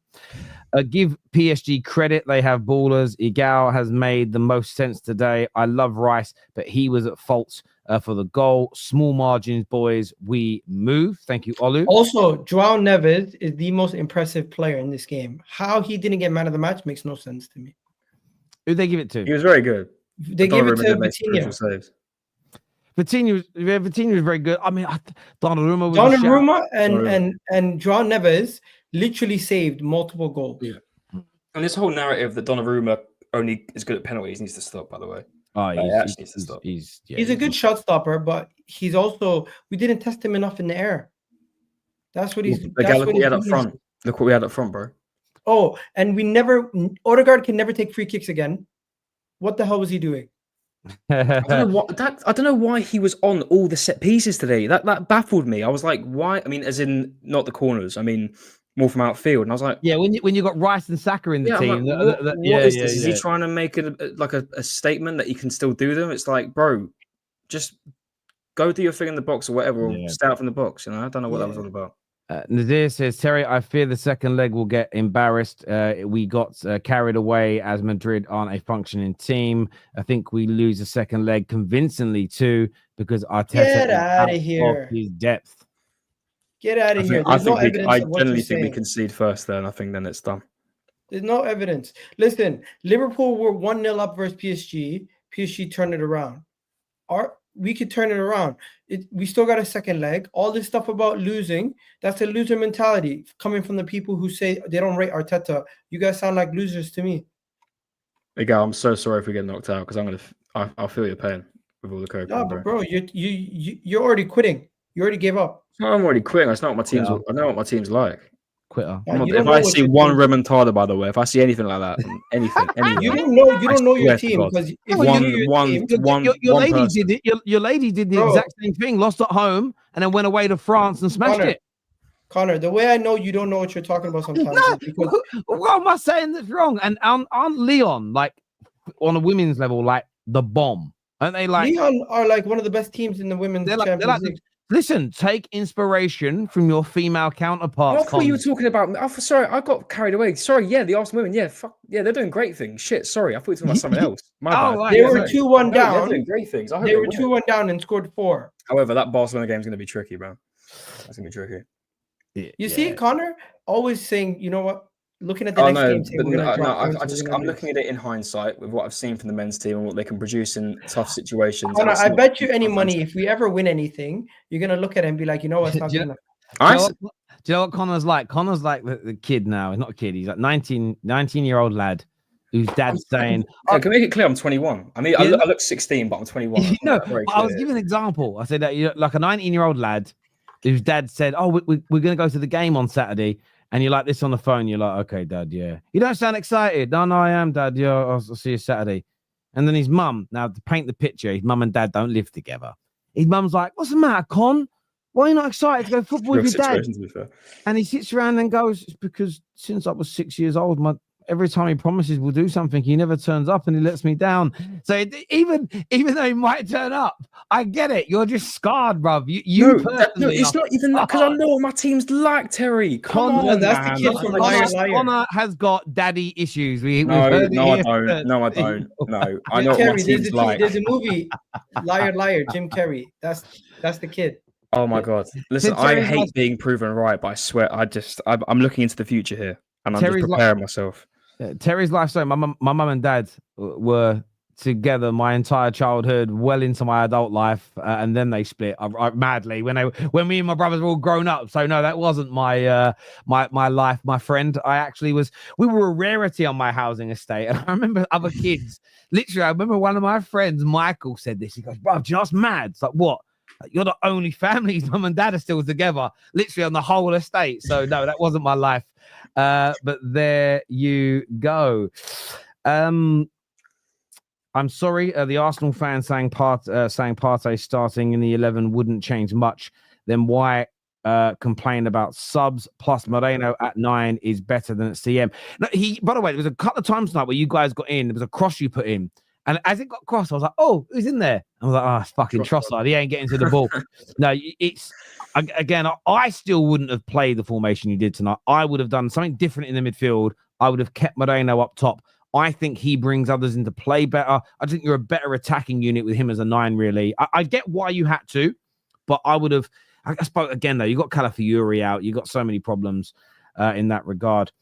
Give PSG credit. They have ballers. Egal has made the most sense today. I love Rice, but he was at fault for the goal. Small margins, boys. We move. Thank you, Olu. Also, João Neves is the most impressive player in this game. How he didn't get man of the match makes no sense to me. Who'd they give it to? He was very good. They gave it to Vitinha. Vitinha was very good. I mean, Donnarumma and João Neves literally saved multiple goals. Yeah. And this whole narrative that Donnarumma only is good at penalties needs to stop, by the way. Oh, he's a good shot stopper, but he's also, we didn't test him enough in the air. That's what he's. Look what we had up front. Look what we had up front, bro. Oh, and Odegaard can never take free kicks again. what the hell was he doing? I don't know why he was on all the set pieces today. That baffled me. I was like, why? I mean, as in not the corners. I mean, more from outfield. And I was like, Yeah, when you got Rice and Saka in the yeah, team, like, what is this? Is he trying to make a statement that he can still do them? It's like, bro, just go do your thing in the box or whatever, or stay out from the box. You know, I don't know what that was all about. Nadir says, Terry, I fear the second leg will get embarrassed. We got carried away as Madrid aren't a functioning team. I think we lose the second leg convincingly too because Arteta Get is out of of here. his depth. Get out of here. I There's no evidence of what generally you're think we saying. concede first there, and I think then it's done. There's no evidence. Listen, Liverpool were 1-0 up versus PSG. PSG turned it around. We could turn it around. We still got a second leg. All this stuff about losing, that's a loser mentality coming from the people who say they don't rate Arteta. You guys sound like losers to me. Egal, I'm so sorry if we get knocked out because I'll feel your pain with all the coke. No, but bro, you're already quitting. You already gave up. No, I'm already quitting. That's not what my team's. Yeah. I know what my team's like. Quitter. If I see one remontada, by the way, if I see anything like that, anything, You don't know your team because if your lady did it. Your lady did the exact same thing. Lost at home and then went away to France and smashed it. Connor, the way I know you don't know what you're talking about sometimes. No, is because what am I saying that's wrong? And aren't Leon like on a women's level like the bomb? Aren't they like Leon are like one of the best teams in the women's Champions League. Listen, take inspiration from your female counterparts. I thought you were talking about. Sorry, I got carried away. Sorry, yeah, the Arsenal women. Yeah, fuck, yeah, they're doing great things. Shit, sorry, I thought you were talking about someone else. My bad. Right, they were 2-1 down. They're doing great things. They were 2-1 down and scored 4. However, that Barcelona game is going to be tricky, bro. That's going to be tricky. You see, Connor always saying, you know what? Looking at the next game, I'm looking at it in hindsight with what I've seen from the men's team and what they can produce in tough situations. Connor, I bet you any money if we ever win anything, you're gonna look at it and be like, you know what? Do you know what Connor's like? Connor's like the kid now. He's not a kid. He's like 19-year-old lad whose dad's saying, I can make it clear I'm 21. I mean, I look 16, but I'm 21. No, I was giving an example. I said that you're like a 19-year-old lad whose dad said, "Oh, we're going to go to the game on Saturday." And you're like this on the phone. You're like, "Okay, Dad, yeah." You don't sound excited. No, I am, Dad. Yeah, I'll see you Saturday. And then his mum, now to paint the picture, his mum and dad don't live together. His mum's like, "What's the matter, Con? Why are you not excited to go football with your dad?" And he sits around and goes, "It's because since I was 6 years old, every time he promises we'll do something, he never turns up and he lets me down." So even though he might turn up, I get it. You're just scarred, bruv. No, it's not even that because I know what my team's like, Terry. Come on, that's the kid from Liar. Connor has got daddy issues. I don't. No, I know what my team's like. There's a movie, Liar, Jim Carrey. That's the kid. Oh my God! Listen, I hate being proven right, but I swear, I'm looking into the future here, and I'm just preparing myself. Terry's life story. My mum and dad were together my entire childhood, well into my adult life, and then they split madly when me and my brothers were all grown up. So no, that wasn't my life, my friend. We were a rarity on my housing estate, and I remember other kids. Literally, I remember one of my friends, Michael, said this. He goes, "Bro, do you know what's mad?" It's like, "What? You're the only family whose mum and dad are still together, literally on the whole estate." So no, that wasn't my life. But there you go. I'm sorry. The Arsenal fan saying Partey starting in the 11 wouldn't change much. Then why complain about subs? Plus Moreno at 9 is better than at CM. No, by the way, there was a couple of times tonight where you guys got in. There was a cross you put in. And as it got crossed, I was like, "Oh, who's in there?" I was like, "Oh, it's fucking Trossard. He ain't getting to the ball." No, I still wouldn't have played the formation you did tonight. I would have done something different in the midfield. I would have kept Moreno up top. I think he brings others into play better. I think you're a better attacking unit with him as a 9, really. I get why you had to, but I would have. I suppose, again, though, you got Calafiori out. You got so many problems in that regard.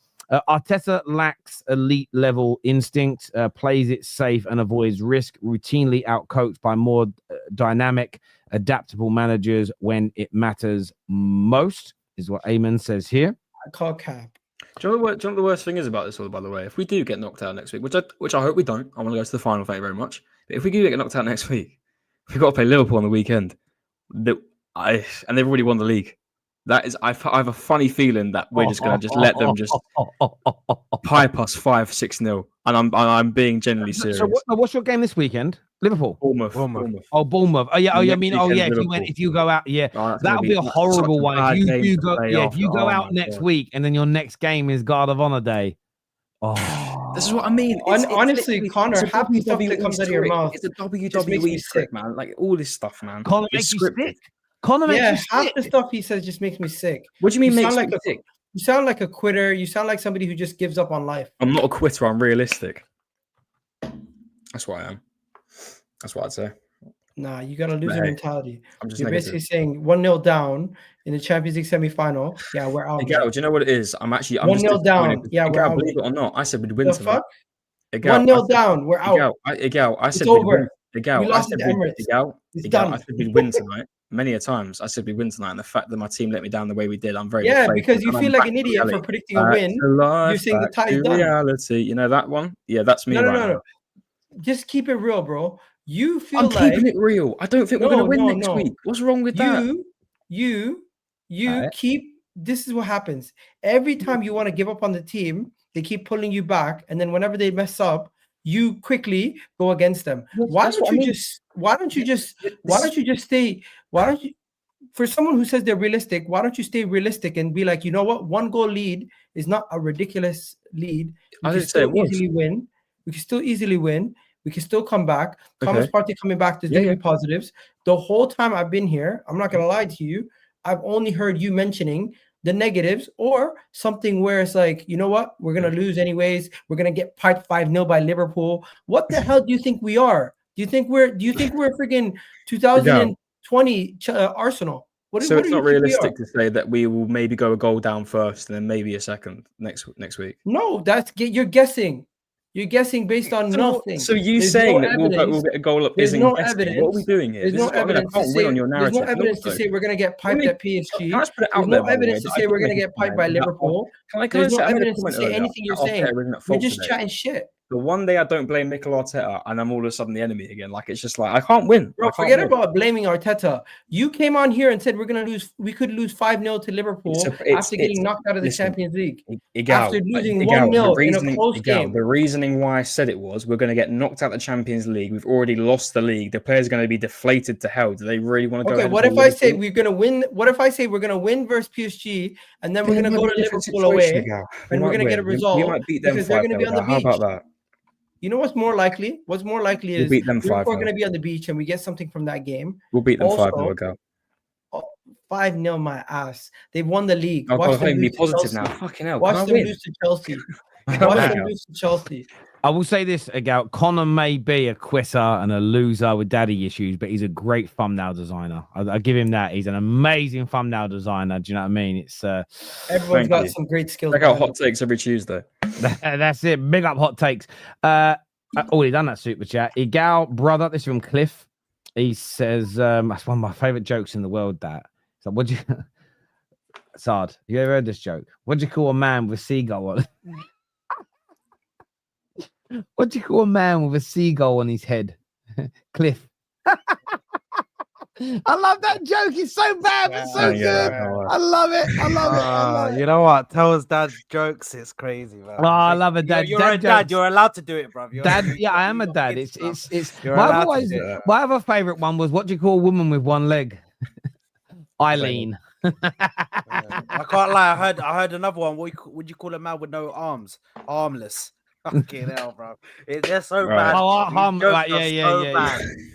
Arteta lacks elite level instinct, plays it safe and avoids risk, routinely outcoached by more dynamic, adaptable managers when it matters most, is what Eamon says here. I call cap. Do you know what the worst thing is about this all, by the way? If we do get knocked out next week, which I hope we don't, I want to go to the final, thank you very much. But if we do get knocked out next week, we've got to play Liverpool on the weekend. And they've already won the league. That is, I have a funny feeling that we're just gonna just let them just pipe us 5-6-0, and I'm being genuinely serious. So what's your game this weekend? Liverpool. Bournemouth. Oh, Bournemouth. Oh yeah. Oh, yeah. I Next mean, oh yeah. weekend, If you go out, yeah, Oh, that's that'll gonna be a that's horrible such a one. bad If game you to go, play yeah, if you after. go Oh out my next God. week and then your next game is Guard of Honor Day. Oh, This is what I mean. It's Honestly, literally- Connor, it's a half the stuff that WWE comes out of your script. mouth It's a just makes me WWE sick. script, man. Like all this stuff, man. Connor It's makes you scripted. sick. Connor makes Yeah, you half sick. the stuff he says just makes me sick. What do you mean You makes sound me like sick? You sound like a quitter. You sound like somebody who just gives up on life. I'm not a quitter. I'm realistic. That's what I am. That's what I'd say. Nah, you got a loser hey, mentality. I'm just You're negative. basically saying 1-0 down in the Champions League semi-final. Yeah, we're out. Egal, do you know what it is? I'm 1-0 just disappointed down. because Yeah, we're Egal, out. believe it or not, I said we'd win The tonight. fuck? Egal, 1-0 down. We're out. Egal, I It's said we'd win. over. Egal, We I lost said at we'd Emirates. Egal, It's Egal, done. I said we'd win tonight. Many a times I said we'd win tonight, and the fact that my team let me down the way we did, I'm very Yeah, deflated, because you and I'm feel like back an to idiot for reality. predicting a Back win. to life, You're saying the back tie's to done. reality. You know that one? Yeah, that's me right now. Just keep it real, bro. You feel I'm like keeping it real. I don't think we're going to win next no. week. What's wrong with that? You Alright. keep. This is what happens every time you want to give up on the team. They keep pulling you back, and then whenever they mess up, you quickly go against them. Why don't you just stay? Why don't you? For someone who says they're realistic, why don't you stay realistic and be like, you know what? 1-goal lead is not a ridiculous lead. I didn't say it was. Easily win. We can still easily win. We can still come back. Thomas Partey coming back. There's going to be positives. The whole time I've been here, I'm not going to lie to you. I've only heard you mentioning the negatives or something where it's like, you know what? We're going to lose anyways. We're going to get piped 5-0 by Liverpool. What the hell do you think we are? Do you think we're friggin' 2020 Arsenal? What So do it's you not think we realistic are? to say that we will maybe go a goal down first and then maybe a second next week. No, you're guessing. You're guessing based on nothing. So you There's saying no that we'll evidence. get a goal up There's isn't no guessing. evidence. What are we doing here? There's This no is what I mean. I evidence to can't win say. on your There's narrative. no evidence to Also, say we're going to get piped at PSG. Can I just put it There's out there, no by the way, evidence to that say I we're did going to make a get piped by comment that Liverpool. Can I There's no say I made a evidence to comment say earlier anything you're that saying. Arteta isn't at You're fault just today? chatting shit. The one day I don't blame Mikel Arteta and I'm all of a sudden the enemy again. Like it's just like I can't win. Bro, I can't forget win. about blaming Arteta. You came on here and said we could lose 5-0 to Liverpool after getting knocked out of the Champions League. After losing 1-0 in a close game. The reasoning why I said it was we're going to get knocked out of the Champions League. We've already lost the league. The players are going to be deflated to hell. Do they really want to go? Okay, what if I say we're going to win? What if I say we're going to win versus PSG and then we're going to go to Liverpool away and we're going to get a result? We might beat them because they're going to be on the How beach. about that? You know what's more likely? What's more likely is beat them 5-0. we're going to be on the beach and we get something from that game. We'll beat them Also, 5-0 ago. 5-0 my ass. They've won the league. I'll Watch go them home and be lose to positive Chelsea. now. Fucking hell. Watch them lose to Chelsea. Watch them lose to Chelsea. I will say this, Egal. Conor may be a quitter and a loser with daddy issues, but he's a great thumbnail designer. I give him that. He's an amazing thumbnail designer. Do you know what I mean? It's everyone's got some great skills. Check out Hot Takes every Tuesday. That's it. Big up Hot Takes. Already done that super chat. Egal, brother. This is from Cliff. He says, that's one of my favorite jokes in the world. That so, what'd you, Saad? You ever heard this joke? What do you call a man with a seagull on? What do you call a man with a seagull on his head? Cliff. I love that joke. It's so bad, but so good. I love it. I love it. You know what? Tell us dad's jokes. It's crazy, man. Oh, I love it, dad. You're a dad. You're allowed to do it, bro. Dad, yeah, I am a dad. It's. You're My other favorite one was what do you call a woman with one leg? Eileen. I can't lie. I heard another one. What would you call a man with no arms? Armless. Fucking hell, bro. They're so bad.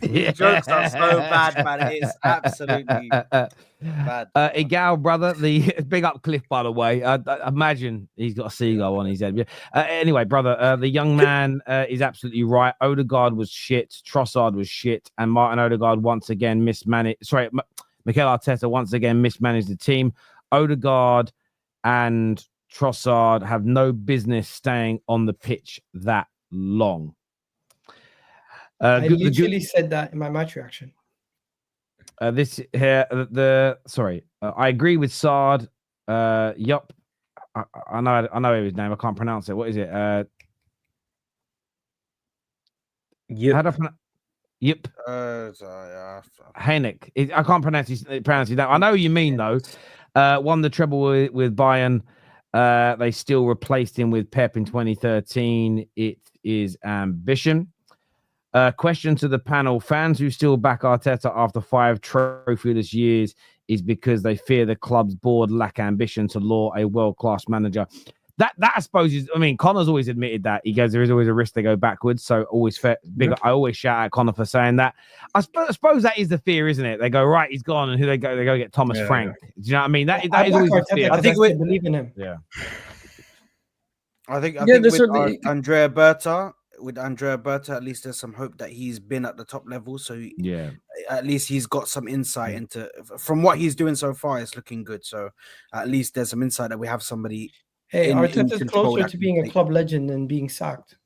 Yeah. Jokes are so bad, man. It's absolutely bad. Egal, brother. The big up Cliff, by the way. Imagine he's got a seagull on his head. Anyway, brother, the young man is absolutely right. Odegaard was shit. Trossard was shit. And Martin Odegaard once again mismanaged. Sorry, Mikel Arteta once again mismanaged the team. Odegaard and Trossard have no business staying on the pitch that long. I literally said that in my match reaction. This here, I agree with Saad. Yup, I know his name. I can't pronounce it. What is it? Yep. Yep. Hennick. I can't pronounce his name. I know what you mean though. Won the treble with Bayern. They still replaced him with Pep in 2013. It is ambition. Question to the panel. Fans who still back Arteta after 5 trophyless years is because they fear the club's board lack ambition to lure a world-class manager. That I suppose is, I mean, Conor's always admitted that. He goes, there is always a risk they go backwards. So always fair. I always shout at Conor for saying that. I suppose that is the fear, isn't it? They go, right, he's gone, and who they go? They go get Thomas Frank. Do you know what I mean? That is always the fear. I think we believe in him. Yeah. I think with Andrea Berta, at least there's some hope that he's been at the top level. So yeah, at least he's got some insight into from what he's doing so far. It's looking good. So at least there's some insight that we have somebody. Hey, Arteta's closer to being a club legend than being sacked.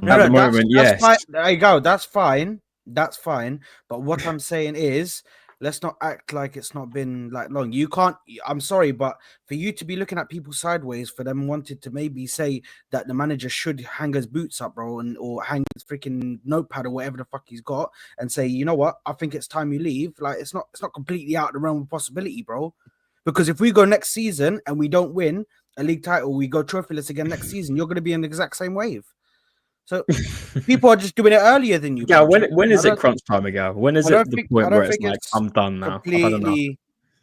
At the moment, yes. Fine. There you go. That's fine. That's fine. But what I'm saying is, let's not act like it's not been like long. You can't. I'm sorry, but for you to be looking at people sideways, for them wanted to maybe say that the manager should hang his boots up, bro, or hang his freaking notepad or whatever the fuck he's got, and say, you know what, I think it's time you leave. Like it's not completely out of the realm of possibility, bro. Because if we go next season and we don't win a league title, we go trophyless again next season, you're going to be in the exact same wave. So people are just doing it earlier than you. Yeah, when is it crunch time, Egal? When is it the point where it's like, I'm done now? Completely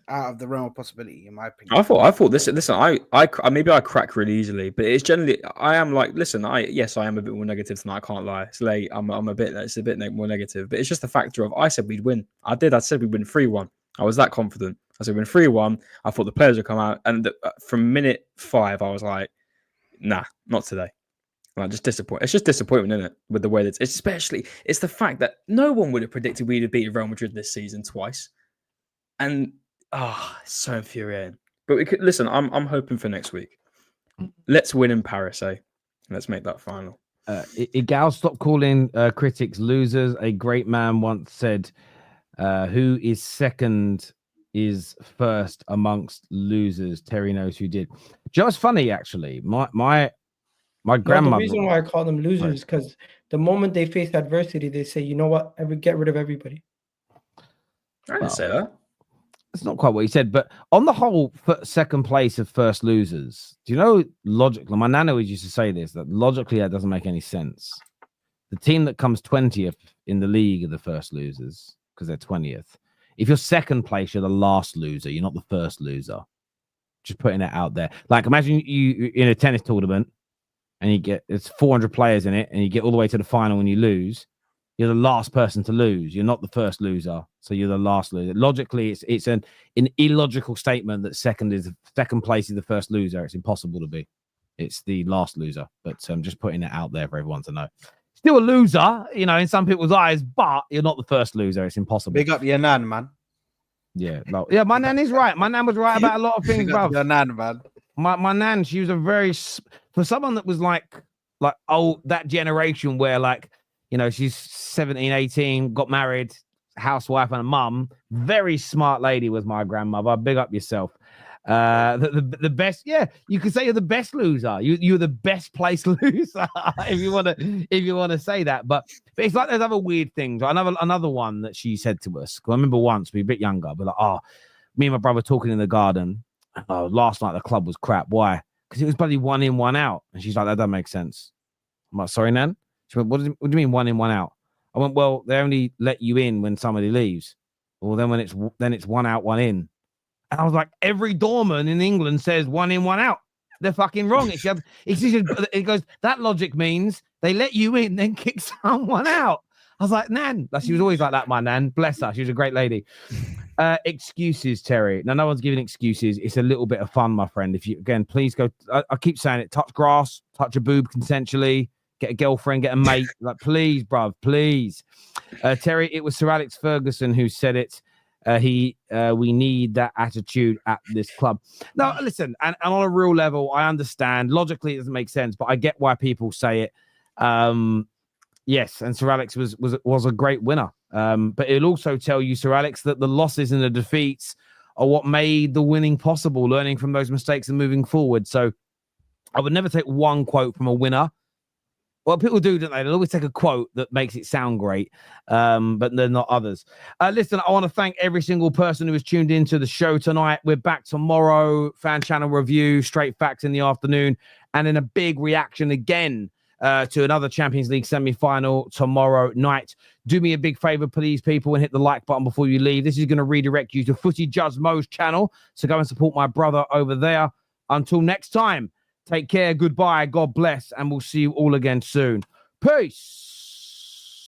out of the realm of possibility, in my opinion. I thought this. Listen, I maybe I crack really easily, but it's generally I am like, listen, I am a bit more negative tonight. I can't lie. It's late. I'm a bit. It's a bit more negative, but it's just a factor of I said we'd win. I said we'd win 3-1. I was that confident. I said we'd win 3-1. I thought the players would come out, and from minute 5, I was like, nah, not today. Like, just disappointed. It's just disappointment, isn't it? With the way that it's the fact that no one would have predicted we'd have beaten Real Madrid this season twice, and it's so infuriating. But we could listen. I'm hoping for next week. Let's win in Paris, eh? Let's make that final. Egal, stop calling critics losers. A great man once said, "Who is second is first amongst losers." Terry knows who did. Just funny, actually. My grandmother. The reason why I call them losers because the moment they face adversity, they say, "You know what? Get rid of everybody." I didn't say that. It's not quite what he said, but on the whole, second place of first losers. Do you know logically? My nana always used to say this, that logically that doesn't make any sense. The team that comes 20th in the league are the first losers because they're 20th. If you're second place, you're the last loser. You're not the first loser. Just putting it out there. Like imagine you in a tennis tournament. And it's 400 players in it, and you get all the way to the final and you lose. You're the last person to lose. You're not the first loser, so you're the last loser. Logically, it's an illogical statement that second place is the first loser. It's impossible to be. It's the last loser. But I'm just putting it out there for everyone to know. Still a loser, in some people's eyes, but you're not the first loser. It's impossible. Big up your nan, man. Yeah, my nan is right. My nan was right about a lot of things, bro. Your nan, man. My nan, she was a very, for someone that was like that generation where she's 17, 18, got married, housewife and a mum, very smart lady was my grandmother. Big up yourself. The best, you could say you're the best loser. You're the best place loser if you want to say that. But it's like there's other weird things. Another one that she said to us. I remember once we were a bit younger, but me and my brother talking in the garden. Last night the club was crap. Why? Because it was bloody 1 in, 1 out. And she's like, that doesn't make sense. I'm like, sorry, Nan? She went, what do you mean 1 in, 1 out? I went, well, they only let you in when somebody leaves. Well, then it's 1 out, 1 in. And I was like, every doorman in England says 1 in, 1 out. They're fucking wrong. It goes, that logic means they let you in, then kick someone out. I was like, Nan. She was always like that, my Nan. Bless her. She was a great lady. Excuses, Terry. Now, no one's giving excuses. It's a little bit of fun, my friend. If you, again, please go. I keep saying it. Touch grass, touch a boob consensually, get a girlfriend, get a mate. Like, please, bruv, please. Terry, it was Sir Alex Ferguson who said it. We need that attitude at this club. No, listen, and on a real level, I understand. Logically, it doesn't make sense, but I get why people say it. Yes, and Sir Alex was a great winner. But it'll also tell you, Sir Alex, that the losses and the defeats are what made the winning possible, learning from those mistakes and moving forward. So I would never take one quote from a winner Well, people do, don't they? They'll always take a quote that makes it sound great, but they're not others. Listen, I want to thank every single person who has tuned into the show tonight. We're back tomorrow, fan channel review, straight facts in the afternoon, and then a big reaction again to another Champions League semi-final tomorrow night. Do me a big favor, please, people, and hit the like button before you leave. This is going to redirect you to Footy Judge Mo's channel, so go and support my brother over there. Until next time, take care, goodbye, God bless, and we'll see you all again soon. Peace.